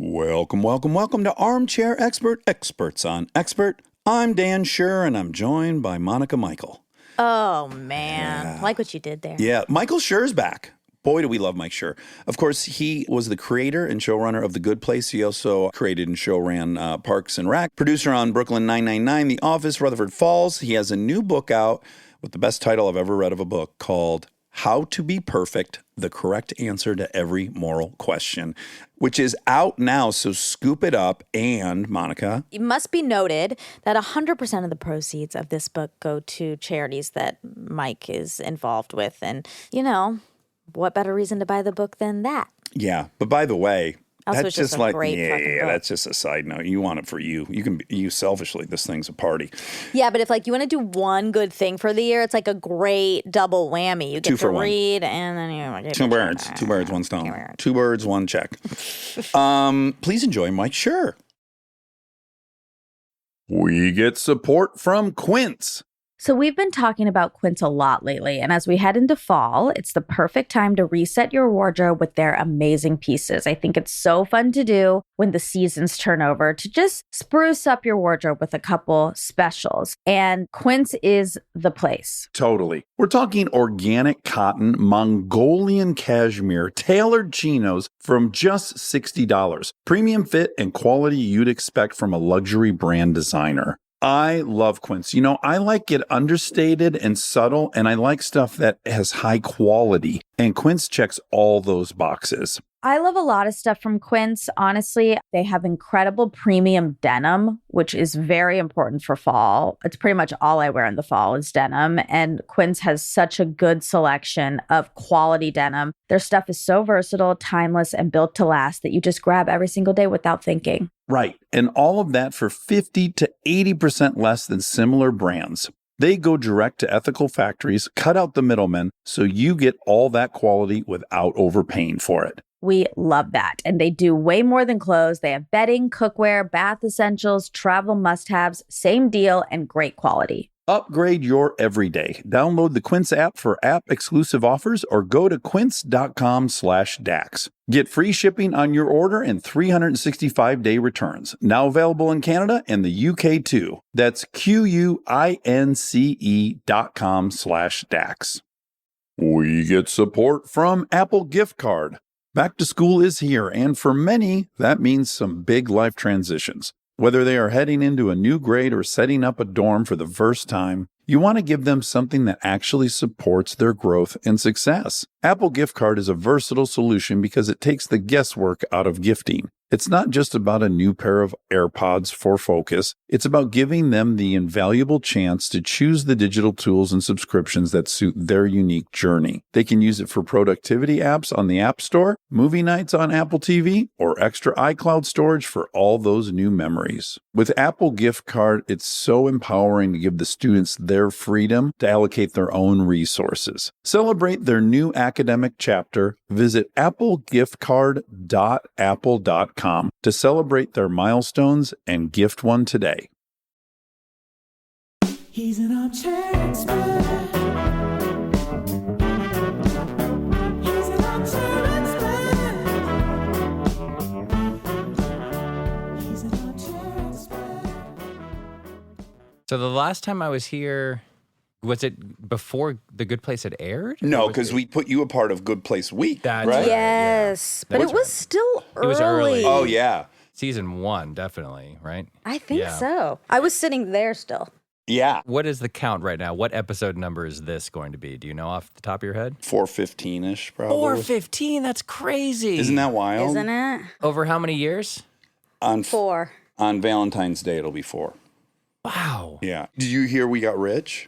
Welcome to Armchair Expert, Experts on Expert. I'm Dan Schur, and I'm joined by Monica Michael. Oh, man. Like what you did there. Yeah, Michael Schur's back. Boy, do we love Mike Schur. Of course, he was the creator and showrunner of The Good Place. He also created and showran Parks and Rec. Producer on Brooklyn 999, The Office, Rutherford Falls. He has a new book out with the best title I've ever read of a book called How to Be Perfect, The Correct Answer to Every Moral Question, which is out now, so scoop it up. And, Monica? It must be noted that 100% of the proceeds of this book go to charities that Mike is involved with. And, you know, what better reason to buy the book than that? Yeah, but by the way, Also, that's it's just like, great fucking book. That's just a side note. You want it for you. You selfishly, this thing's a party. Yeah, but if you want to do one good thing for the year, it's like a great double whammy. You get to read and then you get Two birds, one stone. Two birds, one check. Please enjoy Mike Schur. We get support from Quince. So we've been talking about Quince a lot lately, and as we head into fall, it's the perfect time to reset your wardrobe with their amazing pieces. I think it's so fun to do when the seasons turn over to just spruce up your wardrobe with a couple specials, and Quince is the place. Totally. We're talking organic cotton, Mongolian cashmere, tailored chinos from just $60. Premium fit and quality you'd expect from a luxury brand designer. I love Quince. You know, I like it understated and subtle, and I like stuff that has high quality. And Quince checks all those boxes. I love a lot of stuff from Quince. Honestly, they have incredible premium denim, which is very important for fall. It's pretty much all I wear in the fall is denim. And Quince has such a good selection of quality denim. Their stuff is so versatile, timeless, and built to last that you just grab every single day without thinking. Right. And all of that for 50 to 80% less than similar brands. They go direct to ethical factories, cut out the middlemen, so you get all that quality without overpaying for it. We love that. And they do way more than clothes. They have bedding, cookware, bath essentials, travel must-haves, same deal, and great quality. Upgrade your everyday. Download the Quince app for app-exclusive offers or go to quince.com/dax. Get free shipping on your order and 365-day returns. Now available in Canada and the UK too. That's QUINCE.com/dax. We get support from Apple Gift Card. Back to school is here, and for many, that means some big life transitions. Whether they are heading into a new grade or setting up a dorm for the first time, you want to give them something that actually supports their growth and success. Apple Gift Card is a versatile solution because it takes the guesswork out of gifting. It's not just about a new pair of AirPods for focus. It's about giving them the invaluable chance to choose the digital tools and subscriptions that suit their unique journey. They can use it for productivity apps on the App Store, movie nights on Apple TV, or extra iCloud storage for all those new memories. With Apple Gift Card, it's so empowering to give the students their freedom to allocate their own resources. Celebrate their new academic chapter. Visit applegiftcard.apple.com to celebrate their milestones and gift one today. He's an armchair expert. He's an armchair expert. He's an armchair expert. So the last time I was here, was it before The Good Place had aired? No, because we put you a part of Good Place Week, That's right? right. Yes, but it was still early. It was early. Oh, yeah. Season 1, definitely, right? I think Yeah. so. I was sitting there still. Yeah. What is the count right now? What episode number is this going to be? Do you know off the top of your head? 415-ish, probably. 415, that's crazy. Isn't that wild? Isn't it? Over how many years? On 4. On Valentine's Day, it'll be 4. Wow. Yeah. Did you hear we got rich?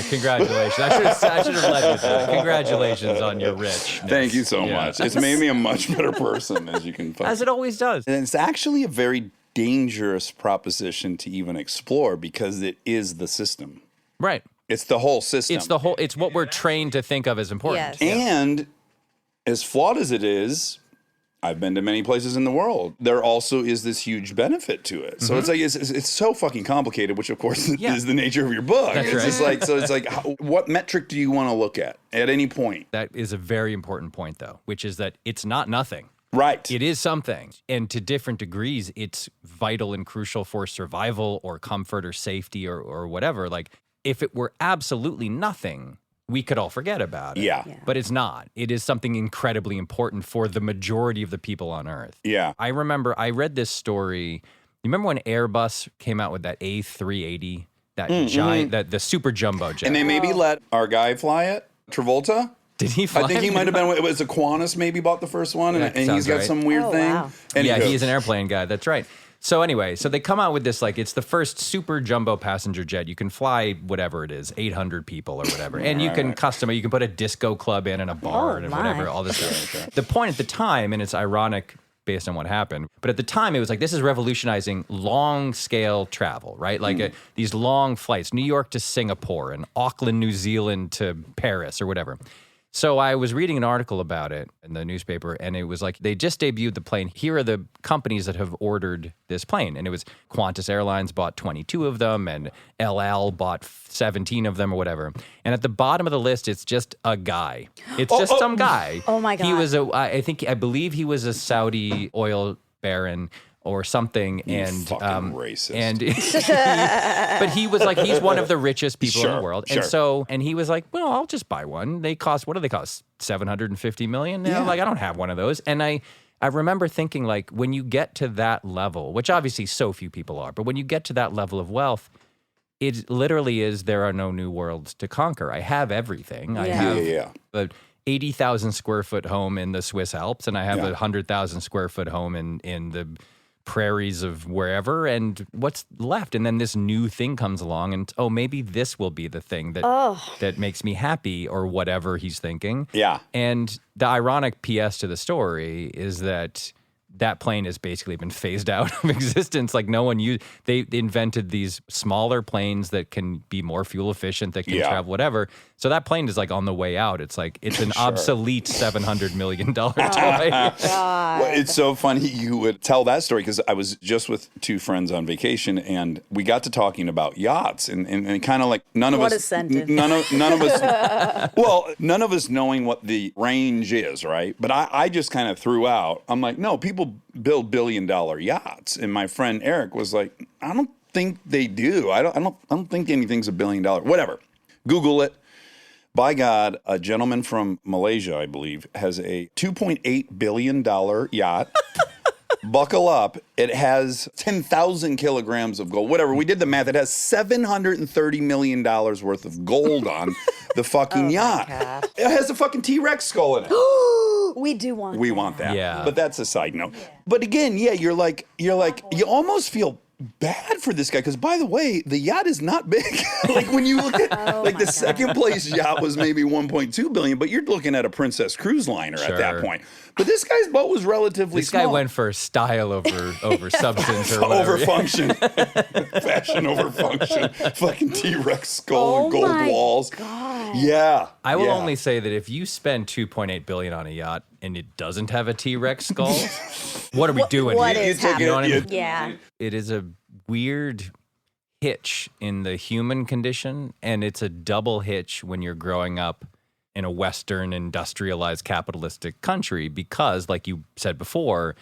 Congratulations. I should have led with that. Congratulations on your rich. Thank you so much. It's made me a much better person, as you can find. As it always does. And it's actually a very dangerous proposition to even explore because it is the system. Right. It's the whole system. It's what we're trained to think of as important. Yes. And as flawed as it is, I've been to many places in the world. There also is this huge benefit to it. So it's like it's so fucking complicated, which of course is the nature of your book. That's It's right. just like it's like what metric do you want to look at any point? That is a very important point, though, which is that it's not nothing. Right. It is something. And to different degrees, it's vital and crucial for survival or comfort or safety or whatever. Like, if it were absolutely nothing, we could all forget about it. Yeah. But it's not. It is something incredibly important for the majority of the people on Earth. Yeah. I remember I read this story. You remember when Airbus came out with that A380, that giant, that the super jumbo jet? And they maybe let our guy fly it, Travolta. Did he fly? I think he might have been. It was a Qantas maybe bought the first one, and That he's sounds got right. some weird thing. wow. Yeah, Anywho. he's an airplane guy. That's right. So anyway, so they come out with this, like, it's the first super jumbo passenger jet. You can fly whatever it is, 800 people or whatever. And you can custom it. You can put a disco club in and a bar and my. whatever, all this stuff. The point at the time, and it's ironic based on what happened, but at the time it was like, this is revolutionizing long scale travel, right? Like these long flights, New York to Singapore and Auckland, New Zealand to Paris or whatever. So I was reading an article about it in the newspaper, and it was like, they just debuted the plane. Here are the companies that have ordered this plane. And it was Qantas Airlines bought 22 of them, and LL bought 17 of them or whatever. And at the bottom of the list, it's just a guy. It's just some guy. Oh, my He God. was I believe he was a Saudi oil baron or something, and fucking racist. And but he was like, he's one of the richest people in the Sure, world, sure. and he was like, well, I'll just buy one. They cost, what do they cost? $750 million. Yeah. Like, I don't have one of those. And I remember thinking, like, when you get to that level, which obviously so few people are, but when you get to that level of wealth, it literally is, there are no new worlds to conquer. I have everything. I Yeah. have Yeah. a 80,000 square foot home in the Swiss Alps, and I have Yeah. a 100,000 square foot home in the prairies of wherever, and what's left? And then this new thing comes along, and maybe this will be the thing that makes me happy, or whatever he's thinking. Yeah. And the ironic PS to the story is that plane has basically been phased out of existence. Like, no one used. They invented these smaller planes that can be more fuel efficient, that can Yeah. travel whatever. So that plane is like on the way out. It's like it's an obsolete $700 million toy. Well, it's so funny you would tell that story, because I was just with two friends on vacation, and we got to talking about yachts, and kind of like none of What us, a sentence. none of us, well, none of us knowing what the range is, right? But I just kind of threw out. I'm like, no, people build $1 billion yachts, and my friend Eric was like, I don't think they do. I don't think anything's $1 billion. Whatever. Google it. By God, a gentleman from Malaysia, I believe, has a $2.8 billion yacht. Buckle up. It has 10,000 kilograms of gold. Whatever. We did the math. It has $730 million worth of gold on the fucking yacht. It has a fucking T-Rex skull in it. We do want We that. want that. Yeah. But that's a side note. But again, yeah, you're like, you almost feel bad for this guy, because by the way, the yacht is not big. Like, when you look at the second place yacht was maybe 1.2 billion, but you're looking at a Princess Cruise liner at that Sure. point. But this guy's boat was relatively This small. guy went for style over substance or whatever. over function, fashion over function, fucking T-Rex skull Oh and gold my walls. God. Yeah, I will yeah. only say that if you spend $2.8 billion on a yacht and it doesn't have a T-Rex skull, what are we doing what here? is You know what I mean? Yeah. It is a weird hitch in the human condition, and it's a double hitch when you're growing up in a Western industrialized capitalistic country, because, like you said before,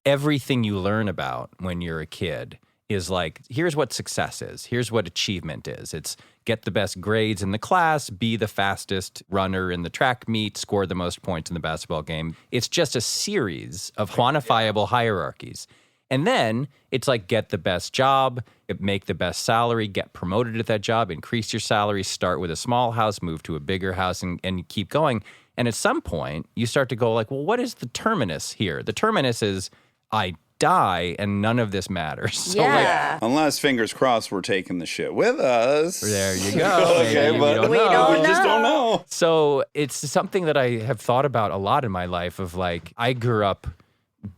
everything you learn about when you're a kid is like, here's what success is. Here's what achievement is. It's get the best grades in the class, be the fastest runner in the track meet, score the most points in the basketball game. It's just a series of quantifiable hierarchies. And then it's like, get the best job, make the best salary, get promoted at that job, increase your salary, start with a small house, move to a bigger house, and keep going. And at some point, you start to go like, well, what is the terminus here? The terminus is, I die and none of this matters. So Yeah. Unless, fingers crossed, we're taking the shit with us. there you go. Okay, Maybe but We don't we just know. don't know. So it's something that I have thought about a lot in my life, of like, I grew up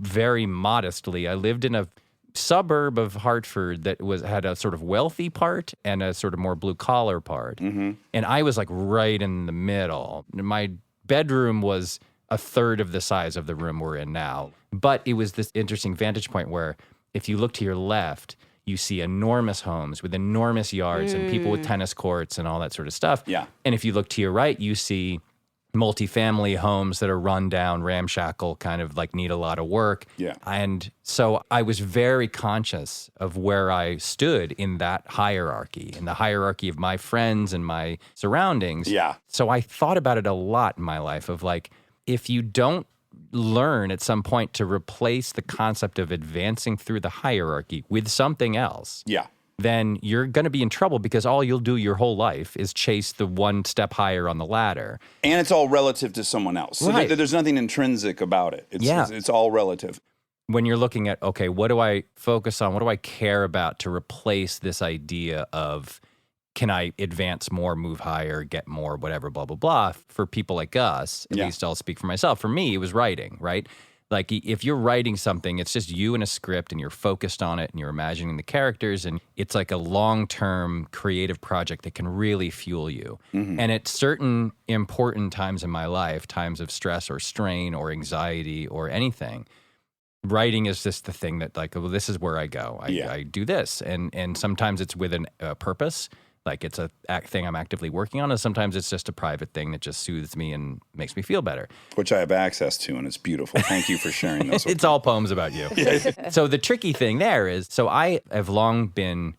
very modestly. I lived in a suburb of Hartford that had a sort of wealthy part and a sort of more blue collar part. And I was like right in the middle. My bedroom was a third of the size of the room we're in now. But it was this interesting vantage point where if you look to your left, you see enormous homes with enormous yards and people with tennis courts and all that sort of stuff. Yeah. And if you look to your right, you see multifamily homes that are run down, ramshackle, kind of like need a lot of work. Yeah. And so I was very conscious of where I stood in that hierarchy, in the hierarchy of my friends and my surroundings. Yeah. So I thought about it a lot in my life of like, if you don't learn at some point to replace the concept of advancing through the hierarchy with something else, Yeah. then you're going to be in trouble because all you'll do your whole life is chase the one step higher on the ladder. And it's all relative to someone else. So Right. there's nothing intrinsic about it. It's all relative. When you're looking at, okay, what do I focus on? What do I care about to replace this idea of can I advance more, move higher, get more, whatever, blah, blah, blah. For people like us, at least I'll speak for myself. For me, it was writing, right? Like if you're writing something, it's just you and a script and you're focused on it and you're imagining the characters and it's like a long-term creative project that can really fuel you. And at certain important times in my life, times of stress or strain or anxiety or anything, writing is just the thing that like, well, this is where I go. I do this. And sometimes it's with a purpose. Like it's a thing I'm actively working on, and sometimes it's just a private thing that just soothes me and makes me feel better. Which I have access to, and it's beautiful. Thank you for sharing those. It's all poems about you. So the tricky thing there is, so I have long been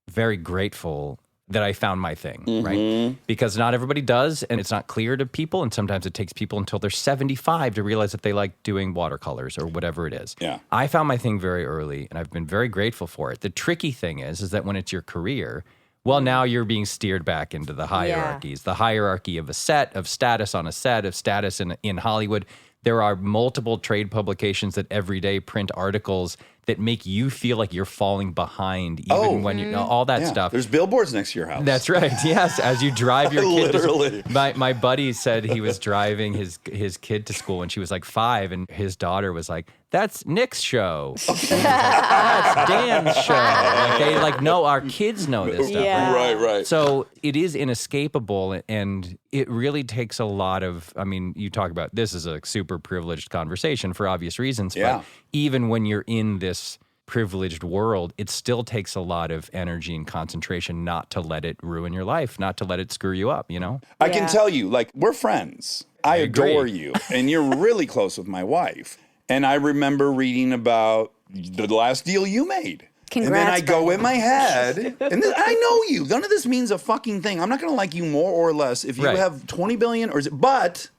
very grateful that I found my thing, right? Because not everybody does, and it's not clear to people, and sometimes it takes people until they're 75 to realize that they like doing watercolors or whatever it is. Yeah. I found my thing very early, and I've been very grateful for it. The tricky thing is that when it's your career, well, now you're being steered back into the hierarchies, the hierarchy of a set, of status on a set, of status in Hollywood. There are multiple trade publications that every day print articles that make you feel like you're falling behind, even when you know all that stuff. There's billboards next to your house. That's right. Yes, as you drive your kid. Literally. My buddy said he was driving his kid to school when she was like 5, and his daughter was like, "That's Nick's show. That's Dan's show." Like they like know our kids know this stuff. Yeah. Right. So it is inescapable, and it really takes a lot of, I mean, you talk about this is a super privileged conversation for obvious reasons, but even when you're in this privileged world, it still takes a lot of energy and concentration not to let it ruin your life, not to let it screw you up, you know? I can tell you, like, we're friends. I agree. adore you, and you're really close with my wife. And I remember reading about the last deal you made. Congrats, and then I go buddy. in my head, and I know you. None of this means a fucking thing. I'm not going to like you more or less if you have 20 billion or is it, but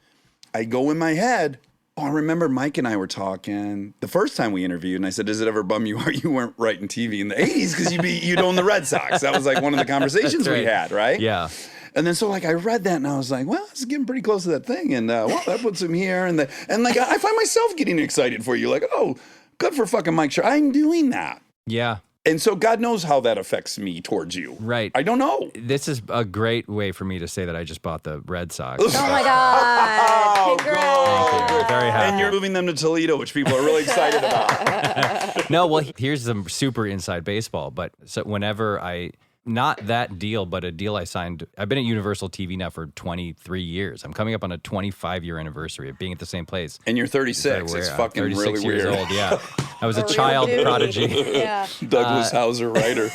I go in my head. Oh, I remember Mike and I were talking the first time we interviewed, and I said, "Does it ever bum you out you weren't writing TV in the '80s because you'd own the Red Sox?" That was like one of the conversations we had, right? Yeah. And then so like I read that and I was like, well, this is getting pretty close to that thing, and well, that puts him here, and like I find myself getting excited for you, like, oh, good for fucking Mike Schur. I'm doing that. Yeah. And so God knows how that affects me towards you. Right. I don't know. This is a great way for me to say that I just bought the Red Sox. Oh my God. Congrats. Thank you. Very happy. And you're moving them to Toledo, which people are really excited about. No, well, here's some super inside baseball. But so whenever not that deal, but a deal I signed, I've been at Universal TV now for 23 years. I'm coming up on a 25-year anniversary of being at the same place. And you're 36. It's fucking 36 really years weird. old, yeah. I was a child prodigy. Yeah. Douglas Hauser writer.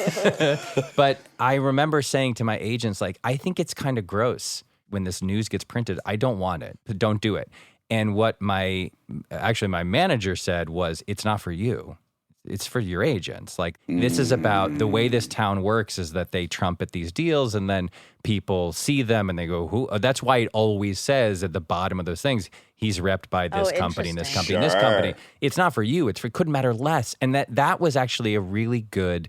But I remember saying to my agents, like, I think it's kind of gross when this news gets printed. I don't want it. Don't do it. And what my manager said was, it's not for you. It's for your agents. Like, this is about the way this town works is that they trumpet these deals and then people see them and they go, who? That's why it always says at the bottom of those things, he's repped by this company and this company and this company. It's not for you. It couldn't matter less. And that was actually a really good,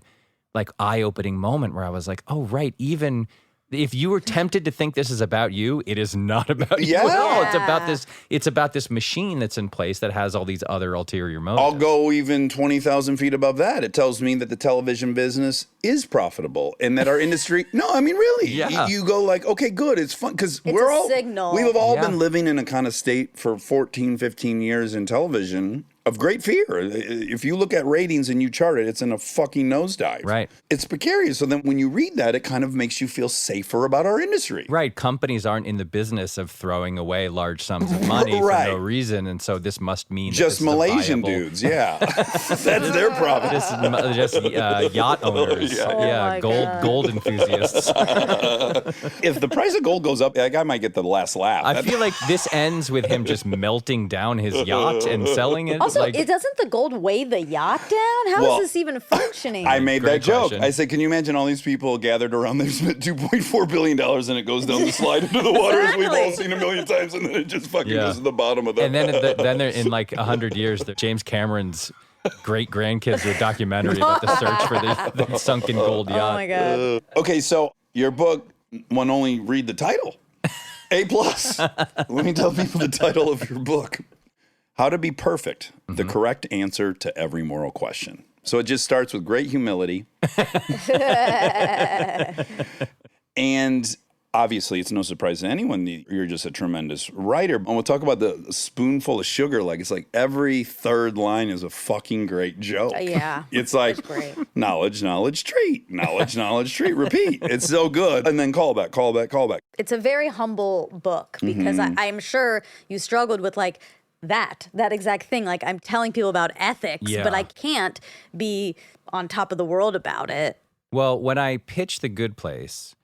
like, eye-opening moment where I was like, oh, right, even if you were tempted to think this is about you, it is not about you at all. It's about this machine that's in place that has all these other ulterior motives. I'll go even 20,000 feet above that. It tells me that the television business is profitable and that our industry, no, I mean, really, you go like, okay, good. It's fun because signal. We've all been living in a kind of state for 14, 15 years in television of great fear. If you look at ratings and you chart it, it's in a fucking nosedive. Right. It's precarious. So then when you read that, it kind of makes you feel safer about our industry. Right. Companies aren't in the business of throwing away large sums of money Right. for no reason. And so this must mean that Just this is a Malaysian viable- dudes, yeah. That's their problem. Just yacht owners. Yeah. my God. Gold enthusiasts. If the price of gold goes up, that guy might get the last laugh. I feel like this ends with him just melting down his yacht and selling it. Also, like, doesn't the gold weigh the yacht down? How Well, is this even functioning? I made Great that joke. question. I said, can you imagine all these people gathered around there, spent $2.4 billion, and it goes down the slide into the water as we've all Exactly. seen a million times, and then it just fucking Yeah. goes to the bottom of the... and then they're in like 100 years, James Cameron's great grandkids do a documentary about the search for the sunken gold yacht. Oh my God. Okay, so your book, one only read the title. A+. Let me tell people the title of your book. How to Be Perfect, the correct answer to every moral question. So it just starts with great humility. And obviously, it's no surprise to anyone that you're just a tremendous writer. And we'll talk about the spoonful of sugar. Like, it's like every third line is a fucking great joke. Yeah. It's like great. knowledge, treat, knowledge, treat, repeat. It's so good. And then callback. It's a very humble book because I'm sure you struggled with like that exact thing. Like I'm telling people about ethics, Yeah. but I can't be on top of the world about it. Well, when I pitched The Good Place,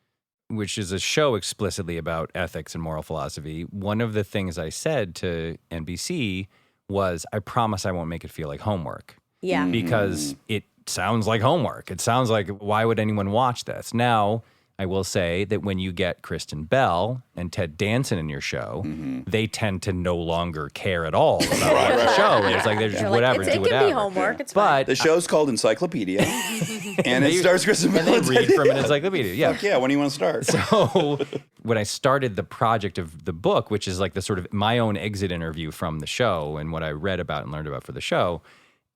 which is a show explicitly about ethics and moral philosophy, one of the things I said to NBC was, I promise I won't make it feel like homework. Yeah. Because it sounds like homework. It sounds like, why would anyone watch this? Now, I will say that when you get Kristen Bell and Ted Danson in your show, they tend to no longer care at all about what the show is. Like, they're just They're like, whatever, it do can whatever. be homework. It's fine. But The show's called Encyclopedia. And it stars Kristen Bell. and they read from an encyclopedia. Yeah. Fuck yeah, when do you want to start? So when I started the project of the book, which is like the sort of my own exit interview from the show and what I read about and learned about for the show,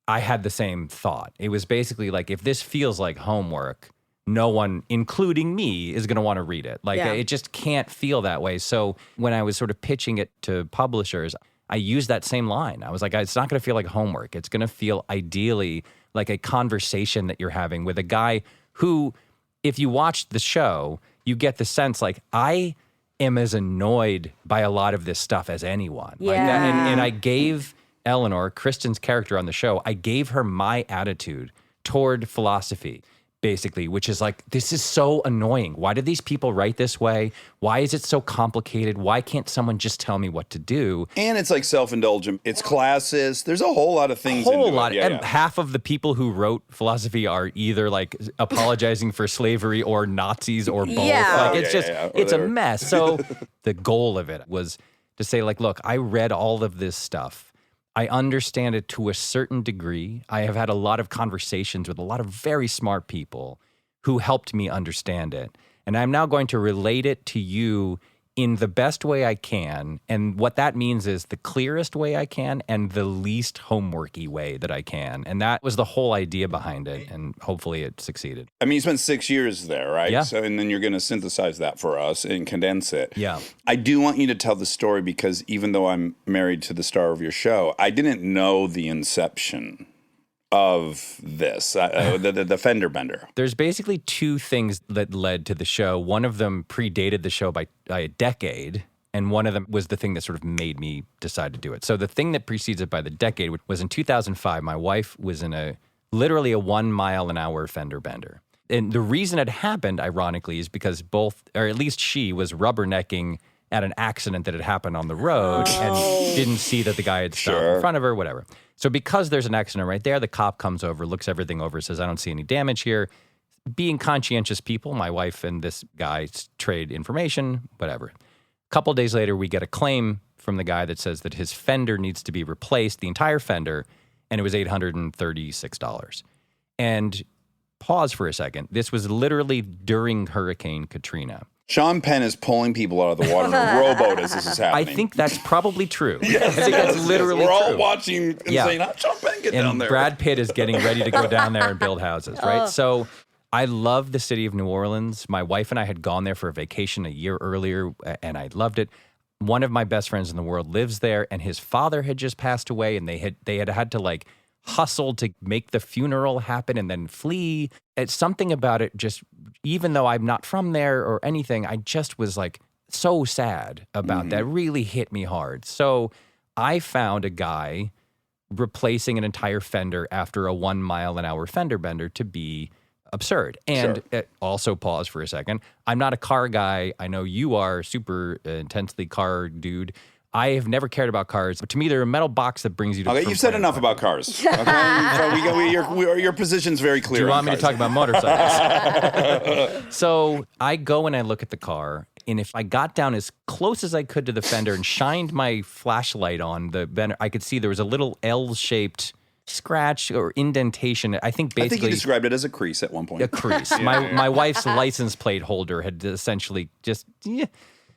I had the same thought. It was basically like, if this feels like homework, no one, including me, is going to want to read it. Like, Yeah. it just can't feel that way. So when I was sort of pitching it to publishers, I used that same line. I was like, it's not going to feel like homework. It's going to feel ideally like a conversation that you're having with a guy who, if you watch the show, you get the sense like, I am as annoyed by a lot of this stuff as anyone. Like that. Yeah. And I gave Eleanor, Kristen's character on the show, I gave her my attitude toward philosophy, basically, which is like, this is so annoying. Why do these people write this way? Why is it so complicated? Why can't someone just tell me what to do? And it's like self-indulgent. It's classist. There's a whole lot of things Whole into lot. it. Yeah, And yeah. half of the people who wrote philosophy are either like apologizing for slavery or Nazis or both. Yeah. Like, it's Yeah, just, yeah, it's a whatever. mess. So the goal of it was to say like, look, I read all of this stuff. I understand it to a certain degree. I have had a lot of conversations with a lot of very smart people who helped me understand it. And I'm now going to relate it to you in the best way I can. And what that means is the clearest way I can and the least homeworky way that I can. And that was the whole idea behind it. And hopefully it succeeded. I mean, you spent 6 years there, right? Yeah. So, and then you're going to synthesize that for us and condense it. Yeah. I do want you to tell the story because even though I'm married to the star of your show, I didn't know the inception of this, the fender bender. There's basically two things that led to the show. One of them predated the show by a decade, and one of them was the thing that sort of made me decide to do it. So the thing that precedes it by the decade was in 2005, my wife was in literally a 1 mile an hour fender bender. And the reason it happened, ironically, is because both, or at least she, was rubbernecking at an accident that had happened on the road and didn't see that the guy had stopped in front of her, whatever. So because there's an accident right there, the cop comes over, looks everything over, says, I don't see any damage here. Being conscientious people, my wife and this guy trade information, whatever. A couple days later, we get a claim from the guy that says that his fender needs to be replaced, the entire fender, and it was $836. And pause for a second. This was literally during Hurricane Katrina. Sean Penn is pulling people out of the water in a rowboat as this is I happening. think that's probably true. I think that's literally We're all true. watching and Yeah. saying, "How Sean Penn get down And there?" Brad Pitt is getting ready to go down there and build houses, right? So I love the city of New Orleans. My wife and I had gone there for a vacation a year earlier, and I loved it. one of my best friends in the world lives there, and his father had just passed away, and they had to like hustle to make the funeral happen and then flee. It's something about it just, even though I'm not from there or anything, I just was like so sad about that. It really hit me hard. So I found a guy replacing an entire fender after a 1 mile an hour fender bender to be absurd. And also pause for a second. I'm not a car guy. I know you are super intensely car dude. I have never cared about cars, but to me, they're a metal box that brings you to. Okay, you've said enough about cars. Okay, so your position's very clear. Do you want me to talk about motorcycles? So I go and I look at the car, and if I got down as close as I could to the fender and shined my flashlight on the fender, I could see there was a little L-shaped scratch or indentation. I think basically you described it as a crease at one point. A crease. My wife's license plate holder had essentially just. Yeah.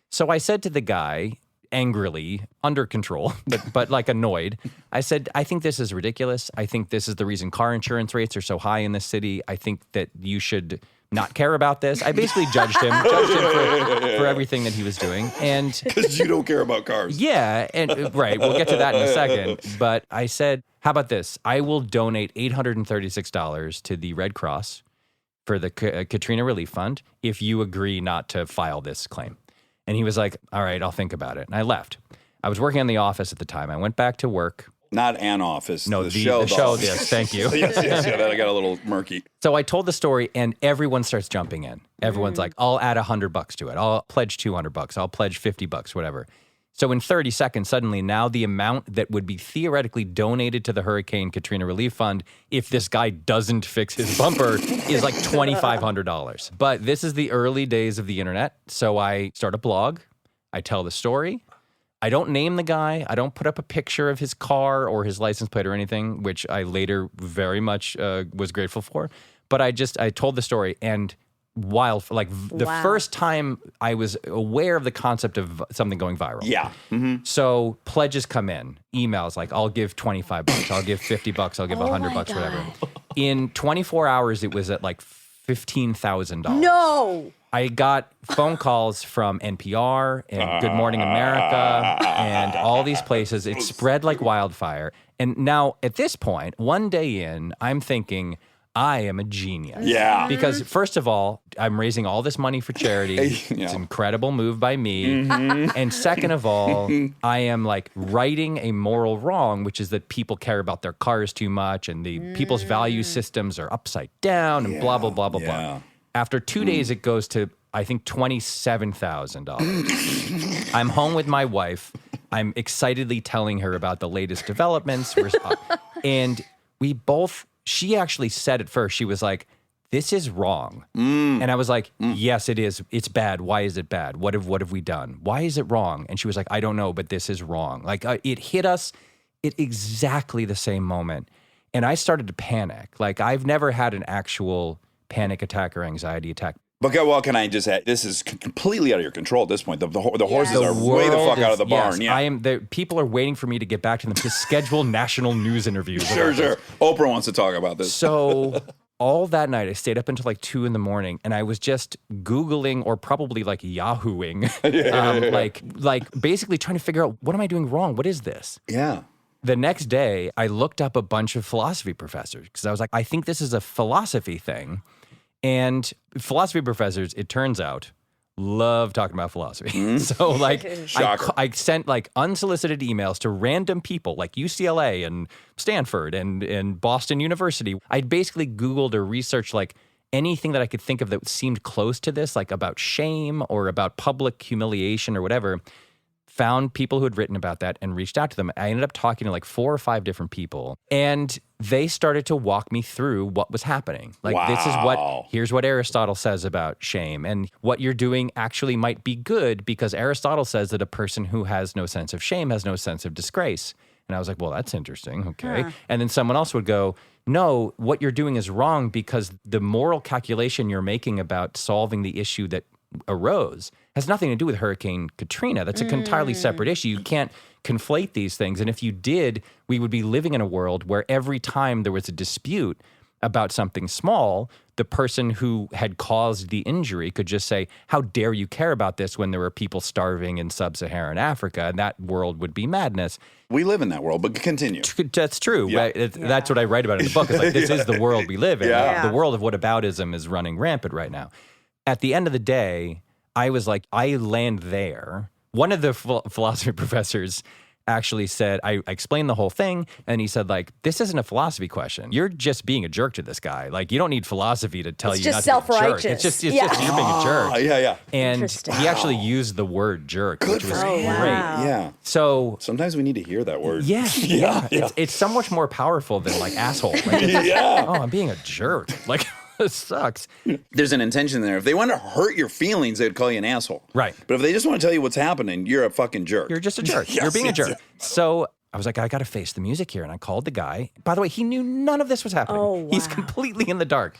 So I said to the guy, angrily, under control, but like annoyed, I said, I think this is ridiculous. I think this is the reason car insurance rates are so high in this city. I think that you should not care about this. I basically judged him for everything that he was doing. And because you don't care about cars. Yeah, and right, we'll get to that in a second. But I said, how about this? I will donate $836 to the Red Cross for the Katrina Relief Fund if you agree not to file this claim. And he was like, all right, I'll think about it. And I left. I was working in the office at the time. I went back to work. Not an office. No, the show. Yes, thank you. yes, that got a little murky. So I told the story, and everyone starts jumping in. Everyone's like, I'll add $100 to it. I'll pledge $200. I'll pledge $50, whatever. So in 30 seconds, suddenly now the amount that would be theoretically donated to the Hurricane Katrina Relief Fund if this guy doesn't fix his bumper is like $2,500. But this is the early days of the internet. So I start a blog. I tell the story. I don't name the guy. I don't put up a picture of his car or his license plate or anything, which I later very much was grateful for. But I told the story, and the first time I was aware of the concept of something going viral. Yeah. Mm-hmm. So pledges come in, emails like, I'll give $25, I'll give $50, I'll give $100, whatever. In 24 hours, it was at like $15,000. No. I got phone calls from NPR and Good Morning America and all these places. It spread like wildfire. And now at this point, one day in, I'm thinking, I am a genius. Yeah. Because first of all, I'm raising all this money for charity. It's an incredible move by me. Mm-hmm. And second of all, I am like righting a moral wrong, which is that people care about their cars too much and the people's value systems are upside down and blah, blah, blah, blah, blah. After 2 days, it goes to, I think, $27,000. I'm home with my wife. I'm excitedly telling her about the latest developments. And we both... She actually said at first, she was like, this is wrong. And I was like, yes, it is. It's bad. Why is it bad? What have we done? Why is it wrong? And she was like, I don't know, but this is wrong. Like it hit us at exactly the same moment. And I started to panic. Like I've never had an actual panic attack or anxiety attack. But well, can I just add, this is completely out of your control at this point. The horses are way the fuck out of the barn. Yes, people are waiting for me to get back to them to schedule national news interviews. Sure. Oprah wants to talk about this. So all that night, I stayed up until like 2 a.m, and I was just Googling or probably like Yahooing, like basically trying to figure out, what am I doing wrong? What is this? Yeah. The next day, I looked up a bunch of philosophy professors because I was like, I think this is a philosophy thing. And philosophy professors, it turns out, love talking about philosophy. So like I sent like unsolicited emails to random people like UCLA and Stanford and Boston University. I basically Googled or researched like anything that I could think of that seemed close to this, like about shame or about public humiliation or whatever. Found people who had written about that and reached out to them. I ended up talking to like 4 or 5 different people, and they started to walk me through what was happening. Like, here's what Aristotle says about shame, and what you're doing actually might be good because Aristotle says that a person who has no sense of shame has no sense of disgrace. And I was like, well, that's interesting. Okay. And then someone else would go, no, what you're doing is wrong because the moral calculation you're making about solving the issue that arose has nothing to do with Hurricane Katrina. That's an entirely separate issue. You can't conflate these things. And if you did, we would be living in a world where every time there was a dispute, about something small, the person who had caused the injury could just say, how dare you care about this when there were people starving in sub-Saharan Africa? And that world would be madness. We live in that world, but continue. That's true. Yeah. Right? That's what I write about in the book. It's like, this is the world we live in. Yeah. The world of whataboutism is running rampant right now. At the end of the day, I was like, I land there. One of the philosophy professors actually said, I explained the whole thing, and he said, like, this isn't a philosophy question. You're just being a jerk to this guy. Like, you don't need philosophy to tell It's you just not to be a jerk. self-righteous. It's just Yeah. you're being a jerk. Yeah. And Interesting. he actually used the word jerk, which was for great. him. wow. Yeah. So Sometimes we need to hear that word. yeah. It's so much more powerful than like asshole. Like, Yeah. oh, I'm being a jerk. Like, this sucks. There's an intention there. If they want to hurt your feelings, they'd call you an asshole. Right. But if they just want to tell you what's happening, you're a fucking jerk. You're just a jerk. Yes, You're being a yes, jerk. yes. So I was like, I got to face the music here. And I called the guy. By the way, he knew none of this was happening. Oh, He's wow. completely in the dark.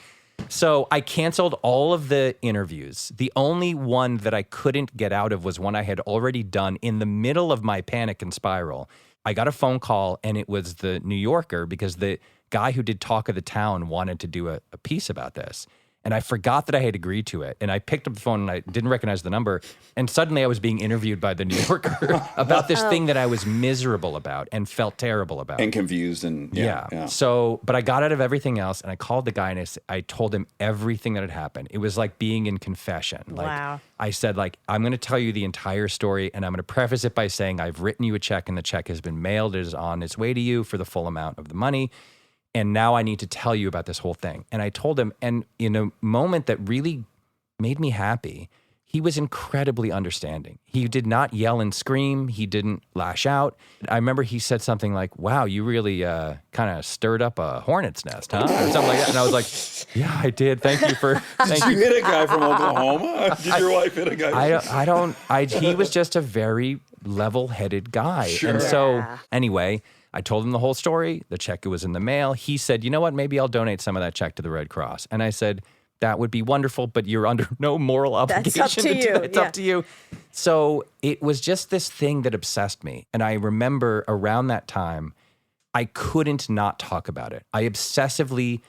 So I canceled all of the interviews. The only one that I couldn't get out of was one I had already done in the middle of my panic and spiral. I got a phone call, and it was the New Yorker, because the guy who did Talk of the Town wanted to do a piece about this. And I forgot that I had agreed to it. And I picked up the phone, and I didn't recognize the number. And suddenly I was being interviewed by the New Yorker about this thing that I was miserable about and felt terrible about. And confused and yeah. So, but I got out of everything else, and I called the guy, and I told him everything that had happened. It was like being in confession. Like, Wow. I said, like, I'm going to tell you the entire story, and I'm going to preface it by saying I've written you a check, and the check has been mailed. It is on its way to you for the full amount of the money. And now I need to tell you about this whole thing. And I told him, and in a moment that really made me happy, he was incredibly understanding. He did not yell and scream. He didn't lash out. I remember he said something like, wow, you really kind of stirred up a hornet's nest, huh? Or something like that. And I was like, yeah, I did. Thank you for, Did you hit a guy from Oklahoma? Did your wife hit a guy? He was just a very level-headed guy. Sure. And so anyway, I told him the whole story. The check was in the mail. He said, you know what? Maybe I'll donate some of that check to the Red Cross. And I said, that would be wonderful, but you're under no moral obligation. That's up to do you. that. It's Yeah. up to you. So it was just this thing that obsessed me. And I remember around that time, I couldn't not talk about it. I obsessively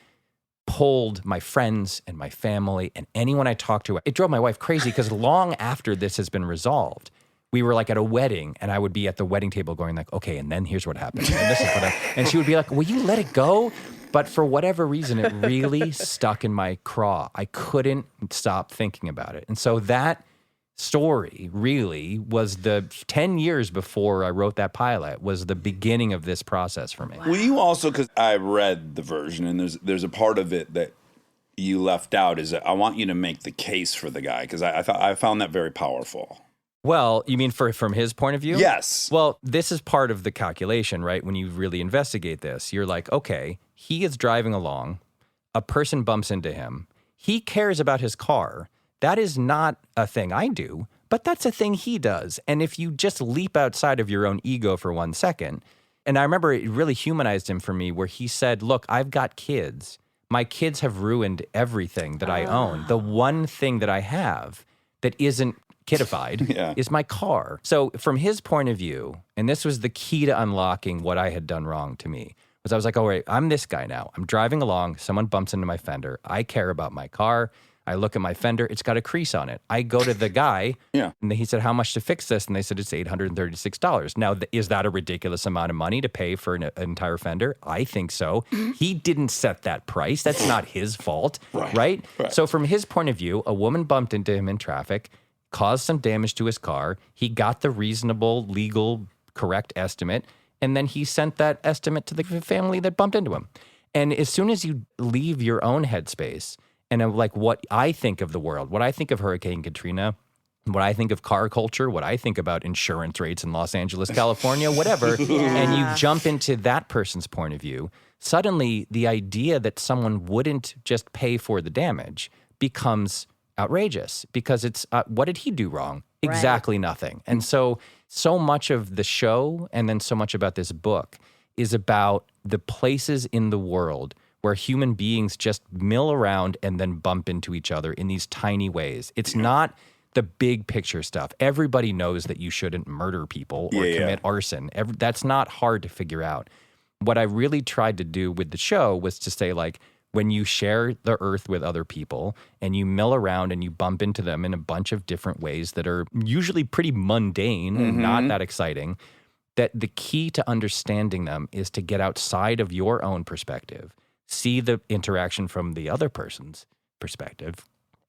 pulled my friends and my family and anyone I talked to. It drove my wife crazy because long after this has been resolved, we were like at a wedding, and I would be at the wedding table going like, okay, and then here's what happened. And this is what and she would be like, will you let it go? But for whatever reason, it really stuck in my craw. I couldn't stop thinking about it. And so that story really was the 10 years before I wrote that pilot was the beginning of this process for me. Will you also, because I read the version, and there's a part of it that you left out, is that I want you to make the case for the guy, because I found that very powerful. Well, you mean from his point of view? Yes. Well, this is part of the calculation, right? When you really investigate this, you're like, okay, he is driving along, a person bumps into him, he cares about his car. That is not a thing I do, but that's a thing he does. And if you just leap outside of your own ego for 1 second, and I remember it really humanized him for me, where he said, look, I've got kids. My kids have ruined everything that I own. The one thing that I have that isn't kidified is my car. So from his point of view, and this was the key to unlocking what I had done wrong to me, was I was like, all right, I'm this guy now. I'm driving along. Someone bumps into my fender. I care about my car. I look at my fender. It's got a crease on it. I go to the guy, and he said, how much to fix this? And they said, it's $836. Now, is that a ridiculous amount of money to pay for an entire fender? I think so. He didn't set that price. That's not his fault, right? So from his point of view, a woman bumped into him in traffic, caused some damage to his car. He got the reasonable, legal, correct estimate, and then he sent that estimate to the family that bumped into him. And as soon as you leave your own headspace and like what I think of the world, what I think of Hurricane Katrina, what I think of car culture, what I think about insurance rates in Los Angeles, California, whatever, and you jump into that person's point of view, suddenly the idea that someone wouldn't just pay for the damage becomes outrageous, because it's what did he do wrong? Exactly nothing. And so much of the show, and then so much about this book, is about the places in the world where human beings just mill around and then bump into each other in these tiny ways. It's not the big picture stuff. Everybody knows that you shouldn't murder people or commit arson. That's not hard to figure out. What I really tried to do with the show was to say, like, when you share the earth with other people and you mill around and you bump into them in a bunch of different ways that are usually pretty mundane and not that exciting, that the key to understanding them is to get outside of your own perspective, see the interaction from the other person's perspective,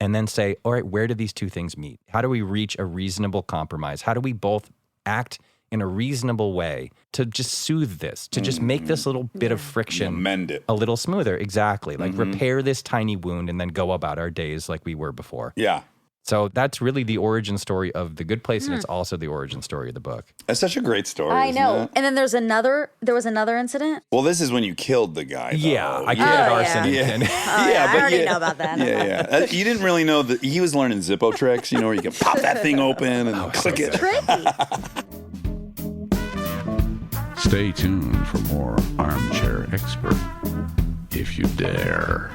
and then say, all right, where do these two things meet? How do we reach a reasonable compromise? How do we both act in a reasonable way to just soothe this, to just make this little bit of friction Mend it. a little smoother? Exactly. Like repair this tiny wound and then go about our days like we were before. Yeah. So that's really the origin story of The Good Place, and it's also the origin story of the book. That's such a great story. I isn't know. it? And then there was another incident. Well, this is when you killed the guy. Though. Yeah, I committed arson. Yeah. And Yeah, I but already yeah. know about that. Yeah. You didn't really know that he was learning Zippo tricks, where you can pop that thing open and click it. Tricky. Stay tuned for more Armchair Expert, if you dare.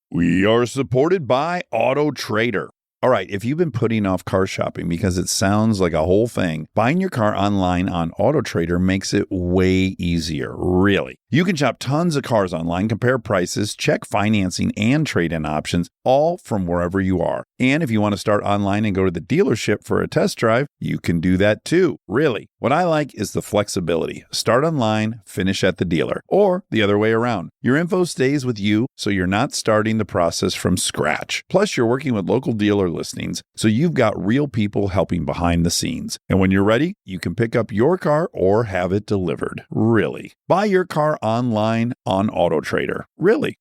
We are supported by Auto Trader. All right, if you've been putting off car shopping because it sounds like a whole thing, buying your car online on Auto Trader makes it way easier, really. You can shop tons of cars online, compare prices, check financing and trade-in options, all from wherever you are. And if you want to start online and go to the dealership for a test drive, you can do that too, really. What I like is the flexibility. Start online, finish at the dealer, or the other way around. Your info stays with you, so you're not starting the process from scratch. Plus, you're working with local dealer listings, so you've got real people helping behind the scenes. And when you're ready, you can pick up your car or have it delivered. Really. Buy your car online on Auto Trader. Really.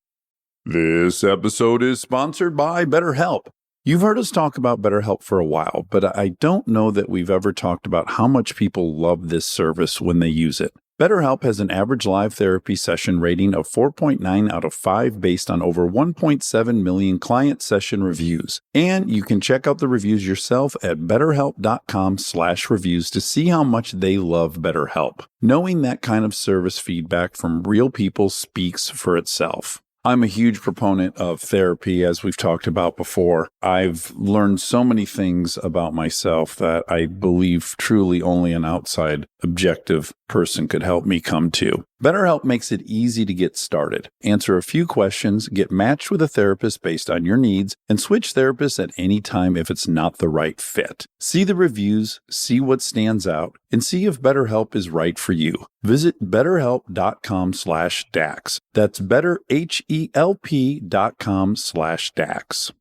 This episode is sponsored by BetterHelp. You've heard us talk about BetterHelp for a while, but I don't know that we've ever talked about how much people love this service when they use it. BetterHelp has an average live therapy session rating of 4.9 out of 5 based on over 1.7 million client session reviews. And you can check out the reviews yourself at betterhelp.com/reviews to see how much they love BetterHelp. Knowing that kind of service feedback from real people speaks for itself. I'm a huge proponent of therapy, as we've talked about before. I've learned so many things about myself that I believe truly only an outside, objective person could help me come to. BetterHelp makes it easy to get started. Answer a few questions, get matched with a therapist based on your needs, and switch therapists at any time if it's not the right fit. See the reviews, see what stands out, and see if BetterHelp is right for you. Visit betterhelp.com/Dax. That's betterhelp.com/Dax.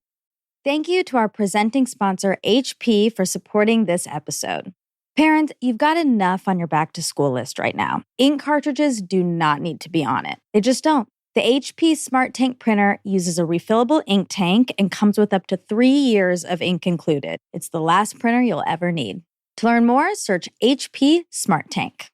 Thank you to our presenting sponsor, HP, for supporting this episode. Parents, you've got enough on your back-to-school list right now. Ink cartridges do not need to be on it. They just don't. The HP Smart Tank printer uses a refillable ink tank and comes with up to 3 years of ink included. It's the last printer you'll ever need. To learn more, search HP Smart Tank.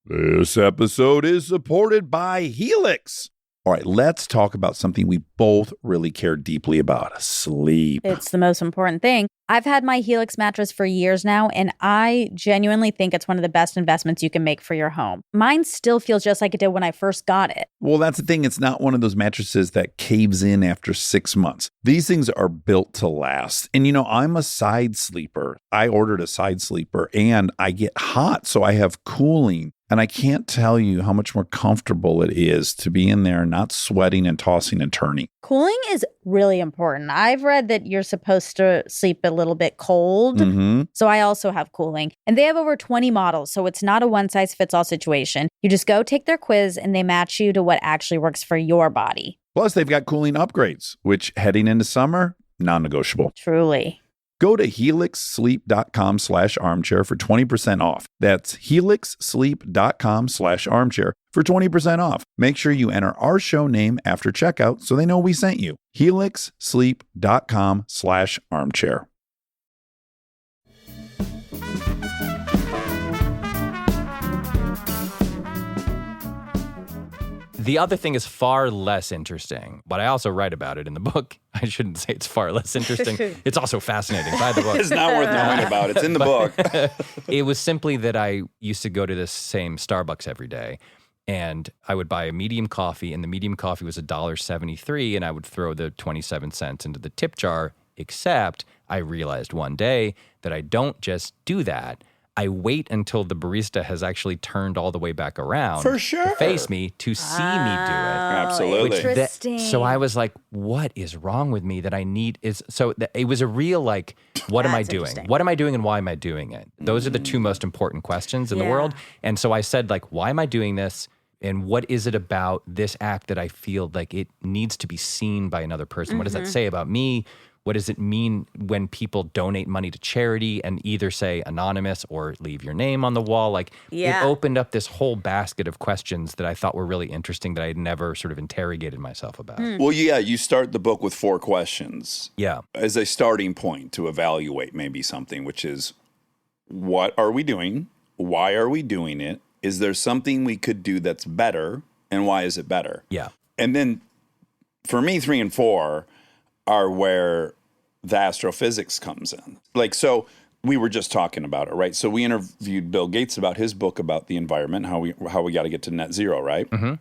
This episode is supported by Helix. All right, let's talk about something we both really care deeply about: sleep. It's the most important thing. I've had my Helix mattress for years now, and I genuinely think it's one of the best investments you can make for your home. Mine still feels just like it did when I first got it. Well, that's the thing. It's not one of those mattresses that caves in after 6 months. These things are built to last. And I'm a side sleeper. I ordered a side sleeper and I get hot, so I have cooling. And I can't tell you how much more comfortable it is to be in there not sweating and tossing and turning. Cooling is really important. I've read that you're supposed to sleep a little bit cold. So I also have cooling. And they have over 20 models, so it's not a one-size-fits-all situation. You just go take their quiz and they match you to what actually works for your body. Plus, they've got cooling upgrades, which heading into summer, non-negotiable. Truly. Go to helixsleep.com/armchair for 20% off. That's helixsleep.com/armchair for 20% off. Make sure you enter our show name after checkout so they know we sent you. helixsleep.com/armchair. The other thing is far less interesting, but I also write about it in the book. I shouldn't say it's far less interesting. It's also fascinating by the book. It's not worth knowing about. It's in the book. It was simply that I used to go to this same Starbucks every day, and I would buy a medium coffee, and the medium coffee was $1.73, and I would throw the 27 cents into the tip jar, except I realized one day that I don't just do that. I wait until the barista has actually turned all the way back around For sure. to face me to see me do it. Absolutely. Interesting. So I was like, what is wrong with me that I need is so it was a real like, what am I That's doing? interesting. What am I doing and why am I doing it? Those are the two most important questions in the Yeah. world. And so I said like, why am I doing this? And what is it about this act that I feel like it needs to be seen by another person? What does that say about me? What does it mean when people donate money to charity and either say anonymous or leave your name on the wall? Like Yeah. it opened up this whole basket of questions that I thought were really interesting that I had never sort of interrogated myself about. Well, yeah, you start the book with 4 questions Yeah. as a starting point to evaluate maybe something, which is what are we doing? Why are we doing it? Is there something we could do that's better? And why is it better? Yeah. And then for me, 3 and 4 are where the astrophysics comes in. Like, so we were just talking about it, right? So we interviewed Bill Gates about his book about the environment, how we got to get to net zero, right? Mm-hmm.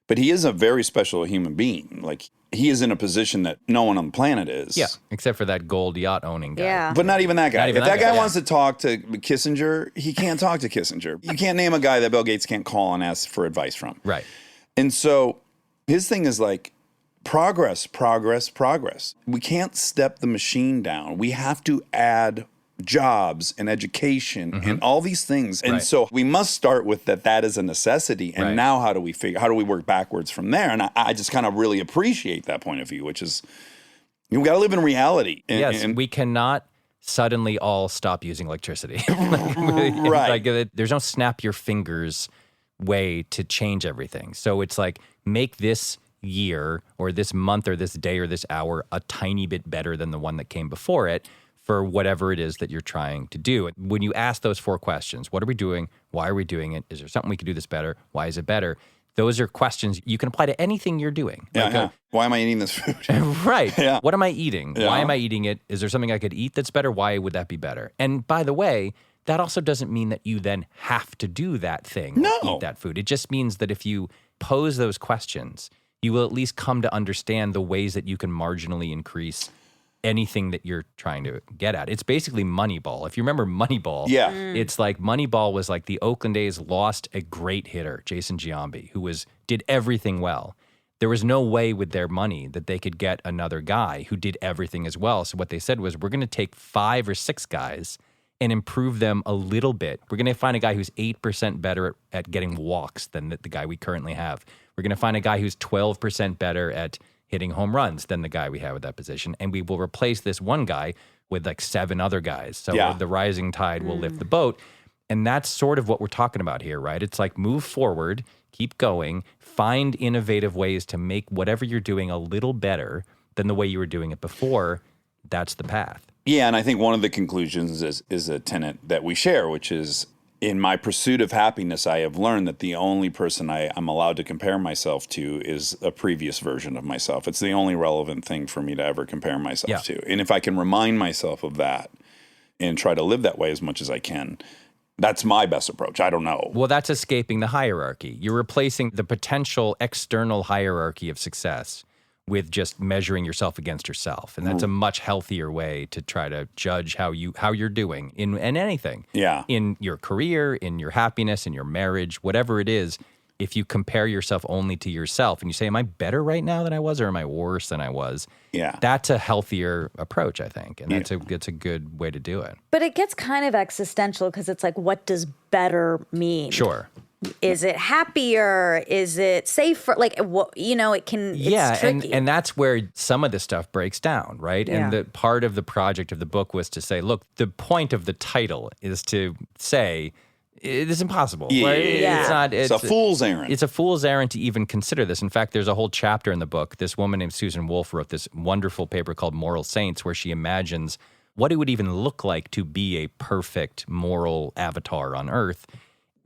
But he is a very special human being. Like, he is in a position that no one on the planet is. Yeah. Except for that gold yacht owning guy. Yeah. But not even that guy. Not even If that guy yeah. wants to talk to Kissinger, he can't talk to Kissinger. You can't name a guy that Bill Gates can't call and ask for advice from. Right. And so his thing is like, progress. We can't step the machine down. We have to add jobs and education and all these things. And Right. so we must start with that is a necessity. And Right. now how do we work backwards from there? And I just kind of really appreciate that point of view, which is we got to live in reality. And, Yes. and- We cannot suddenly all stop using electricity. Right. Like, there's no snap your fingers way to change everything. So it's like make this year or this month or this day or this hour a tiny bit better than the one that came before it for whatever it is that you're trying to do. When you ask those 4 questions, what are we doing? Why are we doing it? Is there something we could do this better? Why is it better? Those are questions you can apply to anything you're doing. yeah, Like, yeah. Why am I eating this food? right. Yeah. What am I eating? Yeah. Why am I eating it? Is there something I could eat that's better? Why would that be better? And by the way, that also doesn't mean that you then have to do that thing, or No. eat that food. It just means that if you pose those questions, you will at least come to understand the ways that you can marginally increase anything that you're trying to get at. It's basically Moneyball. If you remember Moneyball, Yeah. it's like Moneyball was like the Oakland A's lost a great hitter, Jason Giambi, who did everything well. There was no way with their money that they could get another guy who did everything as well. So what they said was, we're going to take 5 or 6 guys and improve them a little bit. We're going to find a guy who's 8% better at getting walks than the guy we currently have. We're going to find a guy who's 12% better at hitting home runs than the guy we have at that position. And we will replace this one guy with like 7 other guys. So Yeah. the rising tide will lift the boat. And that's sort of what we're talking about here, right? It's like move forward, keep going, find innovative ways to make whatever you're doing a little better than the way you were doing it before. That's the path. Yeah, and I think one of the conclusions is a tenet that we share, which is in my pursuit of happiness, I have learned that the only person I'm allowed to compare myself to is a previous version of myself. It's the only relevant thing for me to ever compare myself to. And if I can remind myself of that and try to live that way as much as I can, that's my best approach. I don't know. Well, that's escaping the hierarchy. You're replacing the potential external hierarchy of success with just measuring yourself against yourself. And that's a much healthier way to try to judge how you're doing in anything. Yeah. In your career, in your happiness, in your marriage, whatever it is. If you compare yourself only to yourself and you say, am I better right now than I was, or am I worse than I was? Yeah. That's a healthier approach, I think. And that's a good way to do it. But it gets kind of existential because it's like, what does better mean? Sure. Is it happier? Is it safer? Like, what, it's tricky. and that's where some of this stuff breaks down, right? Yeah. And the part of the project of the book was to say, look, the point of the title is to say it is impossible. Yeah. Right? Yeah. It's not. It's a fool's errand. It's a fool's errand to even consider this. In fact, there's a whole chapter in the book. This woman named Susan Wolf wrote this wonderful paper called Moral Saints, where she imagines what it would even look like to be a perfect moral avatar on Earth.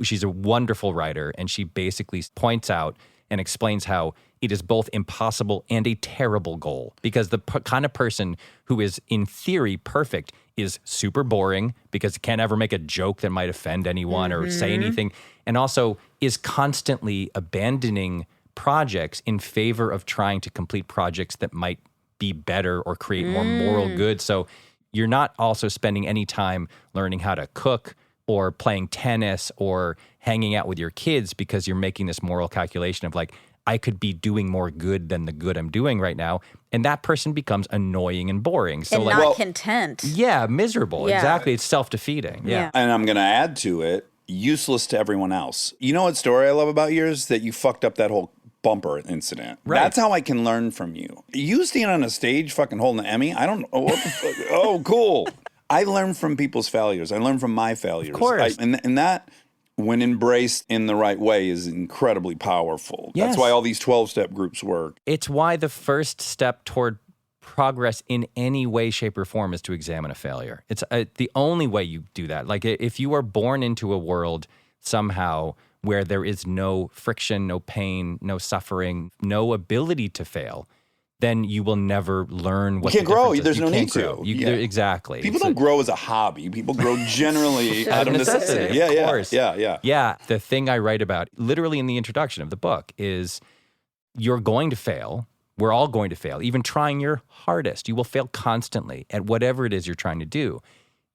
She's a wonderful writer, and she basically points out and explains how it is both impossible and a terrible goal, because the kind of person who is in theory perfect is super boring because it can't ever make a joke that might offend anyone or say anything, and also is constantly abandoning projects in favor of trying to complete projects that might be better or create more moral good. So you're not also spending any time learning how to cook, or playing tennis or hanging out with your kids because you're making this moral calculation of like, I could be doing more good than the good I'm doing right now. And that person becomes annoying and boring. So and like, not content. yeah, miserable. Yeah. Exactly. It's self-defeating. Yeah. And I'm going to add to it, useless to everyone else. You know what story I love about yours? That you fucked up that whole bumper incident. Right. That's how I can learn from you. You stand on a stage fucking holding an Emmy. I don't know what the fuck. Oh, cool. I learn from people's failures. I learn from my failures. Of course. And that, when embraced in the right way, is incredibly powerful. Yes. That's why all these 12-step groups work. It's why the first step toward progress in any way, shape, or form is to examine a failure. It's the only way you do that. Like if you are born into a world somehow where there is no friction, no pain, no suffering, no ability to fail, then you will never learn what You can't the grow. difference is. There's You no can't need to. grow. Yeah. Exactly. People It's don't grow as a hobby. People grow generally out of necessity. of course. Yeah. Yeah. The thing I write about, literally in the introduction of the book, is you're going to fail. We're all going to fail. Even trying your hardest, you will fail constantly at whatever it is you're trying to do.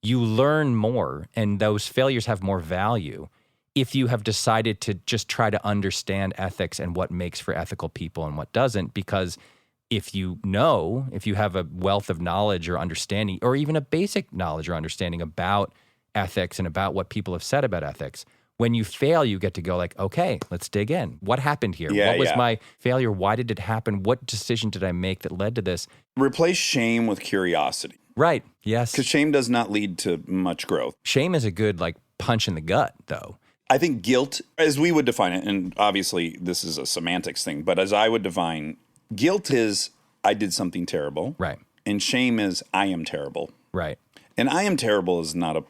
You learn more, and those failures have more value if you have decided to just try to understand ethics and what makes for ethical people and what doesn't. Because if you have a wealth of knowledge or understanding, or even a basic knowledge or understanding about ethics and about what people have said about ethics, when you fail, you get to go like, okay, let's dig in. What happened here? What was my failure? Why did it happen? What decision did I make that led to this? Replace shame with curiosity. Right. Yes. Because shame does not lead to much growth. Shame is a good like punch in the gut, though. I think guilt, as we would define it, and obviously this is a semantics thing, but as I would define, guilt is I did something terrible. Right. And shame is I am terrible. Right. And I am terrible is not a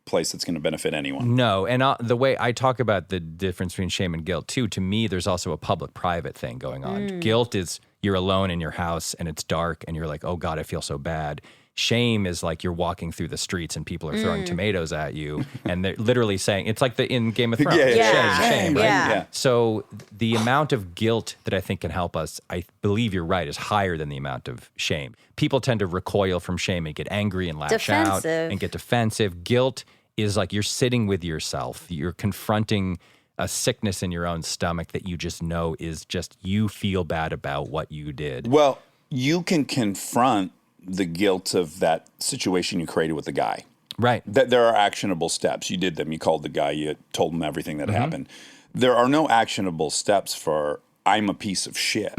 place that's going to benefit anyone. No, and the way I talk about the difference between shame and guilt too, to me, there's also a public-private thing going on. Guilt is you're alone in your house and it's dark and you're like, oh God, I feel so bad. Shame is like you're walking through the streets and people are throwing tomatoes at you and they're literally saying, it's like in Game of Thrones. Shame, right? Yeah. So the amount of guilt that I think can help us, I believe you're right, is higher than the amount of shame. People tend to recoil from shame and get angry and lash out and get defensive. Guilt is like you're sitting with yourself. You're confronting a sickness in your own stomach that you just know is just you feel bad about what you did. Well, you can confront the guilt of that situation you created with the guy. Right. That there are actionable steps. You did them. You called the guy. You told him everything that happened. There are no actionable steps for I'm a piece of shit.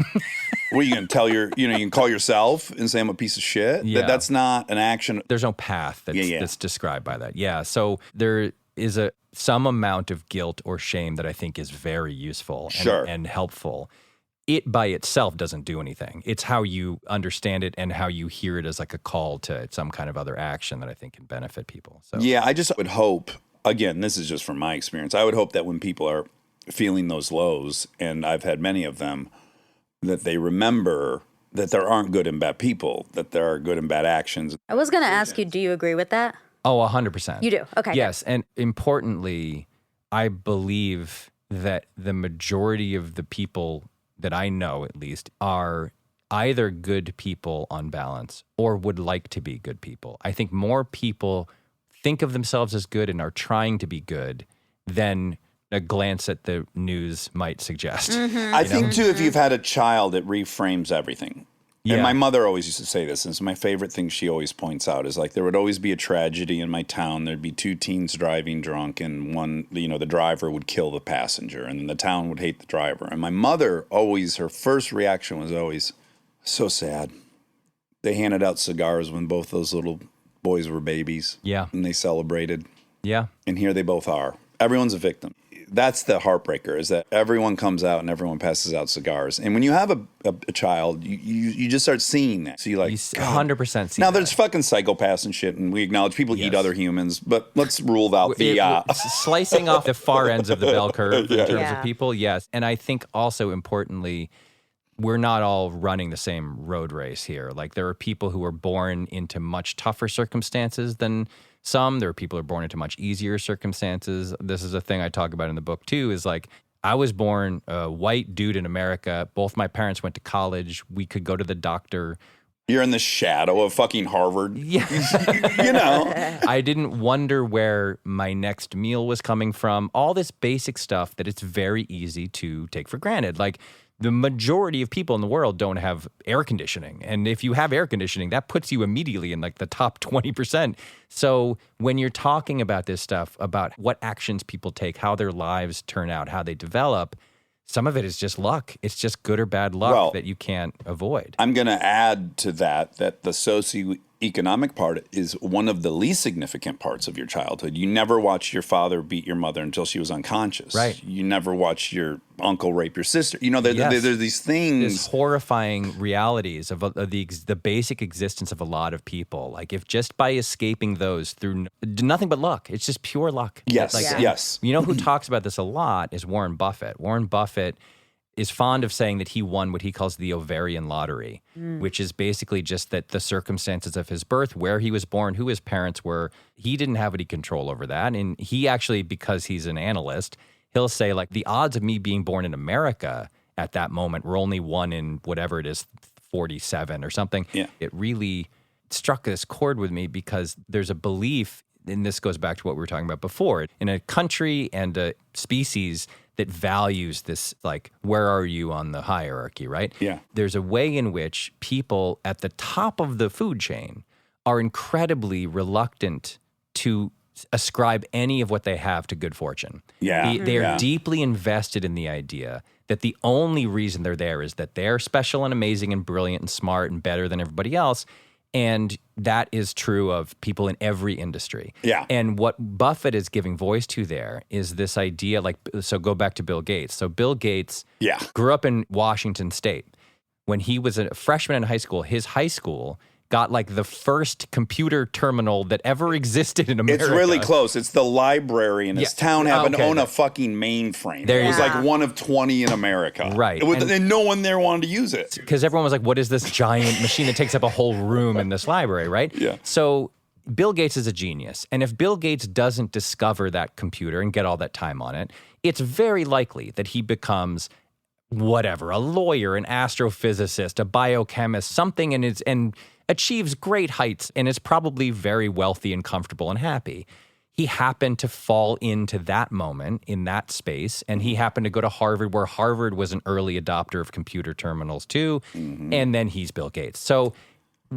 What are you going to tell you can call yourself and say I'm a piece of shit? Yeah. That's not an action. There's no path that's described by that. Yeah. So there is some amount of guilt or shame that I think is very useful and helpful. It by itself doesn't do anything. It's how you understand it and how you hear it as like a call to some kind of other action that I think can benefit people. So Yeah, I just would hope, again, this is just from my experience, I would hope that when people are feeling those lows, and I've had many of them, that they remember that there aren't good and bad people, that there are good and bad actions. I was going to ask you, do you agree with that? Oh, 100%. You do? Okay. Yes, and importantly, I believe that the majority of the people that I know, at least, are either good people on balance or would like to be good people. I think more people think of themselves as good and are trying to be good than a glance at the news might suggest. I think, too, if you've had a child, it reframes everything. Yeah. And my mother always used to say this, and it's my favorite thing she always points out, is like there would always be a tragedy in my town. There'd be two teens driving drunk, and one, the driver would kill the passenger, and then the town would hate the driver. And my mother always, her first reaction was always, so sad. They handed out cigars when both those little boys were babies. Yeah. And they celebrated. Yeah. And here they both are. Everyone's a victim. That's the heartbreaker, is that everyone comes out and everyone passes out cigars. And when you have a child, you just start seeing that. So you're like, You 100% see now that. there's fucking psychopaths and shit, and we acknowledge people eat other humans, but let's rule out the... Slicing off the far ends of the bell curve in terms Yeah. of people, yes. And I think also importantly, we're not all running the same road race here. Like there are people who are born into much tougher circumstances than some. There are people who are born into much easier circumstances. This is a thing I talk about in the book too, is like I was born a white dude in America. Both my parents went to college. We could go to the doctor. You're in the shadow of fucking Harvard. Yeah. You know. I didn't wonder where my next meal was coming from. All this basic stuff that it's very easy to take for granted. Like the majority of people in the world don't have air conditioning. And if you have air conditioning, that puts you immediately in like the top 20%. So when you're talking about this stuff, about what actions people take, how their lives turn out, how they develop, some of it is just luck. It's just good or bad luck that you can't avoid. I'm going to add to that the socioeconomic part is one of the least significant parts of your childhood. You never watched your father beat your mother until she was unconscious. Right. You never watched your uncle rape your sister. You know, there's these things. There's horrifying realities of the basic existence of a lot of people. Like if just by escaping those through nothing but luck, it's just pure luck. Yes, Like, yes. You know who talks about this a lot is Warren Buffett. Warren Buffett is fond of saying that he won what he calls the ovarian lottery, which is basically just that the circumstances of his birth, where he was born, who his parents were, he didn't have any control over that. And he actually, because he's an analyst, he'll say like the odds of me being born in America at that moment were only 1 in whatever it is, 47 or something. Yeah. It really struck this chord with me because there's a belief, and this goes back to what we were talking about before, in a country and a species that values this, like, where are you on the hierarchy, right? Yeah. There's a way in which people at the top of the food chain are incredibly reluctant to ascribe any of what they have to good fortune. Yeah. They are deeply invested in the idea that the only reason they're there is that they're special and amazing and brilliant and smart and better than everybody else. And that is true of people in every industry. Yeah. And what Buffett is giving voice to there is this idea, like, so go back to Bill Gates. So Bill Gates grew up in Washington State. When he was a freshman in high school, his high school got like the first computer terminal that ever existed in America. It's really close. It's the library in his town happened to own a fucking mainframe. There it was you like one of 20 in America. Right. And no one there wanted to use it. Because everyone was like, what is this giant machine that takes up a whole room in this library, right? Yeah. So Bill Gates is a genius. And if Bill Gates doesn't discover that computer and get all that time on it, it's very likely that he becomes whatever, a lawyer, an astrophysicist, a biochemist, something, and achieves great heights and is probably very wealthy and comfortable and happy. He happened to fall into that moment in that space, and he happened to go to Harvard, where Harvard was an early adopter of computer terminals too, and then he's Bill Gates. So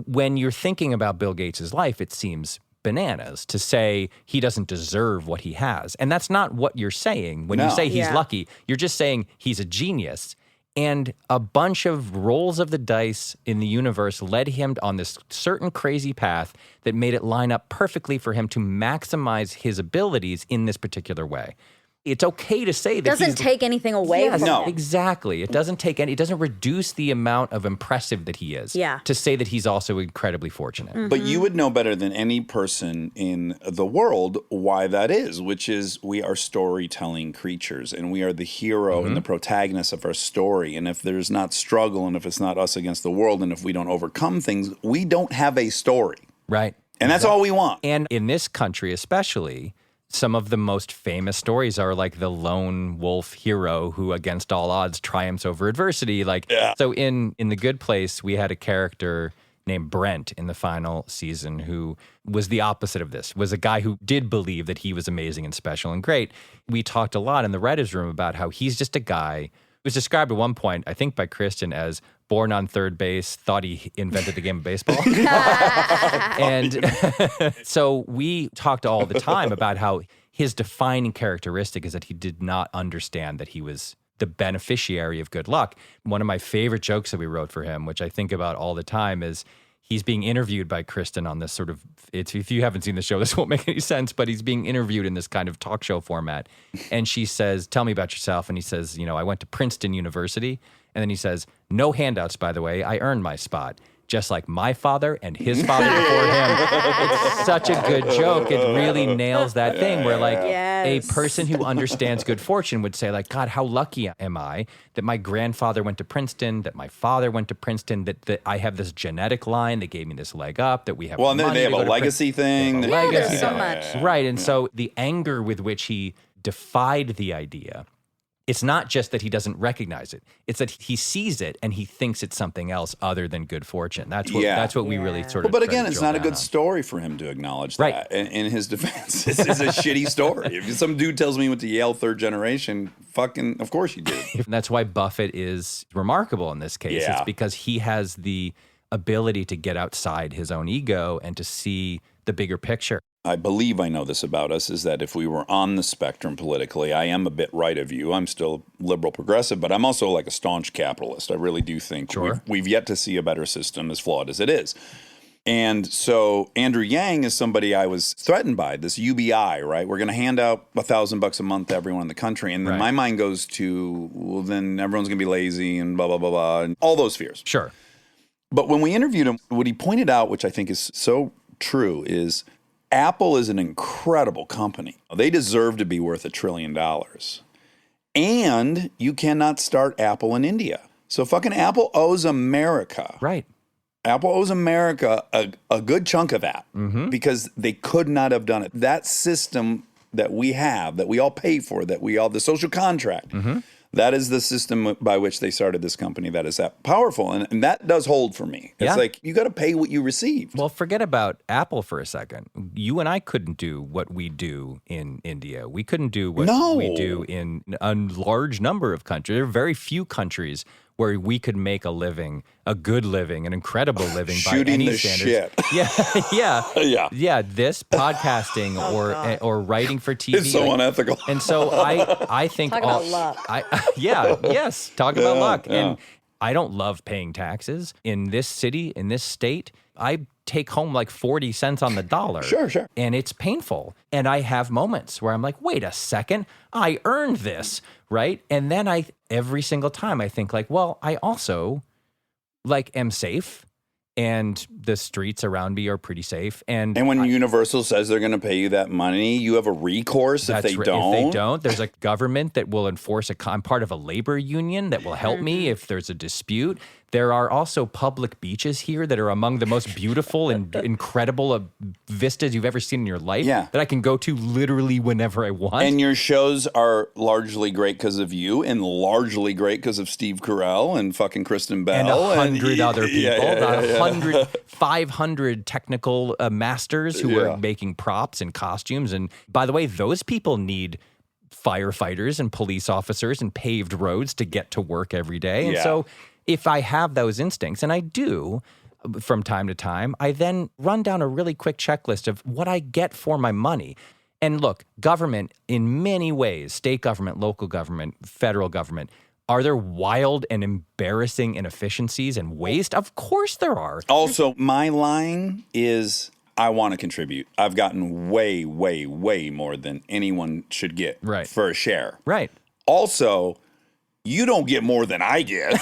when you're thinking about Bill Gates' life, it seems bananas to say he doesn't deserve what he has. And that's not what you're saying. When you say he's lucky, you're just saying he's a genius. And a bunch of rolls of the dice in the universe led him on this certain crazy path that made it line up perfectly for him to maximize his abilities in this particular way. It's okay to say that Doesn't take anything away from No. him. Exactly. It doesn't take any, it doesn't reduce the amount of impressive that he is. Yeah. To say that he's also incredibly fortunate. But you would know better than any person in the world why that is, which is we are storytelling creatures and we are the hero and the protagonist of our story. And if there's not struggle and if it's not us against the world and if we don't overcome things, we don't have a story. Right. And that's all we want. And in this country especially, some of the most famous stories are like the lone wolf hero who against all odds triumphs over adversity. Like, so in The Good Place, we had a character named Brent in the final season who was the opposite of this, was a guy who did believe that he was amazing and special and great. We talked a lot in the writer's room about how he's just a guy who was described at one point, I think by Kristen, as born on third base, thought he invented the game of baseball. And so we talked all the time about how his defining characteristic is that he did not understand that he was the beneficiary of good luck. One of my favorite jokes that we wrote for him, which I think about all the time, is he's being interviewed by Kristen on this sort of, if you haven't seen the show, this won't make any sense, but he's being interviewed in this kind of talk show format. And she says, tell me about yourself. And he says, you know, I went to Princeton University. And then he says, no handouts, by the way. I earned my spot. Just like my father and his father before him. It's such a good joke. It really nails that thing where like a person who understands good fortune would say like, God, how lucky am I that my grandfather went to Princeton, that my father went to Princeton, that I have this genetic line that gave me this leg up, that we have Well, and then money they to have go a to legacy thing. They have a legacy there's so thing. much. Right. And so the anger with which he defied the idea It's not just that he doesn't recognize it. It's that he sees it and he thinks it's something else other than good fortune. That's what we really sort of. But try again, to it's drill not a down good on. story for him to acknowledge Right. that. In his defense, it's a shitty story. If some dude tells me he went to Yale third generation, fucking, of course you did. And that's why Buffett is remarkable in this case. Yeah. It's because he has the ability to get outside his own ego and to see the bigger picture. I believe I know this about us, is that if we were on the spectrum politically, I am a bit right of you. I'm still liberal progressive, but I'm also like a staunch capitalist. I really do think Sure. we've yet to see a better system, as flawed as it is. And so Andrew Yang is somebody I was threatened by, this UBI, right? We're going to hand out $1,000 a month to everyone in the country. And then Right. my mind goes to, well, then everyone's going to be lazy and blah, blah, blah, blah, and all those fears. Sure. But when we interviewed him, what he pointed out, which I think is so true, is Apple is an incredible company. They deserve to be worth $1 trillion. And you cannot start Apple in India. So fucking Apple owes America. Right. Apple owes America a good chunk of that because they could not have done it. That system that we have, that we all pay for, the social contract, that is the system by which they started this company that is that powerful. And that does hold for me. It's Yeah. like, you got to pay what you received. Well, forget about Apple for a second. You and I couldn't do what we do in India. We couldn't do what No. we do in a large number of countries. There are very few countries where we could make a living, a good living, an incredible living by Shooting any the standards. shit. Yeah. This podcasting or writing for TV. It's so unethical. And so I think Talk about luck. Talk about luck. yeah. And I don't love paying taxes in this city, in this state. I take home like 40 cents on the dollar. Sure. And it's painful. And I have moments where I'm like, wait a second, I earned this, right? And then every single time I think like, well, I also am safe. And the streets around me are pretty safe. And And when Universal says they're going to pay you that money, you have a recourse if they don't. If they don't, there's a government that will enforce I'm part of a labor union that will help me if there's a dispute. There are also public beaches here that are among the most beautiful and incredible vistas you've ever seen in your life. Yeah. That I can go to literally whenever I want. And your shows are largely great because of you, and largely great because of Steve Carell and fucking Kristen Bell. and 100 other people, Yeah. 100, 500 technical masters who Yeah. are making props and costumes. And by the way, those people need firefighters and police officers and paved roads to get to work every day. And Yeah. so if I have those instincts, and I do from time to time, I then run down a really quick checklist of what I get for my money. And look, government in many ways, state government, local government, federal government, are there wild and embarrassing inefficiencies and waste? Of course there are. Also, my line is, I want to contribute. I've gotten way, way, way more than anyone should get Right. for a share. Right. Also, you don't get more than I get.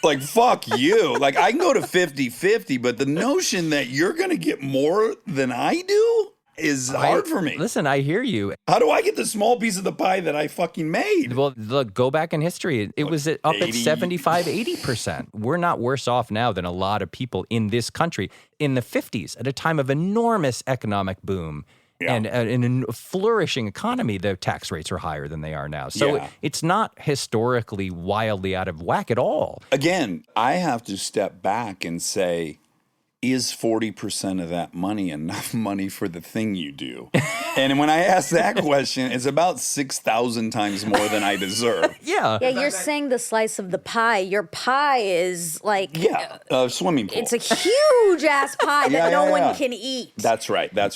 Like, fuck you. Like, I can go to 50-50, but the notion that you're going to get more than I do is hard for me. Listen, I hear you. How do I get the small piece of the pie that I fucking made? Well, look, go back in history. It was up at 80. 75, 80%. We're not worse off now than a lot of people in this country in the 50s at a time of enormous economic boom. Yeah. And in a flourishing economy, the tax rates are higher than they are now. So Yeah. it's not historically wildly out of whack at all. Again, I have to step back and say, is 40% of that money enough money for the thing you do? And when I ask that question, it's about 6,000 times more than I deserve. Yeah. Yeah, you're saying the slice of the pie. Your pie is like, Yeah, swimming pool. it's a huge ass pie that Yeah, no yeah, one yeah. can eat. That's right. Yeah.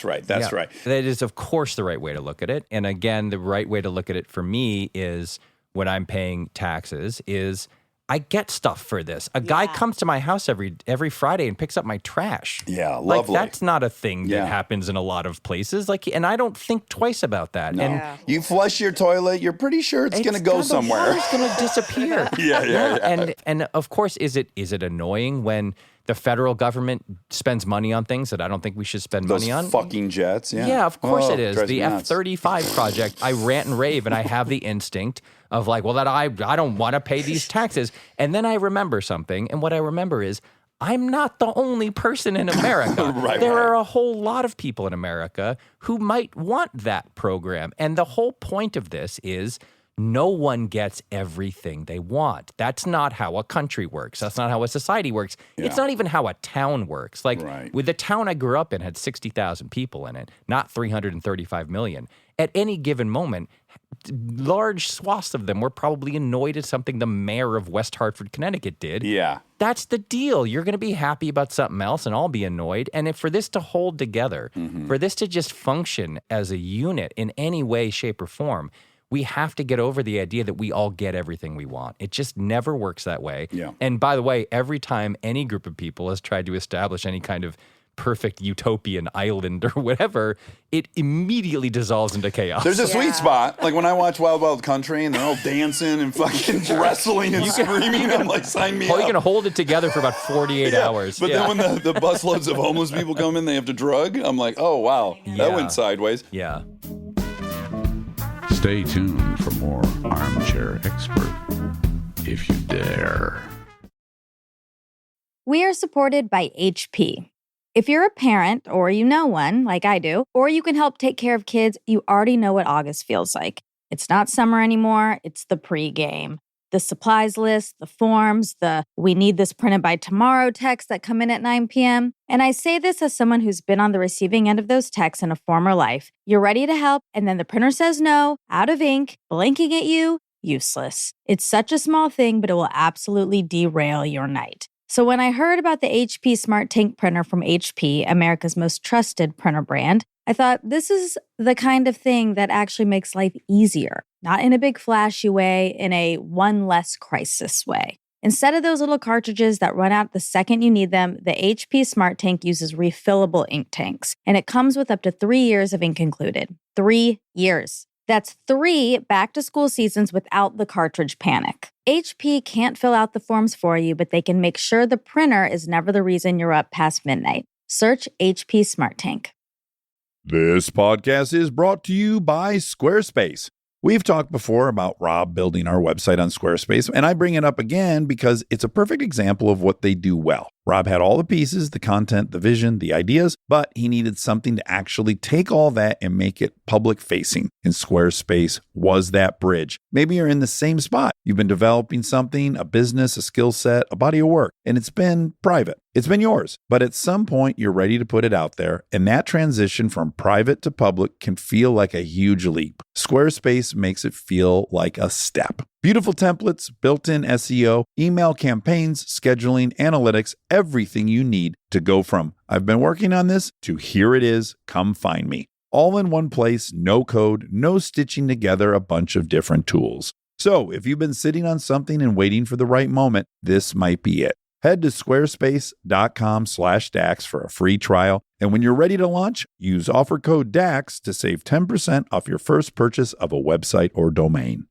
Right. That is, of course, the right way to look at it. And again, the right way to look at it for me is when I'm paying taxes is I get stuff for this. A guy comes to my house every Friday and picks up my trash. Yeah, Like lovely. that's not a thing that Yeah. happens in a lot of places. Like, and I don't think twice about that. No. And You flush your toilet, you're pretty sure it's going to go somewhere. It's going to disappear. Yeah. And of course, is it annoying when the federal government spends money on things that I don't think we should spend Those money on? fucking jets. Yeah, Yeah, of course Oh, it is. drives The me nuts. F-35 project, I rant and rave, and I have the instinct of like, well, that I don't want to pay these taxes. And then I remember something, and what I remember is I'm not the only person in America. There are a whole lot of people in America who might want that program. And the whole point of this is No one gets everything they want. That's not how a country works. That's not how a society works. It's not even how a town works. Like with the town I grew up in had 60,000 people in it, not 335 million. At any given moment, large swaths of them were probably annoyed at something the mayor of West Hartford, Connecticut did. Yeah. That's the deal. You're going to be happy about something else and I'll be annoyed. And for this to hold together, for this to just function as a unit in any way, shape, or form, we have to get over the idea that we all get everything we want. It just never works that way. Yeah. And by the way, every time any group of people has tried to establish any kind of perfect utopian island or whatever, it immediately dissolves into chaos. There's a sweet spot. Like when I watch Wild Wild Country and they're all dancing and fucking wrestling and screaming, I'm like, sign me Oh, up. you're going to hold it together for about 48 hours. But then when the busloads of homeless people come in, they have to drug. I'm like, oh, wow. That went sideways. Yeah. Stay tuned for more Armchair Expert, if you dare. We are supported by HP. If you're a parent or you know one, like I do, or you can help take care of kids, you already know what August feels like. It's not summer anymore, it's the pregame. The supplies list, the forms, the "we need this printed by tomorrow" texts that come in at 9 p.m. And I say this as someone who's been on the receiving end of those texts in a former life. You're ready to help, and then the printer says no, out of ink, blinking at you, useless. It's such a small thing, but it will absolutely derail your night. So when I heard about the HP Smart Tank printer from HP, America's most trusted printer brand, I thought this is the kind of thing that actually makes life easier, not in a big flashy way, in a one less crisis way. Instead of those little cartridges that run out the second you need them, the HP Smart Tank uses refillable ink tanks, and it comes with up to 3 years of ink included. 3 years. That's 3 back-to-school seasons without the cartridge panic. HP can't fill out the forms for you, but they can make sure the printer is never the reason you're up past midnight. Search HP Smart Tank. This podcast is brought to you by Squarespace. We've talked before about Rob building our website on Squarespace, and I bring it up again because it's a perfect example of what they do well. Rob had all the pieces, the content, the vision, the ideas, but he needed something to actually take all that and make it public facing. And Squarespace was that bridge. Maybe you're in the same spot. You've been developing something, a business, a skill set, a body of work, and it's been private. It's been yours. But at some point, you're ready to put it out there. And that transition from private to public can feel like a huge leap. Squarespace makes it feel like a step. Beautiful templates, built-in SEO, email campaigns, scheduling, analytics, everything you need to go from "I've been working on this" to "here it is, come find me." All in one place, no code, no stitching together a bunch of different tools. So if you've been sitting on something and waiting for the right moment, this might be it. Head to squarespace.com/DAX for a free trial. And when you're ready to launch, use offer code DAX to save 10% off your first purchase of a website or domain.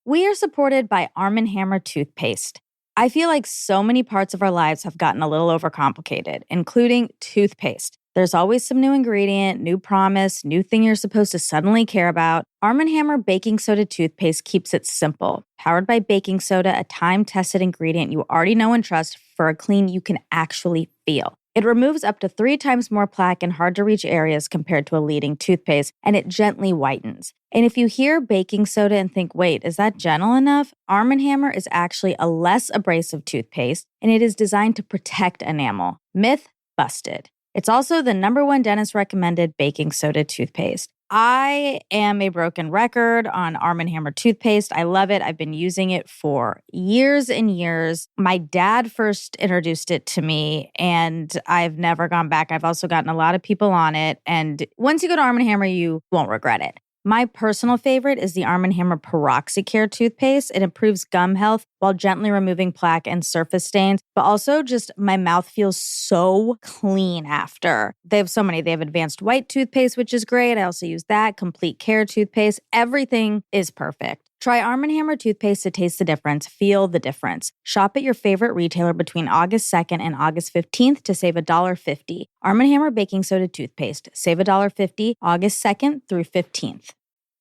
We are supported by Arm & Hammer toothpaste. I feel like so many parts of our lives have gotten a little overcomplicated, including toothpaste. There's always some new ingredient, new promise, new thing you're supposed to suddenly care about. Arm & Hammer baking soda toothpaste keeps it simple. Powered by baking soda, a time-tested ingredient you already know and trust for a clean you can actually feel. It removes up to 3 times more plaque in hard-to-reach areas compared to a leading toothpaste, and it gently whitens. And if you hear baking soda and think, wait, is that gentle enough? Arm & Hammer is actually a less abrasive toothpaste, and it is designed to protect enamel. Myth busted. It's also the #1 dentist-recommended baking soda toothpaste. I am a broken record on Arm & Hammer toothpaste. I love it. I've been using it for years and years. My dad first introduced it to me, and I've never gone back. I've also gotten a lot of people on it, and once you go to Arm & Hammer, you won't regret it. My personal favorite is the Arm & Hammer Peroxicare toothpaste. It improves gum health while gently removing plaque and surface stains, but also just my mouth feels so clean after. They have so many. They have advanced white toothpaste, which is great. I also use that. Complete Care toothpaste. Everything is perfect. Try Arm & Hammer toothpaste to taste the difference. Feel the difference. Shop at your favorite retailer between August 2nd and August 15th to save $1.50. Arm & Hammer baking soda toothpaste. Save $1.50 August 2nd through 15th.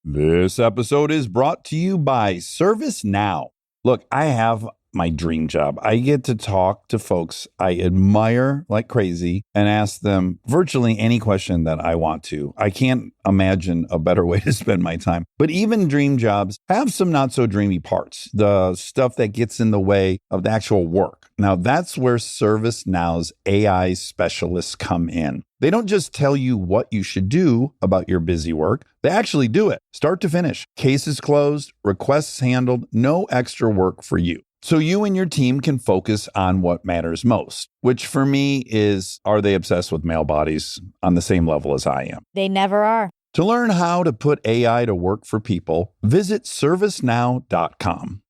This episode is brought to you by ServiceNow. Look, I have my dream job. I get to talk to folks I admire like crazy and ask them virtually any question that I want to. I can't imagine a better way to spend my time. But even dream jobs have some not so dreamy parts, the stuff that gets in the way of the actual work. Now, that's where ServiceNow's AI specialists come in. They don't just tell you what you should do about your busy work. They actually do it, start to finish. Cases closed, requests handled, no extra work for you. So you and your team can focus on what matters most, which for me is, are they obsessed with male bodies on the same level as I am? They never are. To learn how to put AI to work for people, visit servicenow.com.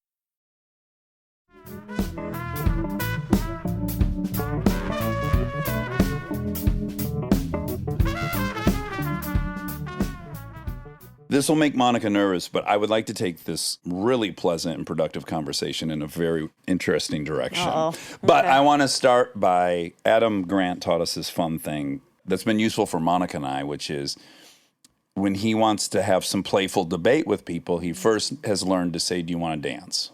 This will make Monica nervous, but I would like to take this really pleasant and productive conversation in a very interesting direction. Uh-oh. But Okay. I want to start by Adam Grant taught us this fun thing that's been useful for Monica and I, which is when he wants to have some playful debate with people, he first has learned to say, "Do you want to dance?"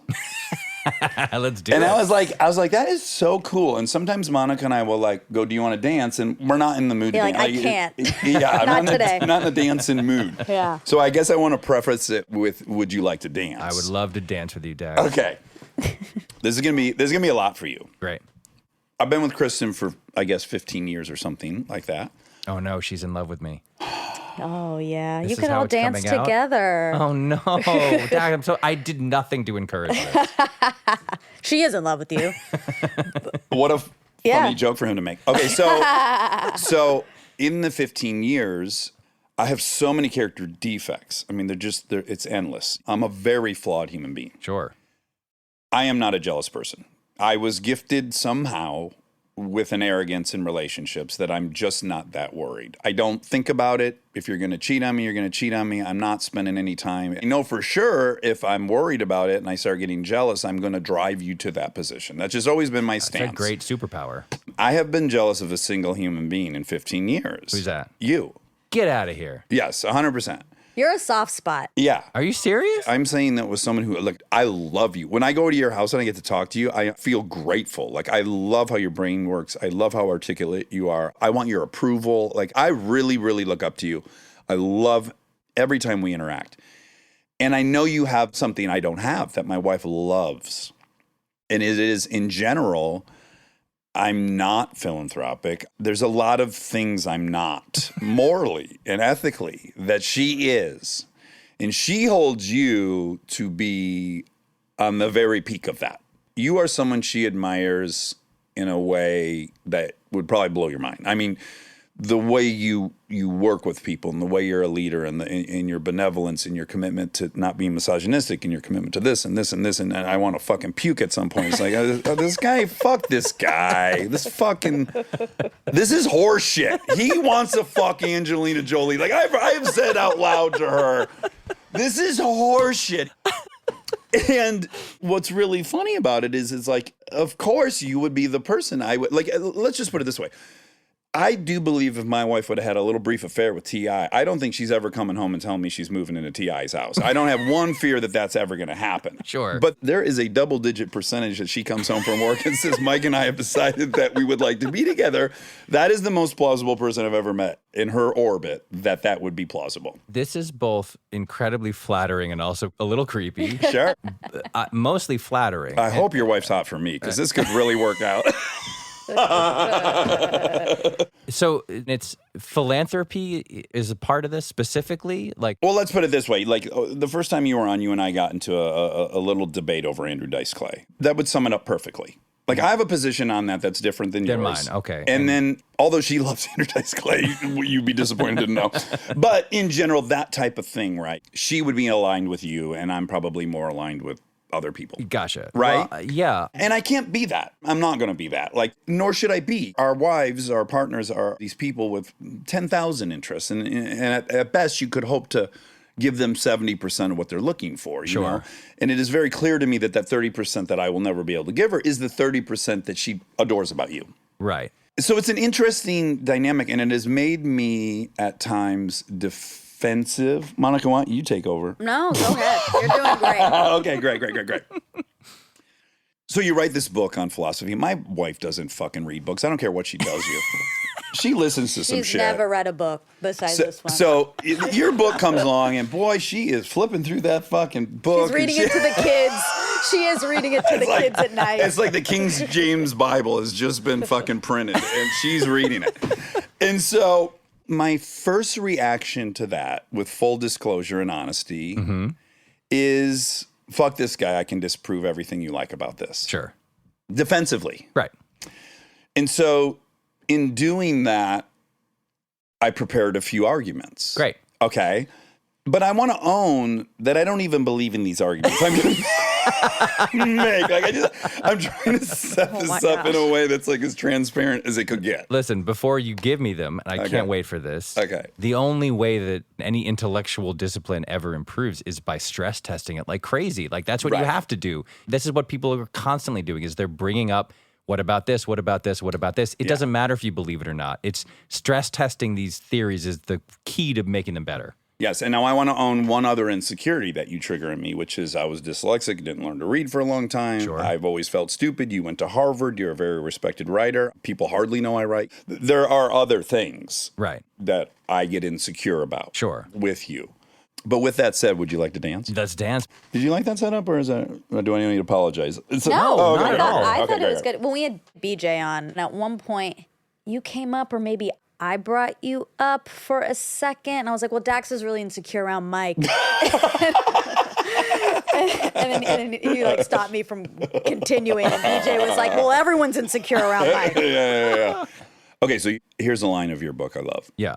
Let's do And it. I was like, that is so cool. And sometimes Monica and I will like go, "Do you want to dance?" And we're not in the mood You're to like, dance. "I can't." Yeah, I'm Not today. not in the dancing mood. Yeah. So I guess I want to preface it with, "Would you like to dance?" I would love to dance with you, Dag. Okay. This is gonna be a lot for you. Great. I've been with Kristen for I guess 15 years or something like that. Oh no, she's in love with me. Oh, yeah. This You is can how all it's dance coming out? together. Oh no, Dag, I did nothing to encourage this. She is in love with you. What a Yeah. funny joke for him to make. Okay, so in the 15 years, I have so many character defects. I mean, it's endless. I'm a very flawed human being. Sure. I am not a jealous person. I was gifted somehow with an arrogance in relationships that I'm just not that worried. I don't think about it. If you're going to cheat on me, you're going to cheat on me. I'm not spending any time. I know for sure if I'm worried about it and I start getting jealous, I'm going to drive you to that position. That's just always been my It's a stance. great superpower. I have been jealous of a single human being in 15 years. Who's that? You. Get out of here. Yes, 100%. You're a soft spot. Yeah. Are you serious? I'm saying that with someone who, like, I love you. When I go to your house and I get to talk to you, I feel grateful. Like, I love how your brain works. I love how articulate you are. I want your approval. Like, I really, really look up to you. I love every time we interact. And I know you have something I don't have that my wife loves. And it is, in general, I'm not philanthropic. There's a lot of things I'm not morally and ethically that she is. And she holds you to be on the very peak of that. You are someone she admires in a way that would probably blow your mind. I mean, the way you work with people and the way you're a leader and in your benevolence and your commitment to not being misogynistic and your commitment to this and this and this and I want to fucking puke at some point. It's like, this guy, fuck this guy. This is horse shit. He wants to fuck Angelina Jolie. Like I've said out loud to her, this is horse shit. And what's really funny about it is like, of course you would be the person I would, like, let's just put it this way. I do believe if my wife would have had a little brief affair with T.I., I don't think she's ever coming home and telling me she's moving into T.I.'s house. I don't have one fear that that's ever going to happen. Sure. But there is a double-digit percentage that she comes home from work and says, Mike and I have decided that we would like to be together. That is the most plausible person I've ever met in her orbit that would be plausible. This is both incredibly flattering and also a little creepy. Sure. Mostly flattering. I hope your wife's hot for me because this could really work out. So it's philanthropy is a part of this specifically? Like, Well, let's put it this way. Like the first time you were on, you and I got into a little debate over Andrew Dice Clay. That would sum it up perfectly. Like I have a position on that that's different than Than yours. mine, okay. And then, although she loves Andrew Dice Clay, you'd be disappointed to know. But in general, that type of thing, right? She would be aligned with you, and I'm probably more aligned with other people. gotcha. Right? Well, yeah. And I can't be that. I'm not going to be that. Like, nor should I be. Our wives, our partners are these people with 10,000 interests. And at best, you could hope to give them 70% of what they're looking for. You know? And it is very clear to me that 30% that I will never be able to give her is the 30% that she adores about you. Right. So it's an interesting dynamic, and it has made me at times defensive. Monica, why don't you take over? No, go ahead. You're doing great. Okay, great. So you write this book on philosophy. My wife doesn't fucking read books. I don't care what she tells you. She listens to some She's shit. never read a book besides this one. So your book comes along, and boy, she is flipping through that fucking book. She's reading it to the kids. She is reading it to the kids at night. It's like the King James Bible has just been fucking printed, and she's reading it. And so my first reaction to that, with full disclosure and honesty, is fuck this guy. I can disprove everything you like about this. Sure. Defensively. Right. And so in doing that, I prepared a few arguments. Great. Okay. But I want to own that I don't even believe in these arguments. I'm going to make. I'm trying to set this up in a way that's like as transparent as it could get. Listen, before you give me them, and I can't wait for this. Okay. The only way that any intellectual discipline ever improves is by stress testing it like crazy. Like that's what you have to do. This is what people are constantly doing is they're bringing up, what about this? What about this? What about this? It doesn't matter if you believe it or not. It's stress testing these theories is the key to making them better. Yes, and now I want to own one other insecurity that you trigger in me, which is I was dyslexic, didn't learn to read for a long time. Sure. I've always felt stupid. You went to Harvard. You're a very respected writer. People hardly know I write. There are other things Right. that I get insecure about with you. But with that said, would you like to dance? Let's dance. Did you like that setup, or do I need to apologize? No, not at all. I thought it was good. When we had BJ on, and at one point you came up, or maybe I brought you up for a second, and I was like, well, Dax is really insecure around Mike. and then you like stopped me from continuing, and BJ was like, well, everyone's insecure around Mike. Yeah. Okay, so here's a line of your book I love. Yeah.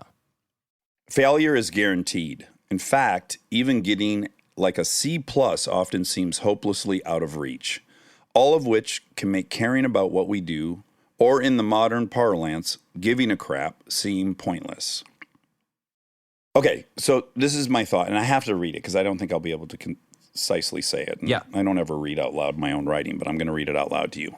Failure is guaranteed. In fact, even getting like a C+ often seems hopelessly out of reach, all of which can make caring about what we do, or in the modern parlance, giving a crap, seem pointless. Okay, so this is my thought, and I have to read it because I don't think I'll be able to concisely say it. And I don't ever read out loud my own writing, but I'm going to read it out loud to you.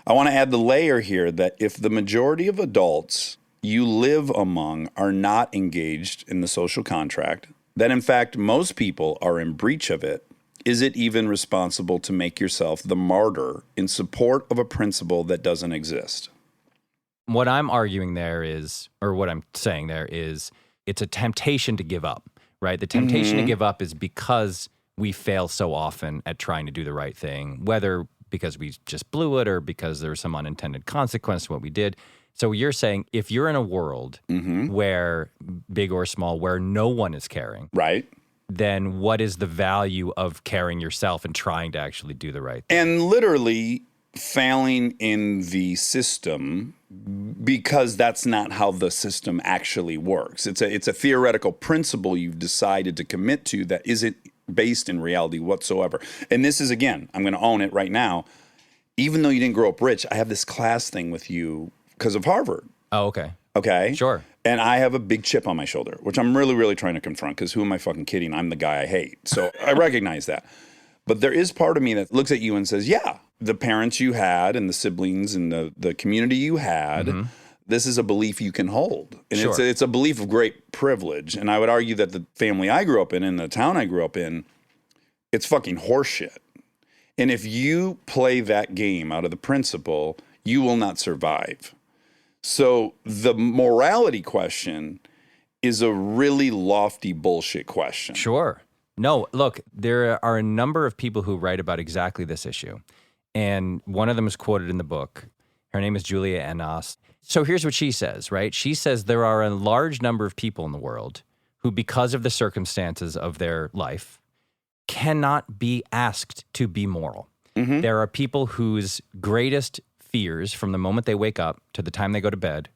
I want to add the layer here that if the majority of adults you live among are not engaged in the social contract, that in fact most people are in breach of it, is it even responsible to make yourself the martyr in support of a principle that doesn't exist? What I'm arguing there is, or what I'm saying there is, it's a temptation to give up, right? The temptation to give up is because we fail so often at trying to do the right thing, whether because we just blew it or because there was some unintended consequence to what we did. So you're saying if you're in a world where, big or small, where no one is caring, right? Then what is the value of caring yourself and trying to actually do the right thing? And literally failing in the system because that's not how the system actually works. It's a theoretical principle you've decided to commit to that isn't based in reality whatsoever. And this is, again, I'm going to own it right now. Even though you didn't grow up rich, I have this class thing with you because of Harvard. Oh, okay. Okay? Sure. And I have a big chip on my shoulder, which I'm really, really trying to confront because who am I fucking kidding? I'm the guy I hate. So I recognize that. But there is part of me that looks at you and says, yeah, the parents you had and the siblings and the community you had, this is a belief you can hold. And it's a belief of great privilege. And I would argue that the family I grew up in and the town I grew up in, it's fucking horseshit. And if you play that game out of the principle, you will not survive. So the morality question is a really lofty bullshit question. Sure. No, look, there are a number of people who write about exactly this issue. And one of them is quoted in the book. Her name is Julia Enos. So here's what she says, right? She says there are a large number of people in the world who, because of the circumstances of their life, cannot be asked to be moral. There are people whose greatest fears from the moment they wake up to the time they go to bed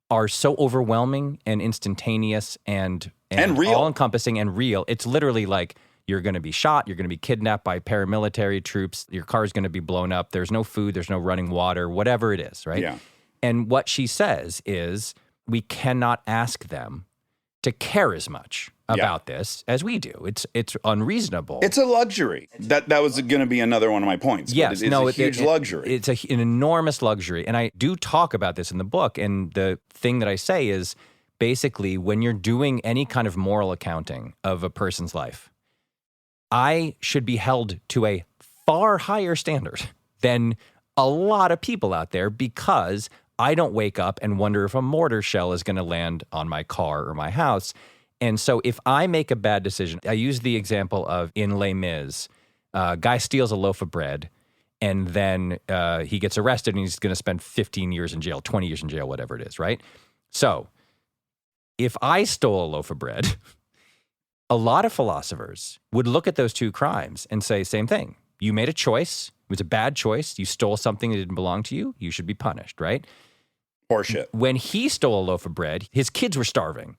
are so overwhelming and instantaneous and real. all-encompassing and real. It's literally like you're going to be shot, you're going to be kidnapped by paramilitary troops, your car's going to be blown up, there's no food, there's no running water, whatever it is, right? Yeah. And what she says is we cannot ask them to care as much about this as we do. It's unreasonable. It's a luxury. That was going to be another one of my points. Yes, it's a huge luxury. It's an enormous luxury. And I do talk about this in the book. And the thing that I say is basically when you're doing any kind of moral accounting of a person's life, I should be held to a far higher standard than a lot of people out there because I don't wake up and wonder if a mortar shell is going to land on my car or my house. And so if I make a bad decision, I use the example of in Les Mis, guy steals a loaf of bread and then he gets arrested and he's going to spend 15 years in jail, 20 years in jail, whatever it is, right? So if I stole a loaf of bread, a lot of philosophers would look at those two crimes and say, same thing. You made a choice. It was a bad choice. You stole something that didn't belong to you. You should be punished, right? Horseshit. When he stole a loaf of bread, his kids were starving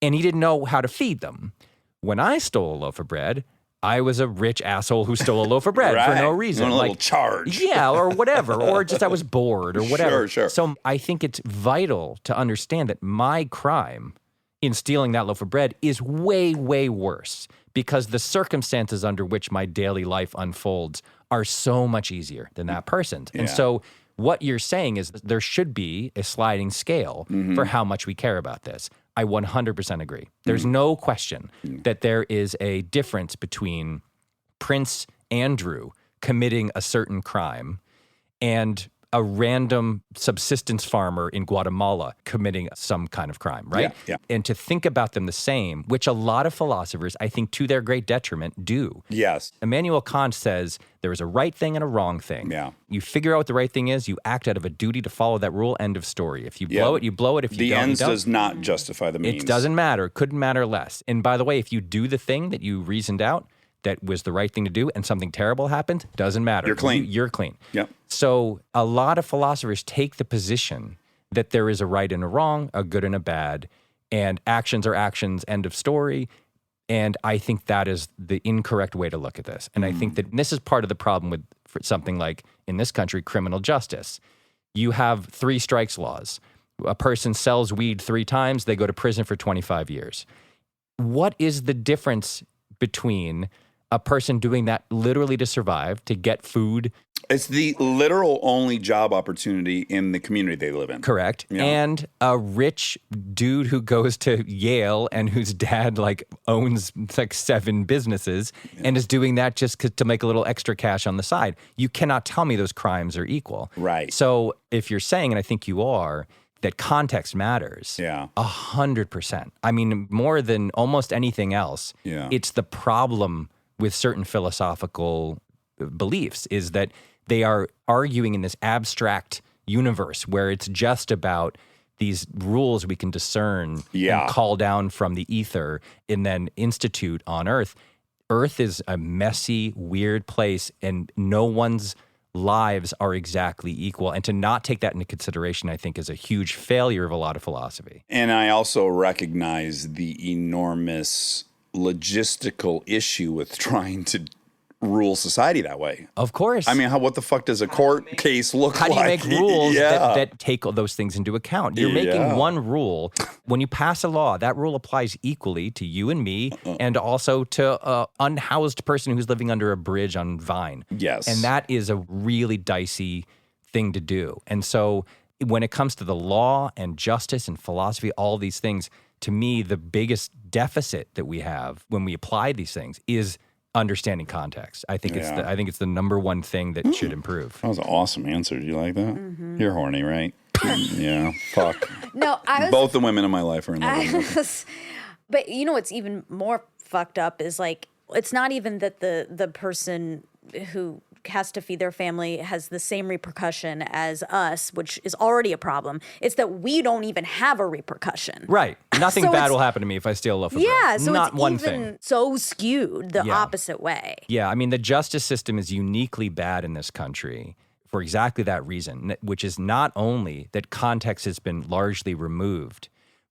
and he didn't know how to feed them. When I stole a loaf of bread, I was a rich asshole who stole a loaf of bread for no reason. You want a little charge. Yeah, or whatever. Or just I was bored or whatever. Sure. So I think it's vital to understand that my crime in stealing that loaf of bread is way, way worse because the circumstances under which my daily life unfolds are so much easier than that person's. And so what you're saying is there should be a sliding scale for how much we care about this. I 100% agree. There's no question that there is a difference between Prince Andrew committing a certain crime and a random subsistence farmer in Guatemala committing some kind of crime, right? Yeah. And to think about them the same, which a lot of philosophers, I think to their great detriment, do. Yes. Immanuel Kant says there is a right thing and a wrong thing. Yeah. You figure out what the right thing is, you act out of a duty to follow that rule, end of story. If you blow it, you blow it. If you the don't, ends you don't. does not justify the means. It doesn't matter. Couldn't matter less. And by the way, if you do the thing that you reasoned out that was the right thing to do and something terrible happened, doesn't matter. You're clean. You're clean. Yep. So a lot of philosophers take the position that there is a right and a wrong, a good and a bad, and actions are actions, end of story. And I think that is the incorrect way to look at this. And I think that this is part of the problem with something like, in this country, criminal justice. You have 3 strikes laws. A person sells weed 3 times, they go to prison for 25 years. What is the difference between a person doing that literally to survive, to get food? It's the literal only job opportunity in the community they live in. Correct. Yeah. And a rich dude who goes to Yale and whose dad owns 7 businesses and is doing that just to make a little extra cash on the side. You cannot tell me those crimes are equal. Right. So if you're saying, and I think you are, that context matters. Yeah. 100%. I mean, more than almost anything else. Yeah. It's the problem with certain philosophical beliefs is that they are arguing in this abstract universe where it's just about these rules we can discern and call down from the ether and then institute on Earth. Earth is a messy, weird place, and no one's lives are exactly equal. And to not take that into consideration, I think, is a huge failure of a lot of philosophy. And I also recognize the enormous logistical issue with trying to rule society that way. Of course. I mean, what the fuck does a court case look How do you like? make rules that take all those things into account? You're making one rule. When you pass a law, that rule applies equally to you and me and also to an unhoused person who's living under a bridge on Vine. Yes. And that is a really dicey thing to do. And so when it comes to the law and justice and philosophy, all these things, to me, the biggest deficit that we have when we apply these things is understanding context. I think it's the number one thing that should improve. That was an awesome answer. Do you like that? You're horny, right? Yeah. Fuck. No, I was. Both the women in my life are in love with me. But you know what's even more fucked up is it's not even that the person who has to feed their family has the same repercussion as us, which is already a problem. It's that we don't even have a repercussion. Right. Nothing So bad it's- will happen to me if I steal a loaf of Yeah, bread. so Not it's one even thing. so skewed the Yeah. opposite way. Yeah, I mean, the justice system is uniquely bad in this country for exactly that reason, which is not only that context has been largely removed,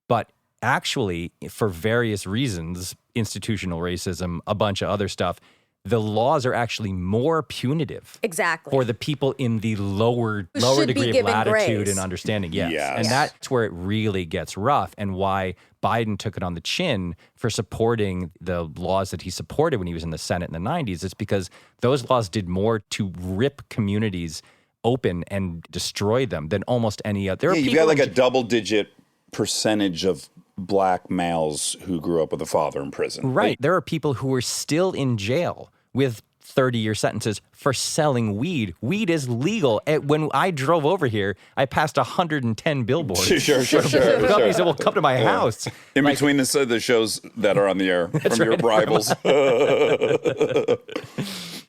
but actually, for various reasons, institutional racism, a bunch of other stuff, the laws are actually more punitive Exactly. for the people in the lower should be degree of given latitude grace. and understanding. Yes. Yes. And that's where it really gets rough and why Biden took it on the chin for supporting the laws that he supported when he was in the Senate in the 90s. It's because those laws did more to rip communities open and destroy them than almost any other. There are You've people got in a double-digit percentage of black males who grew up with a father in prison. Right. There are people who are still in jail with 30-year sentences for selling weed. Weed is legal. When I drove over here, I passed 110 billboards. Sure. Companies that will come to my house. In between the shows that are on the air from your rivals.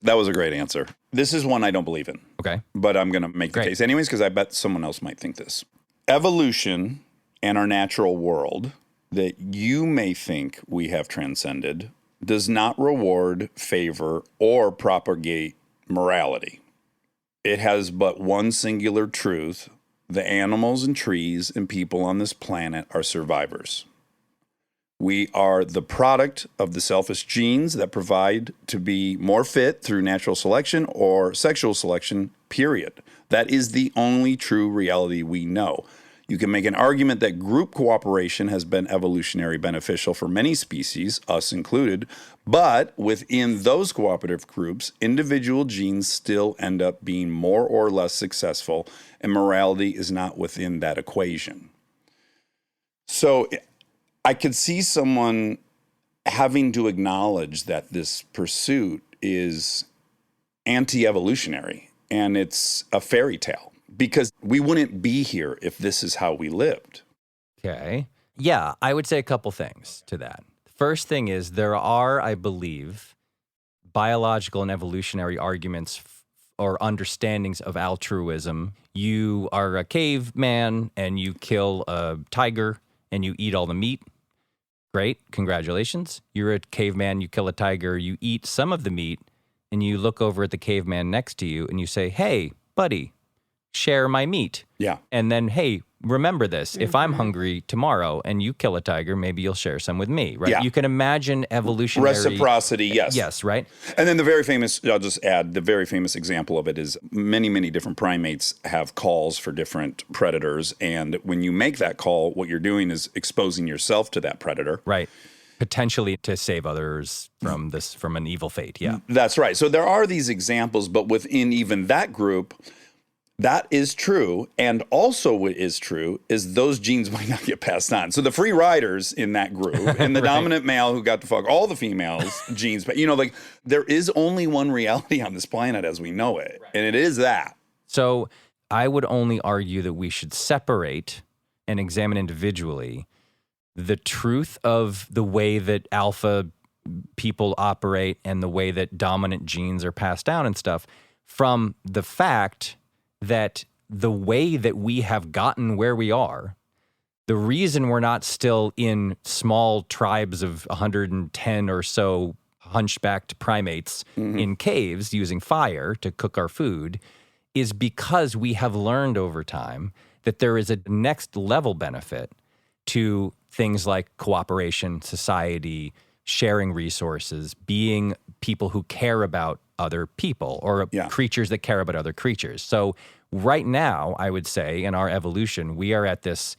That was a great answer. This is one I don't believe in. Okay. But I'm going to make the Great. case anyways because I bet someone else might think this. Evolution and our natural world that you may think we have transcended does not reward, favor, or propagate morality. It has but one singular truth. The animals and trees and people on this planet are survivors. We are the product of the selfish genes that provide to be more fit through natural selection or sexual selection, period. That is the only true reality we know. You can make an argument that group cooperation has been evolutionary beneficial for many species, us included, but within those cooperative groups, individual genes still end up being more or less successful, and morality is not within that equation. So I could see someone having to acknowledge that this pursuit is anti-evolutionary and it's a fairy tale. Because we wouldn't be here if this is how we lived. Okay. Yeah, I would say a couple things to that. First thing is there are, I believe, biological and evolutionary arguments or understandings of altruism. You are a caveman and you kill a tiger and you eat all the meat. Great. Congratulations. You're a caveman, you kill a tiger, you eat some of the meat, and you look over at the caveman next to you and you say, hey, buddy, share my meat. Yeah. And then, hey, remember this. If I'm hungry tomorrow and you kill a tiger, maybe you'll share some with me, right? Yeah. You can imagine evolutionary... Reciprocity, yes. Yes, right? And then the very famous, I'll just add, the very famous example of it is many, many different primates have calls for different predators. And when you make that call, what you're doing is exposing yourself to that predator. Right. Potentially to save others from an evil fate, yeah. That's right. So there are these examples, but within even that group... That is true, and also what is true is those genes might not get passed on. So the free riders in that group and the Right. dominant male who got to fuck all the females' genes, but there is only one reality on this planet as we know it, and it is that. So I would only argue that we should separate and examine individually the truth of the way that alpha people operate and the way that dominant genes are passed down and stuff from the fact that the way that we have gotten where we are, the reason we're not still in small tribes of 110 or so hunchbacked primates in caves using fire to cook our food is because we have learned over time that there is a next level benefit to things like cooperation, society, sharing resources, being people who care about other people or creatures that care about other creatures. So right now, I would say in our evolution, we are at this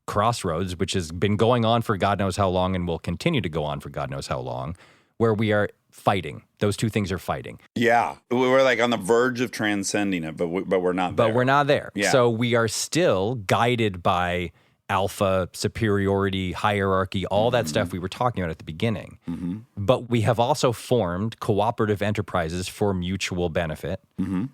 crossroads, which has been going on for God knows how long and will continue to go on for God knows how long, where we are fighting. Those two things are fighting. Yeah, we're like on the verge of transcending it, but we're not there. But we're not there. Yeah. So we are still guided by alpha, superiority, hierarchy, all that stuff we were talking about at the beginning. But we have also formed cooperative enterprises for mutual benefit.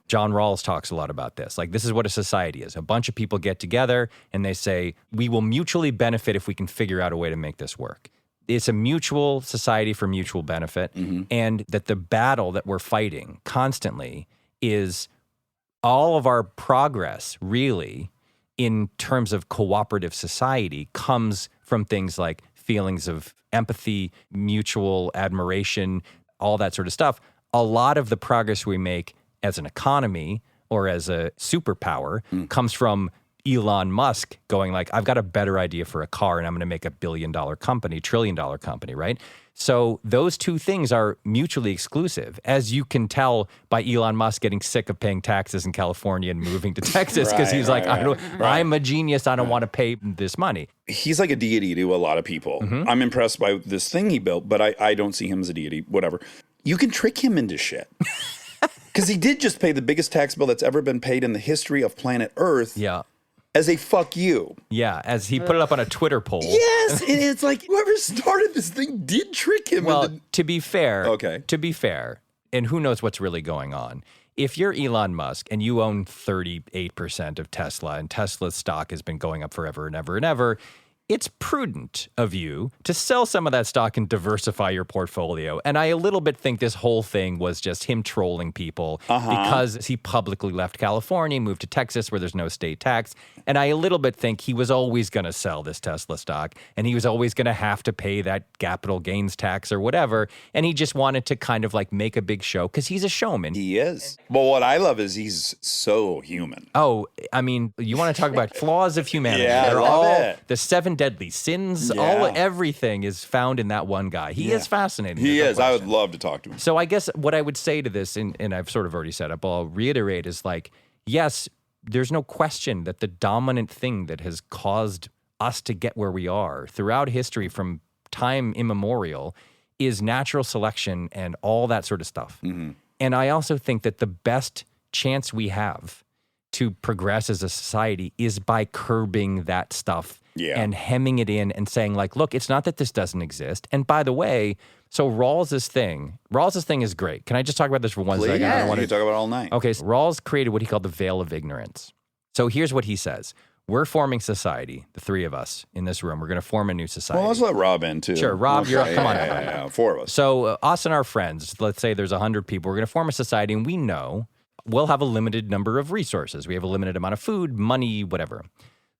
John Rawls talks a lot about this. Like, this is what a society is. A bunch of people get together and they say, we will mutually benefit if we can figure out a way to make this work. It's a mutual society for mutual benefit. And that the battle that we're fighting constantly is all of our progress, really, in terms of cooperative society comes from things like feelings of empathy, mutual admiration, all that sort of stuff. A lot of the progress we make as an economy or as a superpower comes from Elon Musk going like, I've got a better idea for a car and I'm going to make $1 billion company, $1 trillion company, right? So those two things are mutually exclusive, as you can tell by Elon Musk getting sick of paying taxes in California and moving to Texas because he's like, I'm a genius. I don't want to pay this money. He's like a deity to a lot of people. I'm impressed by this thing he built, but I don't see him as a deity, whatever. You can trick him into shit. Because he did just pay the biggest tax bill that's ever been paid in the history of planet Earth. Yeah. As a fuck you. Yeah, as he put it up on a Twitter poll. Yes, and it's like whoever started this thing did trick him. Well, to be fair, and who knows what's really going on. If you're Elon Musk and you own 38% of Tesla and Tesla's stock has been going up forever and ever and ever, it's prudent of you to sell some of that stock and diversify your portfolio. And I a little bit think this whole thing was just him trolling people because he publicly left California, moved to Texas where there's no state tax. And I a little bit think he was always going to sell this Tesla stock and he was always going to have to pay that capital gains tax or whatever. And he just wanted to kind of like make a big show because he's a showman. He is. But what I love is he's so human. Oh, I mean, you want to talk about flaws of humanity. Yeah, They're I love all it. the 7 deadly sins, everything is found in that one guy. He is fascinating. He There's is. no I would question. love to talk to him. So I guess what I would say to this, and I've sort of already said it, but I'll reiterate, is like, yes, there's no question that the dominant thing that has caused us to get where we are throughout history from time immemorial is natural selection and all that sort of stuff. And I also think that the best chance we have to progress as a society is by curbing that stuff and hemming it in and saying like, look, it's not that this doesn't exist. And by the way, so Rawls's thing is great. Can I just talk about this for one second? I don't We want can talk about it all night. Okay, so Rawls created what he called the veil of ignorance. So here's what he says. We're forming society, the 3 of us in this room. We're going to form a new society. Well, let's let Rob in, too. Sure, Rob, you're up. Come on. Yeah, 4 of us. So us and our friends, let's say there's 100 people, we're going to form a society and we know we'll have a limited number of resources. We have a limited amount of food, money, whatever.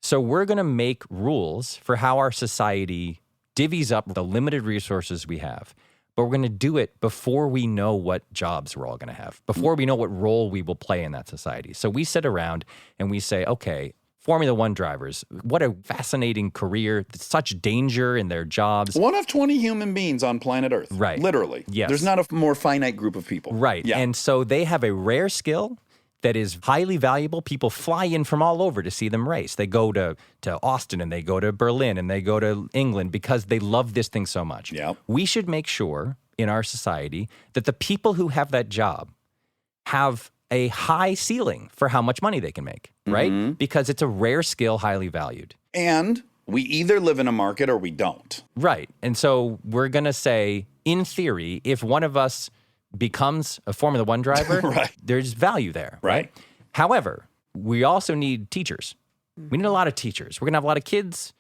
So we're going to make rules for how our society divvies up the limited resources we have. But we're going to do it before we know what jobs we're all going to have, before we know what role we will play in that society. So we sit around and we say, okay, Formula One drivers, what a fascinating career, such danger in their jobs. One of 20 human beings on planet Earth. Right. Literally. Yes. There's not a more finite group of people. Right. Yeah. And so they have a rare skill that is highly valuable. People fly in from all over to see them race. They go to Austin and they go to Berlin and they go to England because they love this thing so much. Yep. We should make sure in our society that the people who have that job have a high ceiling for how much money they can make, right? Because it's a rare skill, highly valued. And we either live in a market or we don't. Right. And so we're going to say, in theory, if one of us becomes a Formula One driver, there's value there. Right. However, we also need teachers. We need a lot of teachers. We're going to have a lot of kids.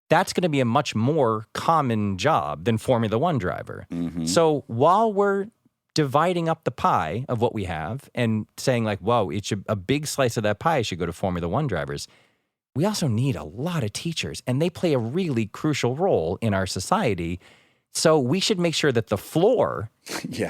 That's going to be a much more common job than Formula One driver. So while we're dividing up the pie of what we have and saying like, whoa, a big slice of that pie should go to Formula One drivers, we also need a lot of teachers, and they play a really crucial role in our society. So we should make sure that the floor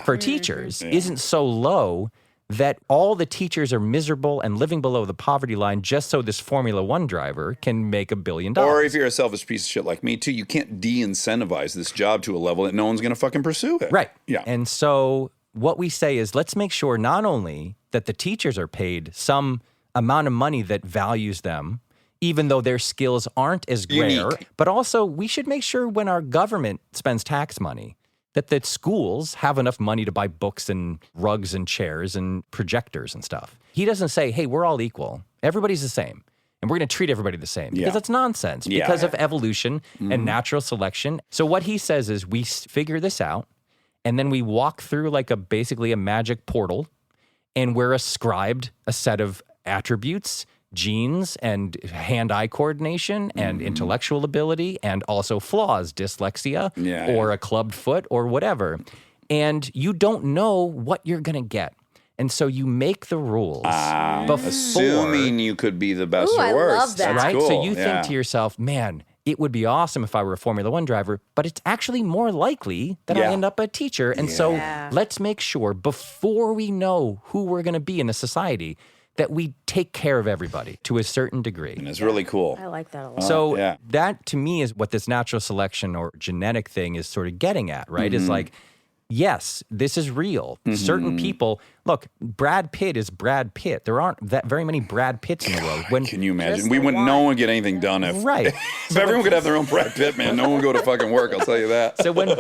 for teachers isn't so low that all the teachers are miserable and living below the poverty line just so this Formula One driver can make $1 billion. Or if you're a selfish piece of shit like me, too, you can't de-incentivize this job to a level that no one's going to fucking pursue it. Right. Yeah. And so what we say is let's make sure not only that the teachers are paid some amount of money that values them, even though their skills aren't as rare, but also we should make sure when our government spends tax money that the schools have enough money to buy books and rugs and chairs and projectors and stuff. He doesn't say, hey, we're all equal. Everybody's the same. And we're going to treat everybody the same because that's nonsense because of evolution and natural selection. So what he says is we figure this out and then we walk through like basically a magic portal and we're ascribed a set of attributes, genes and hand-eye coordination and intellectual ability and also flaws, dyslexia or a clubbed foot or whatever. And you don't know what you're going to get. And so you make the rules before. Assuming you could be the best Ooh, or I worst. love that. That's right? cool. So you think to yourself, man, it would be awesome if I were a Formula One driver, but it's actually more likely that I end up a teacher. And so let's make sure before we know who we're going to be in the society that we take care of everybody to a certain degree. And it's really cool. I like that a lot. So that to me is what this natural selection or genetic thing is sort of getting at, right? Is like, yes, this is real. Certain people, look, Brad Pitt is Brad Pitt. There aren't that very many Brad Pitts in the world. Can you imagine? Just We the wouldn't, no one. one would get anything done if, Right. if everyone could have their own Brad Pitt, man. No one would go to fucking work, I'll tell you that. So when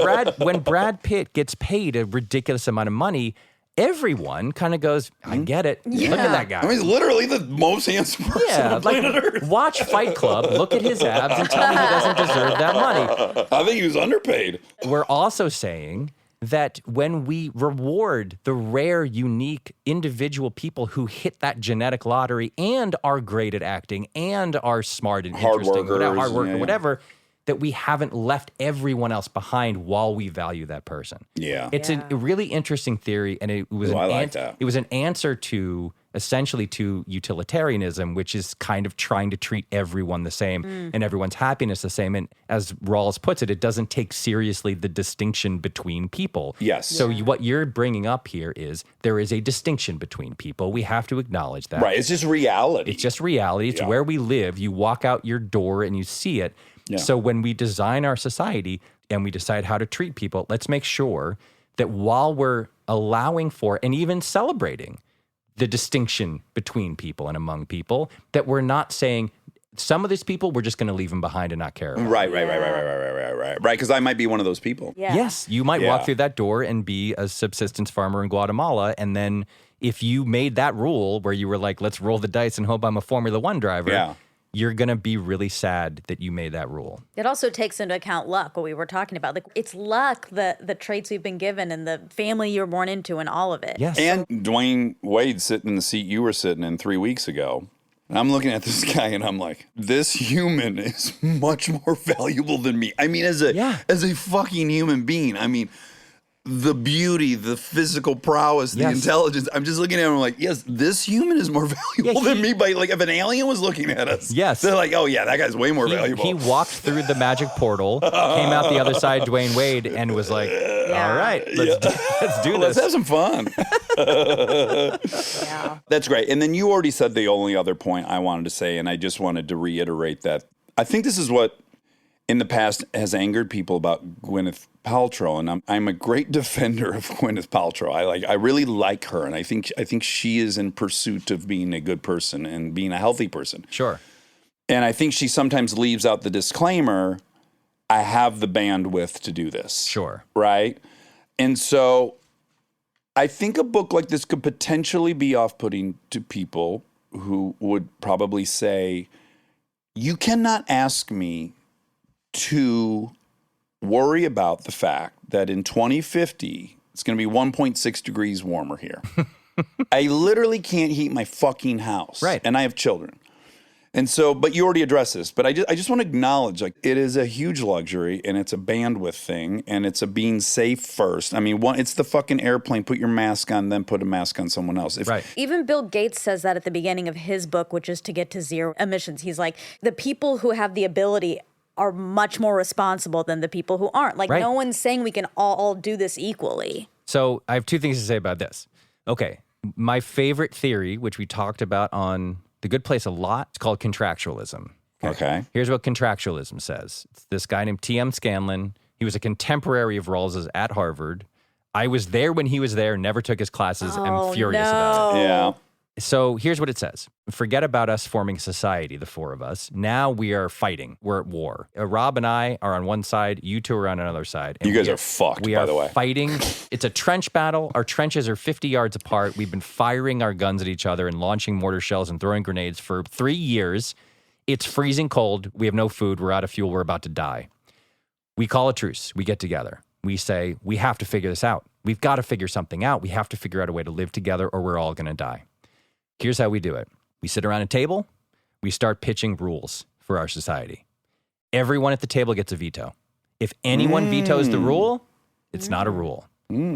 Brad Pitt gets paid a ridiculous amount of money, everyone kind of goes, I get it. Look at that guy. I mean, he's literally the most handsome person on planet Earth. Watch Fight Club, look at his abs, and tell me he doesn't deserve that money. I think he was underpaid. We're also saying that when we reward the rare, unique, individual people who hit that genetic lottery and are great at acting and are smart and Hard interesting, workers, hard worker, yeah. whatever, that we haven't left everyone else behind while we value that person. Yeah. It's a really interesting theory, and it was I like that. It was an answer to essentially to utilitarianism, which is kind of trying to treat everyone the same and everyone's happiness the same. And as Rawls puts it, it doesn't take seriously the distinction between people. Yes. So what you're bringing up here is there is a distinction between people. We have to acknowledge that. Right. It's just reality. It's just reality. It's where we live. You walk out your door and you see it. Yeah. So when we design our society and we decide how to treat people, let's make sure that while we're allowing for and even celebrating the distinction between people and among people, that we're not saying some of these people, we're just going to leave them behind and not care about. Right. Because I might be one of those people. Yeah. Yes, you might walk through that door and be a subsistence farmer in Guatemala. And then if you made that rule where you were like, let's roll the dice and hope I'm a Formula One driver, you're going to be really sad that you made that rule. It also takes into account luck, what we were talking about. Like, it's luck, the traits we've been given and the family you're born into and all of it. Yes. And Dwayne Wade sitting in the seat you were sitting in 3 weeks ago. And I'm looking at this guy and I'm like, this human is much more valuable than me. I mean, as a fucking human being, I mean, the beauty, the physical prowess, the intelligence. I'm just looking at him and I'm like, yes, this human is more valuable than me. But like, if an alien was looking at us, they're like, oh yeah, that guy's way more valuable. He walked through the magic portal, came out the other side, Dwayne Wade, and was like, all right, let's do this. Let's have some fun. That's great. And then you already said the only other point I wanted to say, and I just wanted to reiterate that I think this is what in the past has angered people about Gwyneth Paltrow, and I'm a great defender of Gwyneth Paltrow. I really like her, and I think she is in pursuit of being a good person and being a healthy person. Sure. And I think she sometimes leaves out the disclaimer, I have the bandwidth to do this. Sure. Right? And so I think a book like this could potentially be off-putting to people who would probably say, you cannot ask me to worry about the fact that in 2050, it's going to be 1.6 degrees warmer here. I literally can't heat my fucking house. Right. And I have children. And so, but you already addressed this, but I just want to acknowledge, like, it is a huge luxury and it's a bandwidth thing and it's a being safe first. I mean, it's the fucking airplane, put your mask on, then put a mask on someone else. Right. Even Bill Gates says that at the beginning of his book, which is to get to zero emissions. He's like, the people who have the ability are much more responsible than the people who aren't. Like, no one's saying we can all do this equally. So I have two things to say about this. Okay. My favorite theory, which we talked about on The Good Place a lot, it's called contractualism. Okay. Here's what contractualism says. It's this guy named T.M. Scanlon. He was a contemporary of Rawls's at Harvard. I was there when he was there, never took his classes. I'm furious about it. Yeah. So here's what it says. Forget about us forming society, the four of us. Now we are fighting. We're at war. Rob and I are on one side. You two are on another side. And You guys are fucked, by the way. We are fighting. It's a trench battle. Our trenches are 50 yards apart. We've been firing our guns at each other and launching mortar shells and throwing grenades for 3 years. It's freezing cold. We have no food. We're out of fuel. We're about to die. We call a truce. We get together. We say, we have to figure this out. We've got to figure something out. We have to figure out a way to live together or we're all going to die. Here's how we do it. We sit around a table. We start pitching rules for our society. Everyone at the table gets a veto. If anyone vetoes the rule, it's not a rule.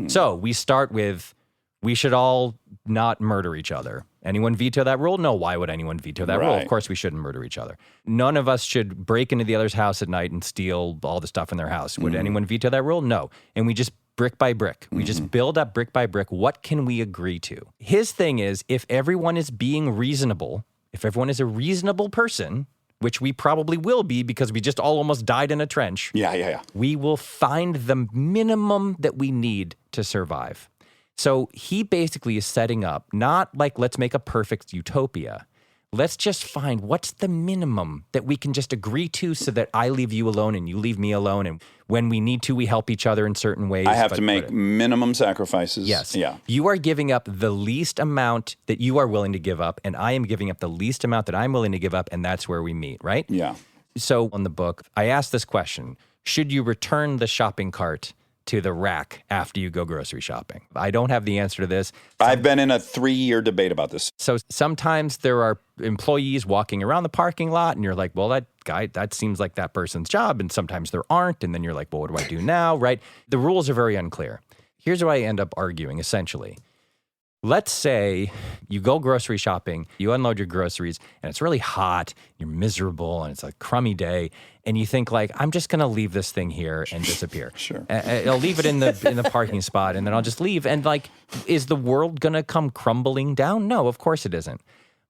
So we start with, we should all not murder each other. Anyone veto that rule? No, why would anyone veto that rule? Of course we shouldn't murder each other. None of us should break into the other's house at night and steal all the stuff in their house. Would anyone veto that rule? No. And we just brick by brick. We just build up brick by brick. What can we agree to? His thing is, if everyone is being reasonable, if everyone is a reasonable person, which we probably will be because we just all almost died in a trench. Yeah. We will find the minimum that we need to survive. So he basically is setting up, not like, let's make a perfect utopia. Let's just find what's the minimum that we can just agree to so that I leave you alone and you leave me alone. And when we need to, we help each other in certain ways. I have to make minimum sacrifices. Yes. Yeah. You are giving up the least amount that you are willing to give up, and I am giving up the least amount that I'm willing to give up, and that's where we meet, right? Yeah. So on the book, I asked this question. Should you return the shopping cart to the rack after you go grocery shopping? I don't have the answer to this. I've been in a 3-year debate about this. So sometimes there are employees walking around the parking lot and you're like, well, that seems like that person's job. And sometimes there aren't. And then you're like, well, what do I do now? Right? The rules are very unclear. Here's what I end up arguing, essentially. Let's say you go grocery shopping, you unload your groceries, and it's really hot, you're miserable, and it's a crummy day, and you think like, I'm just going to leave this thing here and disappear. Sure. I'll leave it in the parking spot, and then I'll just leave. And like, is the world going to come crumbling down? No, of course it isn't.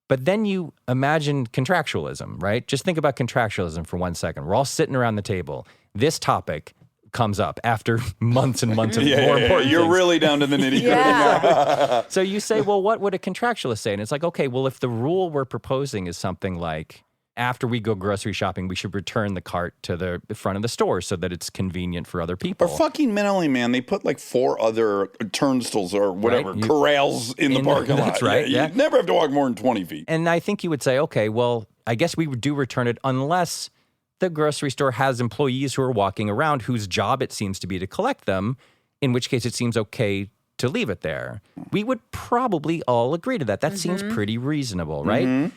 But then you imagine contractualism, right? Just think about contractualism for 1 second. We're all sitting around the table. This topic comes up after months and months of more important You're things. really down to the nitty gritty. So you say, well, what would a contractualist say? And it's like, okay, well, if the rule we're proposing is something like, after we go grocery shopping, we should return the cart to the front of the store so that it's convenient for other people. Or fucking mentally, man, they put like 4 other turnstiles or whatever, Right. corrals in the parking lot. That's right, yeah. You never have to walk more than 20 feet. And I think you would say, okay, well, I guess we do return it unless the grocery store has employees who are walking around whose job it seems to be to collect them, in which case it seems okay to leave it there. We would probably all agree to that. That seems pretty reasonable, right?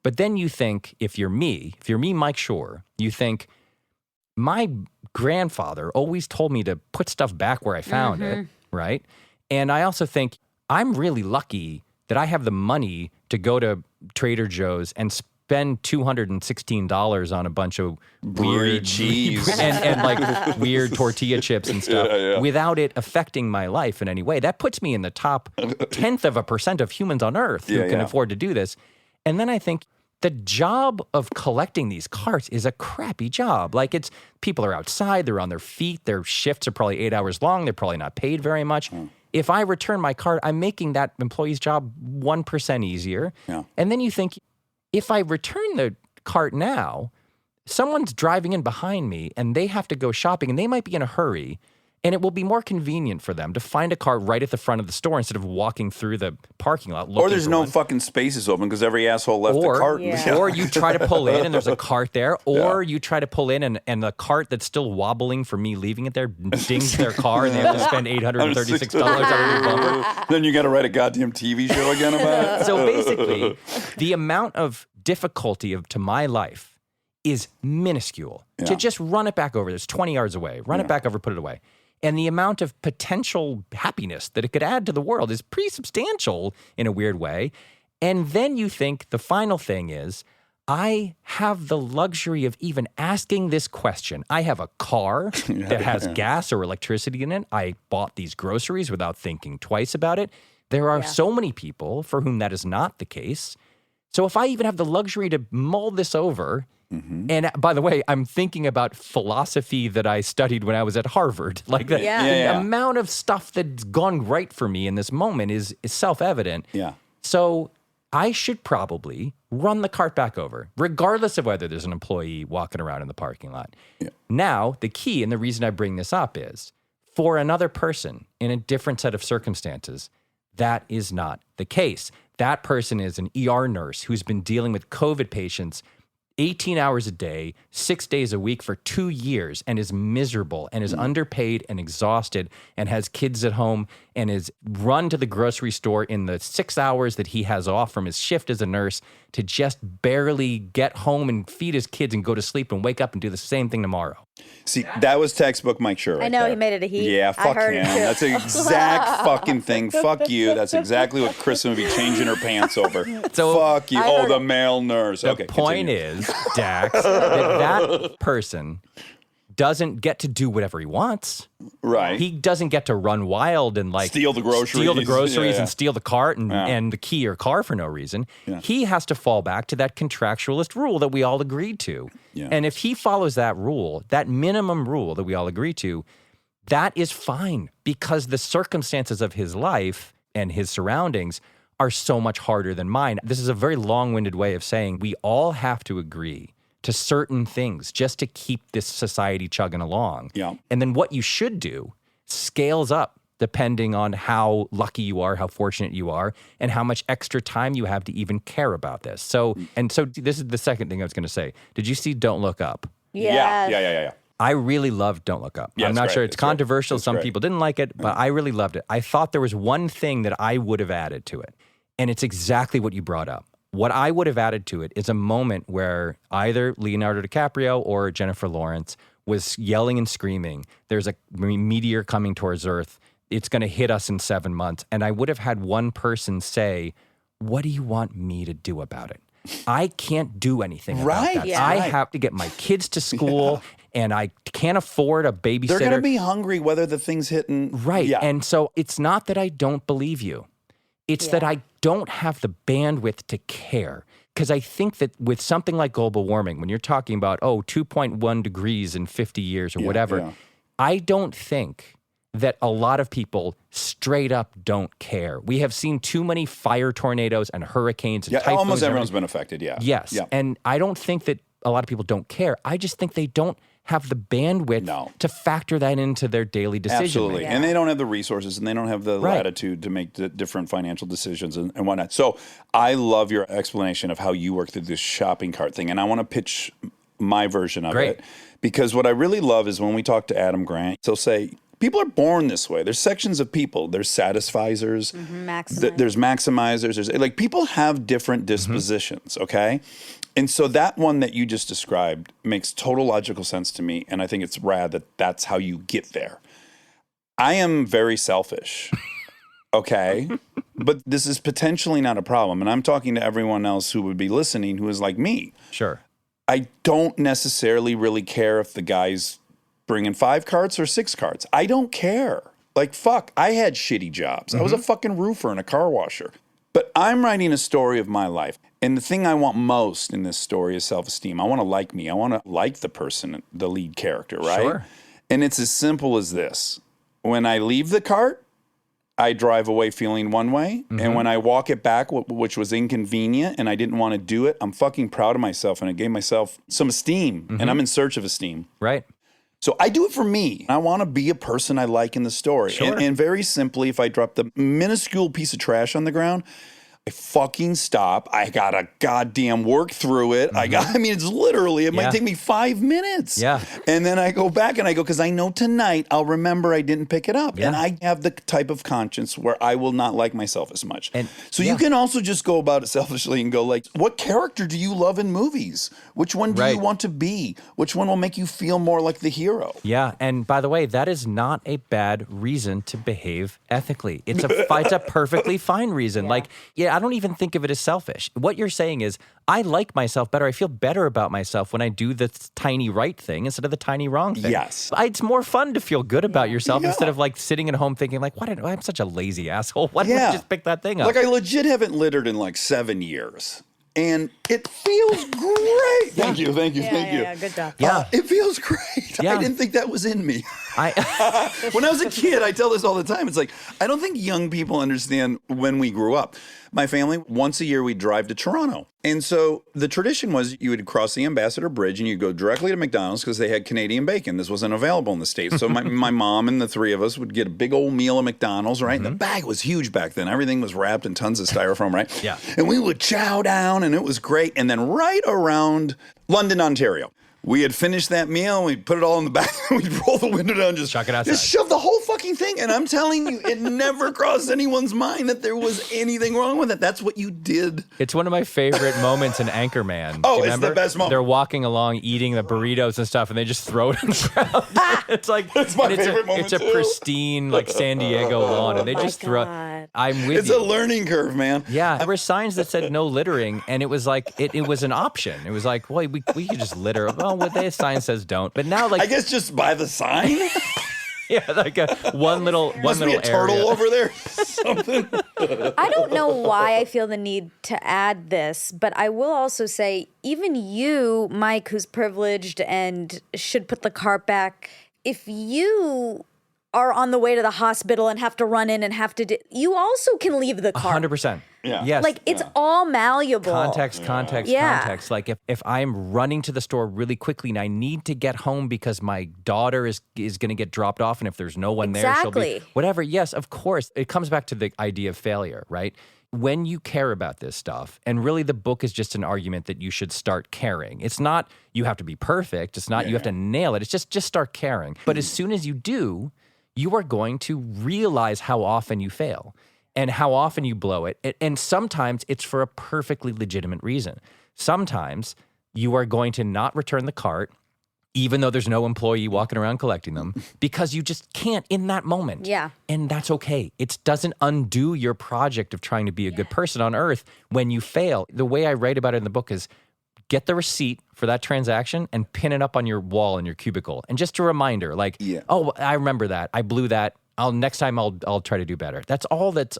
But then you think, if you're me, Mike Schur, you think, my grandfather always told me to put stuff back where I found it, right? And I also think I'm really lucky that I have the money to go to Trader Joe's and spend $216 on a bunch of Brie weird cheese. and like weird tortilla chips and stuff without it affecting my life in any way. That puts me in the top 0.1% of humans on earth who can afford to do this. And then I think the job of collecting these carts is a crappy job. Like, it's people are outside, they're on their feet, their shifts are probably 8 hours long, they're probably not paid very much. If I return my cart, I'm making that employee's job 1% easier. Yeah. And then you think, if I return the cart now, someone's driving in behind me and they have to go shopping and they might be in a hurry, and it will be more convenient for them to find a cart right at the front of the store instead of walking through the parking lot looking Or there's for no one. fucking spaces open because every asshole left the cart. Or you try to pull in and there's a cart there. Or you try to pull in and the cart that's still wobbling for me leaving it there dings their car and they have to spend $836 on a new bumper. Then you got to write a goddamn TV show again about it. So basically, the amount of difficulty to my life is minuscule. Yeah. To just run it back over, there's 20 yards away, run it back over, put it away. And the amount of potential happiness that it could add to the world is pretty substantial in a weird way. And then you think the final thing is, I have the luxury of even asking this question. I have a car that has gas or electricity in it. I bought these groceries without thinking twice about it. There are so many people for whom that is not the case. So if I even have the luxury to mull this over, and by the way, I'm thinking about philosophy that I studied when I was at Harvard. Like the amount of stuff that's gone right for me in this moment is self-evident. Yeah. So I should probably run the cart back over, regardless of whether there's an employee walking around in the parking lot. Yeah. Now, the key, and the reason I bring this up is, for another person in a different set of circumstances, that is not the case. That person is an ER nurse who's been dealing with COVID patients 18 hours a day, 6 days a week for 2 years and is miserable and is underpaid and exhausted and has kids at home and is run to the grocery store in the 6 hours that he has off from his shift as a nurse to just barely get home and feed his kids and go to sleep and wake up and do the same thing tomorrow. See, that was textbook Mike Schur. I know, there. he made it a he. Yeah, I fuck heard him. it too. That's the exact fucking thing. Fuck you. That's exactly what Kristen would be changing her pants over. So fuck you. I Oh, heard the it. male nurse. The Okay. point continue. is, Dax, that person doesn't get to do whatever he wants. Right. He doesn't get to run wild and like Steal the groceries. Yeah. and steal the cart and the key or car for no reason. Yeah. He has to fall back to that contractualist rule that we all agreed to. Yeah. And if he follows that rule, that minimum rule that we all agree to, that is fine because the circumstances of his life and his surroundings are so much harder than mine. This is a very long-winded way of saying we all have to agree to certain things just to keep this society chugging along. Yeah. And then what you should do scales up depending on how lucky you are, how fortunate you are, and how much extra time you have to even care about this. So this is the second thing I was going to say. Did you see Don't Look Up? Yes. Yeah. I really loved Don't Look Up. Yeah, I'm it's not great. sure. It's It's great. controversial. It's Some great. people didn't like it, but I really loved it. I thought there was one thing that I would have added to it, and it's exactly what you brought up. What I would have added to it is a moment where either Leonardo DiCaprio or Jennifer Lawrence was yelling and screaming, there's a meteor coming towards Earth. It's going to hit us in 7 months. And I would have had one person say, what do you want me to do about it? I can't do anything about that. Yeah. I Right. have to get my kids to school, and I can't afford a babysitter. They're going to be hungry whether the thing's hitting. Right. Yeah. And so it's not that I don't believe you. It's that I don't have the bandwidth to care. Because I think that with something like global warming, when you're talking about, 2.1 degrees in 50 years or whatever, yeah. I don't think that a lot of people straight up don't care. We have seen too many fire tornadoes and hurricanes and Yeah, typhoons. almost and everyone's everything. been affected, yeah. Yes. Yeah. And I don't think that a lot of people don't care. I just think they don't have the bandwidth to factor that into their daily decision. Absolutely. making. And they don't have the resources and they don't have the Right. latitude to make the different financial decisions and whatnot. So I love your explanation of how you work through this shopping cart thing. And I want to pitch my version of Great. it. Because what I really love is when we talk to Adam Grant, he'll say, people are born this way. There's sections of people. There's satisficers. There's maximizers. There's like people have different dispositions, okay? And so that one that you just described makes total logical sense to me. And I think it's rad that that's how you get there. I am very selfish, okay? But this is potentially not a problem. And I'm talking to everyone else who would be listening who is like me. Sure. I don't necessarily really care if the guy's bringing 5 carts or 6 carts. I don't care. Like, fuck, I had shitty jobs. I was a fucking roofer and a car washer. But I'm writing a story of my life. And the thing I want most in this story is self-esteem. I want to like me. I want to like the person, the lead character, right? Sure. And it's as simple as this. When I leave the cart, I drive away feeling one way. And when I walk it back, which was inconvenient and I didn't want to do it, I'm fucking proud of myself and I gave myself some esteem. And I'm in search of esteem. Right. So I do it for me. I want to be a person I like in the story. Sure. And very simply, if I drop the minuscule piece of trash on the ground, I fucking stop. I gotta goddamn work through it. I mean, it's literally, it might take me 5 minutes. Yeah. And then I go back and I go, because I know tonight I'll remember I didn't pick it up. Yeah. And I have the type of conscience where I will not like myself as much. And- so yeah. you can also just go about it selfishly and go like, what character do you love in movies? Which one do you Right. want to be? Which one will make you feel more like the hero? Yeah, and by the way, that is not a bad reason to behave ethically. It's a perfectly fine reason. Like, I don't even think of it as selfish. What you're saying is, I like myself better. I feel better about myself when I do the tiny right thing instead of the tiny wrong thing. Yes. It's more fun to feel good about yourself instead of like sitting at home thinking like, I'm such a lazy asshole. Why didn't I just pick that thing up? Like I legit haven't littered in like 7 years. And it feels great. Thank you. Thank you. Good job. Yeah. It feels great. Yeah. I didn't think that was in me. I When I was a kid, I tell this all the time. It's like, I don't think young people understand when we grew up. My family, once a year, we'd drive to Toronto. And so the tradition was you would cross the Ambassador Bridge and you'd go directly to McDonald's because they had Canadian bacon. This wasn't available in the States. So my mom and the three of us would get a big old meal at McDonald's, right? And the bag was huge back then. Everything was wrapped in tons of styrofoam, right? Yeah. And we would chow down and it was great. And then right around London, Ontario, we had finished that meal, we'd put it all in the back, and we'd roll the window down, just Chuck it outside. Just shove the whole fucking thing. And I'm telling you, it never crossed anyone's mind that there was anything wrong with it. That's what you did. It's one of my favorite moments in Anchorman. Oh, Do you it's the remember? best moment. They're walking along eating the burritos and stuff, and they just throw it on the ground. It's like It's my and favorite moment, It's a too. pristine like San Diego lawn, and they just throw. God. I'm with It's you. a learning curve, man. Yeah, there were signs that said no littering, and it was like it was an option. It was like, well, we could just litter. Well, what the sign says don't. But now, like, I guess just by the sign. yeah, like one little Must be a turtle area. over there. Something. I don't know why I feel the need to add this, but I will also say, even you, Mike, who's privileged and should put the cart back, if you are on the way to the hospital and have to run in and have to you also can leave the car. 100%. Yeah. Yes. Like it's all malleable. Context. Yeah. Like if I'm running to the store really quickly and I need to get home because my daughter is going to get dropped off, and if there's no one there, she'll be whatever. Yes, of course. It comes back to the idea of failure, right? When you care about this stuff, and really the book is just an argument that you should start caring. It's not you have to be perfect. It's not you have to nail it. It's just start caring. But as soon as you do, you are going to realize how often you fail and how often you blow it. And sometimes it's for a perfectly legitimate reason. Sometimes you are going to not return the cart, even though there's no employee walking around collecting them, because you just can't in that moment. Yeah. And that's okay. It doesn't undo your project of trying to be a good person on earth when you fail. The way I write about it in the book is get the receipt for that transaction and pin it up on your wall in your cubicle. And just a reminder, like, oh, I remember that. I blew that. Next time I'll try to do better. That's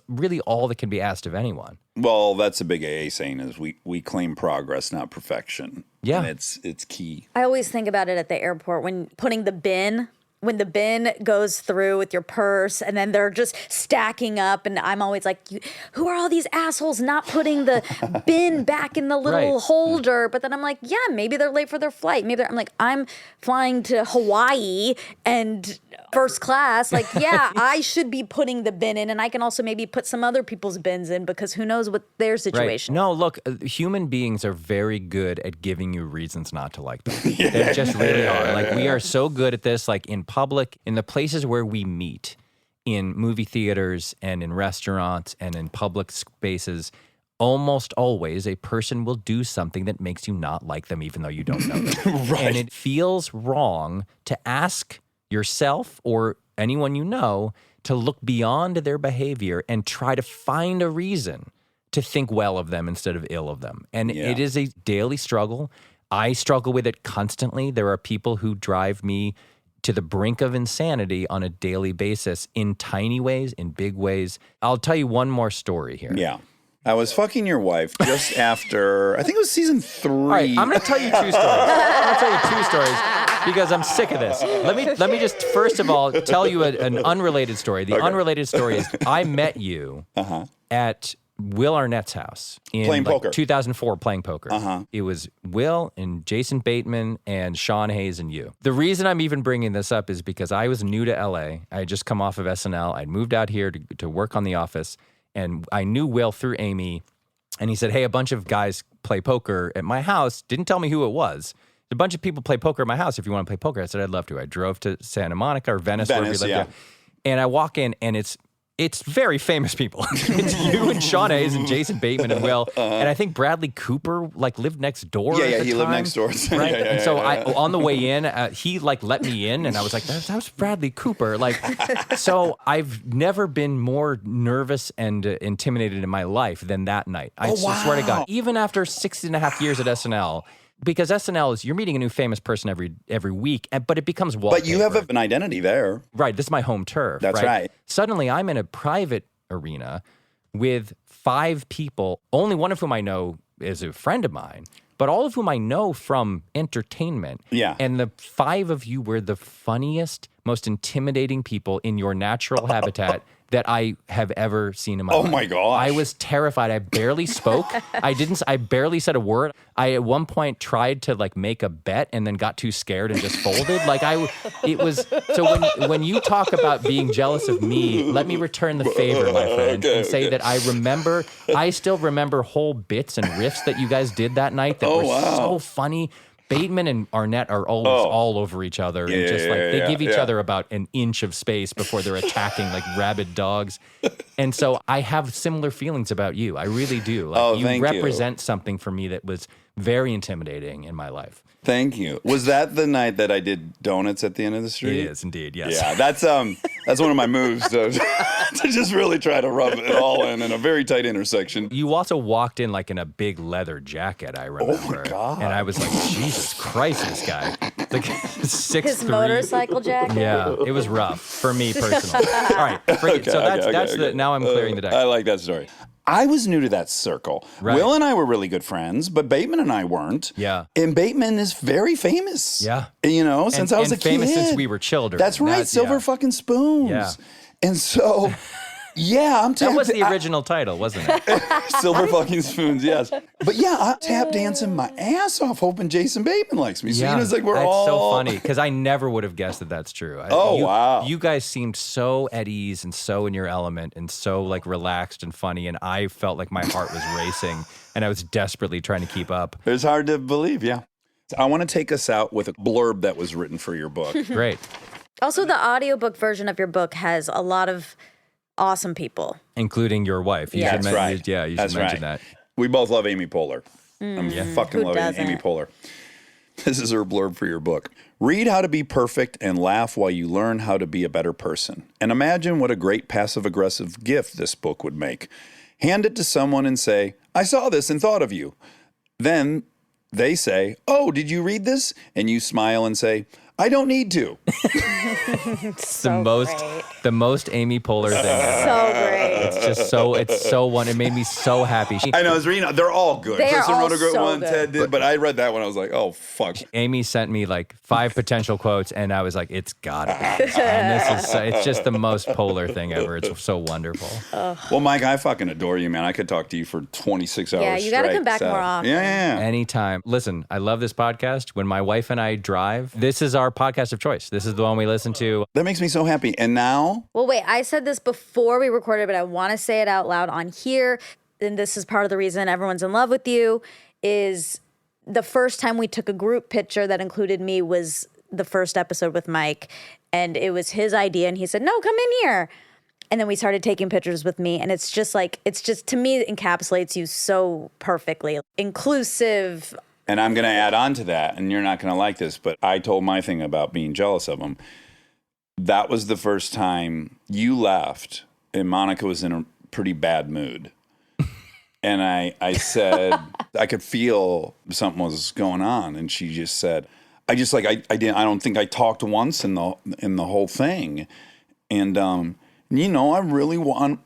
really all that can be asked of anyone. Well, that's a big AA saying is we claim progress, not perfection. Yeah. And it's key. I always think about it at the airport when the bin goes through with your purse and then they're just stacking up, and I'm always like, who are all these assholes not putting the bin back in the little holder? But then I'm like, yeah, maybe they're late for their flight. I'm flying to Hawaii and first class. Like, yeah, I should be putting the bin in, and I can also maybe put some other people's bins in because who knows what their situation. Right. No, look, human beings are very good at giving you reasons not to like them. They just really are. Like, we are so good at this, like in public, in the places where we meet, in movie theaters and in restaurants and in public spaces. Almost always a person will do something that makes you not like them, even though you don't know them. Right. And it feels wrong to ask yourself or anyone you know to look beyond their behavior and try to find a reason to think well of them instead of ill of them. And it is a daily struggle. I struggle with it constantly. There are people who drive me to the brink of insanity on a daily basis in tiny ways, in big ways. I'll tell you one more story here. Yeah. I was fucking your wife just after, I think it was season 3. All right, I'm going to tell you 2 stories. I'm going to tell you 2 stories because I'm sick of this. Let me just first of all tell you an unrelated story. The unrelated story is I met you at Will Arnett's house in Playing poker. 2004 playing poker. It was Will and Jason Bateman and Sean Hayes and you. The reason I'm even bringing this up is because I was new to LA. I had just come off of SNL. I'd moved out here to work on The Office. And I knew Will through Amy, and he said, hey, a bunch of guys play poker at my house. Didn't tell me who it was. A bunch of people play poker at my house if you want to play poker. I said, I'd love to. I drove to Santa Monica or Venice wherever we lived there. And I walk in, and it's very famous people. It's you and Sean Hayes and Jason Bateman and Will. And I think Bradley Cooper lived next door at the he time, lived next door. Right? And so on the way in, he let me in, and I was like, that was Bradley Cooper. So I've never been more nervous and intimidated in my life than that night. I swear to God. Even after 6.5 years at SNL, because SNL is, you're meeting a new famous person every week, but it becomes wallpaper. But you have an identity there. Right. This is my home turf. That's right. Suddenly, I'm in a private arena with 5 people, only one of whom I know is a friend of mine, but all of whom I know from entertainment. Yeah. And the 5 of you were the funniest, most intimidating people in your natural habitat that I have ever seen in my life. Oh my gosh. I was terrified. I barely spoke. I barely said a word. I at one point tried to make a bet and then got too scared and just folded. So when you talk about being jealous of me, let me return the favor, my friend, and say that I still remember whole bits and riffs that you guys did that night that were so funny. Bateman and Arnett are always all over each other, and they give each other about an inch of space before they're attacking like rabid dogs. And so I have similar feelings about you. I really do. You represent something for me that was very intimidating in my life. Thank you. Was that the night that I did donuts at the end of the street? It is indeed, yes. Yeah, that's one of my moves to just really try to rub it all in a very tight intersection. You also walked in in a big leather jacket, I remember. Oh my God. And I was like, Jesus Christ, this guy. 6'3". His motorcycle jacket. Yeah, it was rough for me personally. All right, now I'm clearing the deck. I like that story. I was new to that circle. Right. Will and I were really good friends, but Bateman and I weren't. Yeah. And Bateman is very famous. Yeah. You know, since I was a famous kid. since we were children. That's right. Silver yeah. fucking spoons. Yeah. And so, yeah, I'm tapped. That was the original title, wasn't it? Silver fucking spoons, yes. But yeah, I'm tap dancing my ass off, hoping Jason Bateman likes me. So you know, it's like we're that's all so funny because I never would have guessed that that's true. Wow. You guys seemed so at ease and so in your element and so like relaxed and funny, and I felt like my heart was racing and I was desperately trying to keep up. It's hard to believe, yeah. I want to take us out with a blurb that was written for your book. Great. Also, the audiobook version of your book has a lot of awesome people. Including your wife. You Yeah. should That's right. You That's should mention right. that. We both love Amy Poehler. Fucking Who love Amy doesn't? Poehler. This is her blurb for your book. Read how to be perfect and laugh while you learn how to be a better person. And imagine what a great passive-aggressive gift this book would make. Hand it to someone and say, I saw this and thought of you. Then they say, oh, did you read this? And you smile and say, I don't need to. It's the most Amy Poehler thing ever. So great. It's so one. It made me so happy. I know, I was reading, they're all good. They are Kristen all wrote a good so one, good. Ted did, but I read that one, I was like, oh, fuck. Amy sent me like 5 potential quotes, and I was like, "It's gotta be." And it's just the most polar thing ever. It's so wonderful. Well, Mike, I fucking adore you, man. I could talk to you for 26 hours Yeah, you gotta straight, come back more often. Yeah. Anytime. Listen, I love this podcast. When my wife and I drive, this is our podcast of choice. This is the one we listen to. That makes me so happy. And now, Well, wait, I said this before we recorded, but I want to say it out loud on here. And this is part of the reason everyone's in love with you is the first time we took a group picture that included me was the first episode with Mike. And it was his idea. And he said, no, come in here. And then we started taking pictures with me. And it's just to me, it encapsulates you so perfectly. Inclusive. and I'm going to add on to that, and you're not going to like this, but I told my thing about being jealous of him. That was the first time you left, and Monica was in a pretty bad mood. And I said, I could feel something was going on. And she just said, I don't think I talked once in the whole thing. And, I really want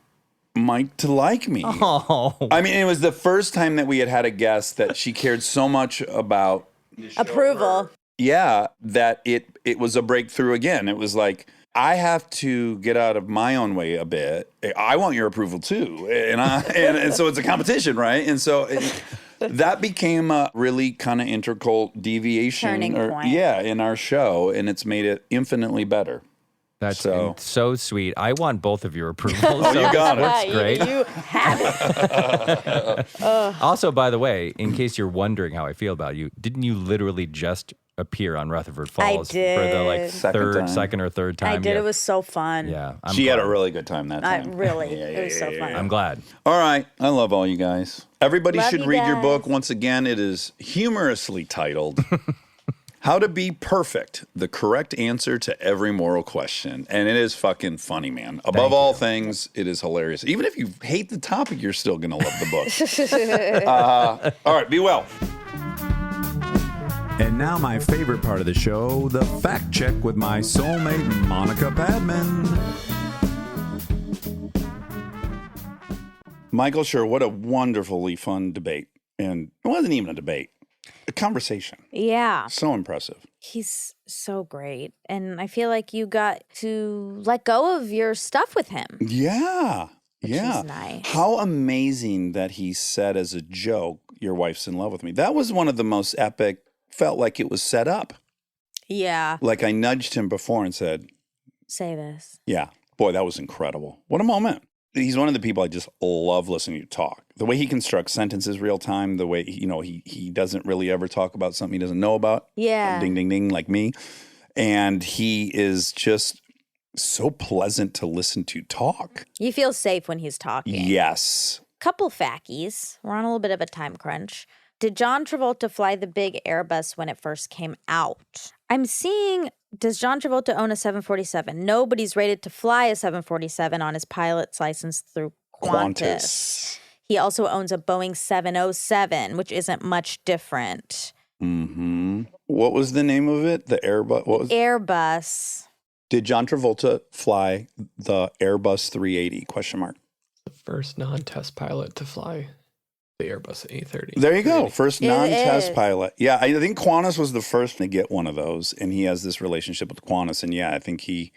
Mike to like me. Oh, I mean, it was the first time that we had a guest that she cared so much about. Approval. Yeah, that it was a breakthrough again. It was like, I have to get out of my own way a bit. I want your approval too. And so it's a competition, right? And so that became a really kind of integral deviation. Turning point. Yeah, in our show. And it's made it infinitely better. that's So- so sweet. I want both of your approvals. Oh, you got it. That's great. You have it. Also, by the way, in case you're wondering how I feel about you, didn't you literally just appear on Rutherford Falls for the did. Second or third time? I did. Yeah. it was so fun. Yeah, She had a glad. really good time that time. It was so fun. I'm glad. All right. I love all you guys. Everybody Love should you read your guys. book. Once again, it is humorously titled How to Be Perfect, the Correct Answer to Every Moral Question. And it is fucking funny, man. Above all things, it is hilarious. Even if you hate the topic, you're still going to love the book. All right. Be well. And now my favorite part of the show, the fact check with my soulmate, Monica Padman. Michael Schur, what a wonderfully fun debate. And it wasn't even a debate, a conversation. Yeah. So impressive. He's so great. And I feel like you got to let go of your stuff with him. Yeah. Yeah. is nice. How amazing that he said as a joke, your wife's in love with me. That was one of the most epic, felt like it was set up. Yeah. Like I nudged him before and said, Say this. yeah, boy, that was incredible. What a moment. He's one of the people I just love listening to talk. The way he constructs sentences real time, the way, he doesn't really ever talk about something he doesn't know about. Yeah. Ding, ding, ding, like me. And he is just so pleasant to listen to talk. You feel safe when he's talking. Yes. Couple fackies. We're on a little bit of a time crunch. Did John Travolta fly the big Airbus when it first came out? I'm seeing, does John Travolta own a 747? Nobody's rated to fly a 747 on his pilot's license through Qantas. He also owns a Boeing 707, which isn't much different. Mm-hmm. What was the name of it? The Airbus? What was? Airbus. Did John Travolta fly the Airbus 380? Question mark. The first non-test pilot to fly the Airbus A30. There you go. First It non-test is. pilot. Yeah, I think Qantas was the first to get one of those, and he has this relationship with Qantas. And yeah, I think he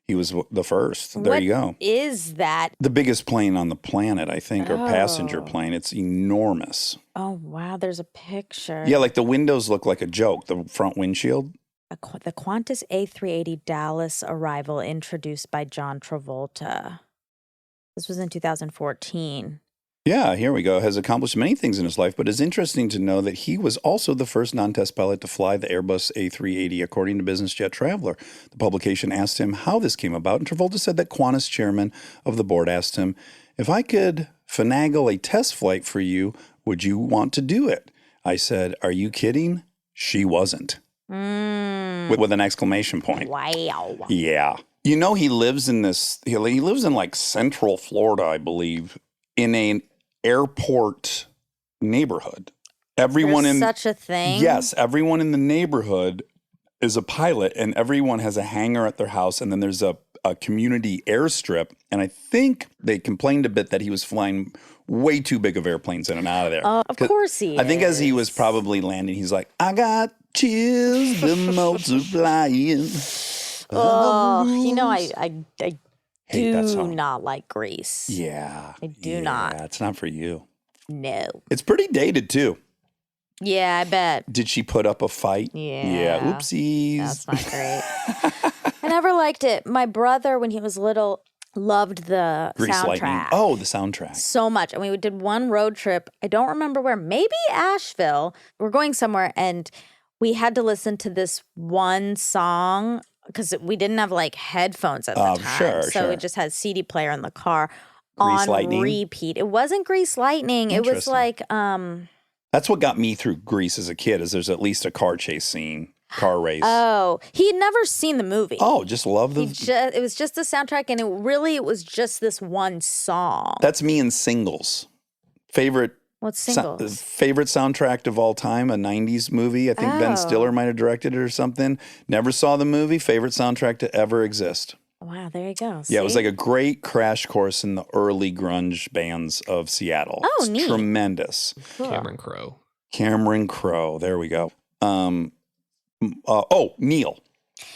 was the first. There you go. Is that? The biggest plane on the planet, I think, or passenger Oh. plane. It's enormous. Oh wow, there's a picture. Yeah, like the windows look like a joke. The front windshield. The Qantas A380 Dallas arrival introduced by John Travolta. This was in 2014. Yeah, here we go. Has accomplished many things in his life, but it's interesting to know that he was also the first non-test pilot to fly the Airbus A380, according to Business Jet Traveler. The publication asked him how this came about, and Travolta said that Qantas chairman of the board asked him, "If I could finagle a test flight for you, would you want to do it?" I said, "Are you kidding?" She wasn't. With an exclamation point. Wow. Yeah. You know, he lives in this, he lives in like Central Florida, I believe, in an airport neighborhood. Everyone There's in such a thing. Yes, everyone in the neighborhood is a pilot, and everyone has a hangar at their house, and then there's a community airstrip. And I think they complained a bit that he was flying way too big of airplanes in and out of there. Of course he is. I think as he was probably landing, he's like, "I got chills, the multiplying." Oh, you know, I Hate that do song. not like Grease. Yeah. I do not. Yeah, it's not for you. No. It's pretty dated too. Yeah, I bet. Did she put up a fight? Yeah. Yeah. Oopsies. That's not great. I never liked it. My brother, when he was little, loved the Grease soundtrack. Lightning. Oh, the soundtrack. So much. And we did one road trip. I don't remember where. Maybe Asheville. We're going somewhere, and we had to listen to this one song because we didn't have like headphones at the time. So we just had CD player in the car Grease on Lightning? repeat. It wasn't Grease Lightning. It was Interesting. like That's what got me through Grease as a kid. Is there's at least a car chase scene, car race. oh, he had never seen the movie. Oh, just love the. It was just the soundtrack, and it was just this one song. That's me in Singles. Favorite. What's Singles? Favorite soundtrack of all time, a 90s movie. I think Ben Oh. Stiller might have directed it or something. Never saw the movie. Favorite soundtrack to ever exist. Wow, there you go. Yeah, it was See? like a great crash course in the early grunge bands of Seattle. Oh, It's neat. tremendous. Cool. Cameron Crowe. Cameron Crowe. There we go. Neil.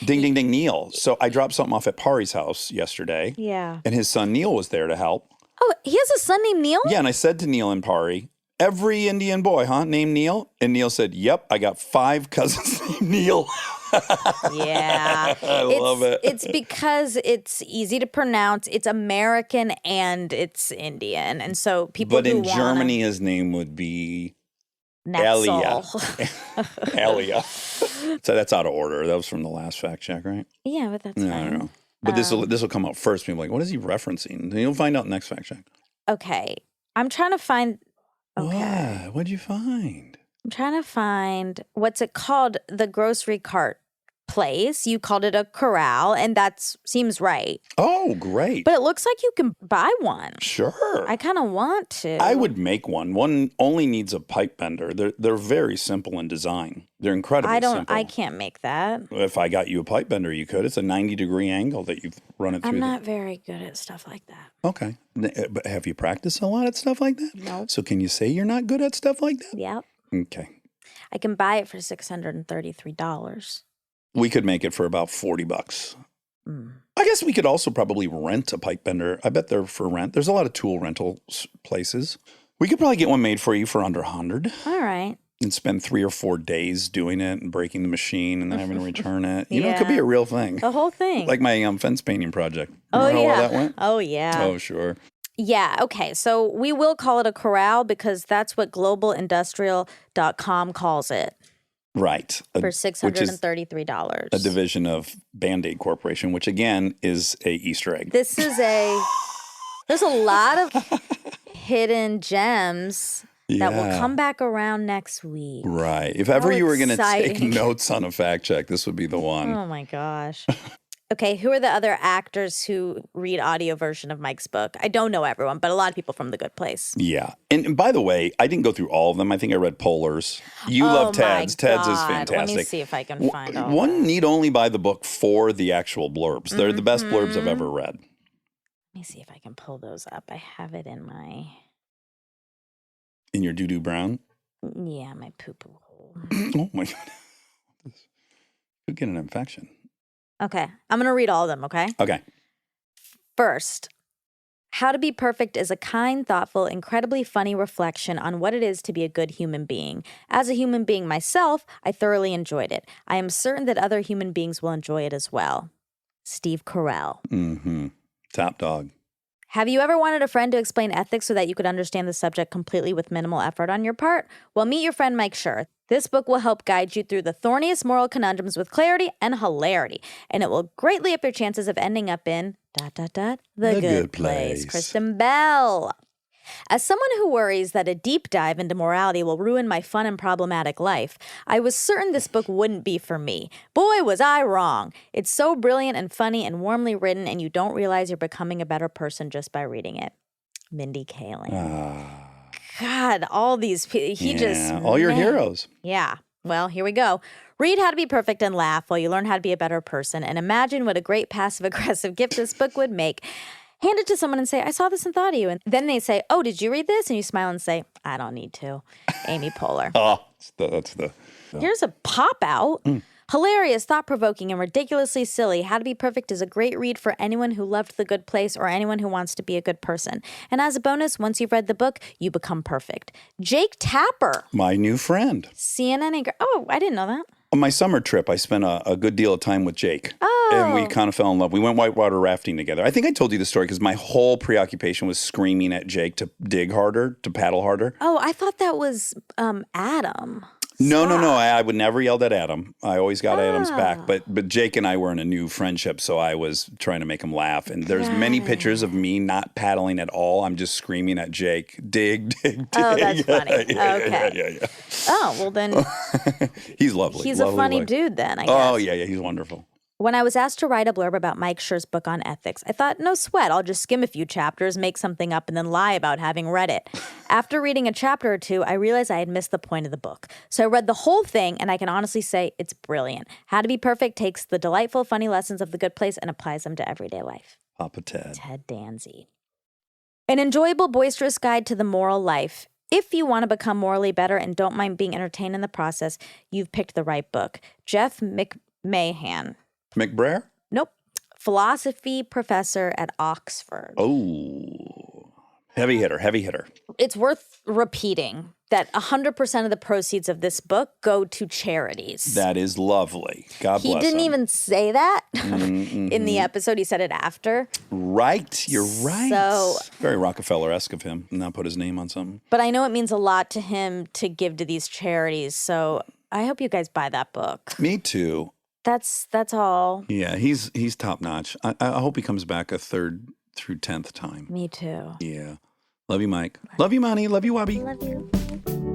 Ding, ding, ding, Neil. So I dropped something off at Pari's house yesterday, Yeah. and his son Neil was there to help. Oh, he has a son named Neil? Yeah, and I said to Neil and Pari, "Every Indian boy, huh, named Neil?" And Neil said, "Yep, I got 5 cousins named Neil." Yeah. I love it. It's because it's easy to pronounce. It's American and it's Indian. And so people But who in wanna- Germany, his name would be Netzel. Elia. So that's out of order. That was from the last fact check, right? Yeah, but that's No, I fine. don't know. But this will come out first. People are like, what is he referencing? And you'll find out next fact check. Okay. I'm trying to find okay. What? What'd you find? I'm trying to find what's it called? The grocery cart place. You called it a corral, and that seems right. Oh, great. But it looks like you can buy one. Sure. I kind of want to. I would make one. One only needs a pipe bender. They're very simple in design. They're incredibly simple. I can't make that. If I got you a pipe bender, you could. It's a 90-degree angle that you run it through. I'm not very good at stuff like that. Okay. But have you practiced a lot at stuff like that? No. So can you say you're not good at stuff like that? Yep. Okay. I can buy it for $633. We could make it for about $40. Mm. I guess we could also probably rent a pipe bender. I bet they're for rent. There's a lot of tool rental places. We could probably get one made for you for under 100 All right. and spend 3 or 4 days doing it and breaking the machine and then having to return it. You know, it could be Yeah. a real thing. The whole thing. Like my fence painting project. oh, Remember how yeah. well that went? Oh, yeah. Oh, sure. Yeah, okay. So we will call it a corral because that's what globalindustrial.com calls it Right. for Which is $633. a division of Band-Aid Corporation, which again is a Easter egg. There's a lot of hidden gems that will Yeah. come back around next week. Right. If ever How you were going to take exciting. notes on a fact check, this would be the one. Oh my gosh. Okay, who are the other actors who read audio version of Mike's book? I don't know everyone, but a lot of people from The Good Place. Yeah. And by the way, I didn't go through all of them. I think I read Polar's. You love Oh my Ted's. Ted's is God. fantastic. Let me see if I can find all One that. need only buy the book for the actual blurbs. They're the best blurbs I've ever read. Let me see if I can pull those up. I have it in my In your doo-doo brown? my poo-poo hole. Oh my God. Could get an infection. Okay, I'm going to read all of them, okay? Okay. First, How to Be Perfect is a kind, thoughtful, incredibly funny reflection on what it is to be a good human being. As a human being myself, I thoroughly enjoyed it. I am certain that other human beings will enjoy it as well. Steve Carell. Mm-hmm. Top dog. Have you ever wanted a friend to explain ethics so that you could understand the subject completely with minimal effort on your part? Well, meet your friend Mike Schur. This book will help guide you through the thorniest moral conundrums with clarity and hilarity, and it will greatly up your chances of ending up in ... the good place. Kristen Bell. As someone who worries that a deep dive into morality will ruin my fun and problematic life, I was certain this book wouldn't be for me. Boy, was I wrong. It's so brilliant and funny and warmly written, and you don't realize you're becoming a better person just by reading it. Mindy Kaling. God, all these people, all your heroes. Yeah. Well, here we go. Read How to Be Perfect and laugh while you learn how to be a better person, and imagine what a great passive-aggressive gift this book would make. Hand it to someone and say, I saw this and thought of you. And then they say, oh, did you read this? And you smile and say, I don't need to. Amy Poehler. Oh, that's the... Here's a pop-out. Hilarious, thought-provoking, and ridiculously silly, How to Be Perfect is a great read for anyone who loved The Good Place or anyone who wants to be a good person. And as a bonus, once you've read the book, you become perfect. Jake Tapper. My new friend. CNN anchor. Oh, I didn't know that. On my summer trip, I spent a good deal of time with Jake. Oh. And we kind of fell in love. We went whitewater rafting together. I think I told you the story because my whole preoccupation was screaming at Jake to dig harder, to paddle harder. Oh, I thought that was Adam. No. I would never yell at Adam. I always got Adam's back. But Jake and I were in a new friendship, so I was trying to make him laugh. And there's many pictures of me not paddling at all. I'm just screaming at Jake, dig. Oh, that's funny. Okay. Yeah. Oh, well then. He's lovely. He's lovely, a funny lovely. dude then, I guess. Oh, yeah, he's wonderful. When I was asked to write a blurb about Mike Schur's book on ethics, I thought, no sweat, I'll just skim a few chapters, make something up, and then lie about having read it. After reading a chapter or two, I realized I had missed the point of the book. So I read the whole thing, and I can honestly say it's brilliant. How to Be Perfect takes the delightful, funny lessons of The Good Place and applies them to everyday life. Papa Ted. Ted Danzy. An enjoyable, boisterous guide to the moral life. If you want to become morally better and don't mind being entertained in the process, you've picked the right book. Jeff McMahon. McBrayer? Nope. Philosophy professor at Oxford. Oh, heavy hitter. It's worth repeating that 100% of the proceeds of this book go to charities. That is lovely. God bless him. He didn't even say that in the episode. He said it after. Right. You're right. So, very Rockefeller-esque of him, not put his name on something. But I know it means a lot to him to give to these charities. So I hope you guys buy that book. Me too. That's all. Yeah, he's top notch. I hope he comes back a 3rd through 10th time. Me too. Yeah. Love you, Mike. Love you, Monty. Love you, Wubby. Love you.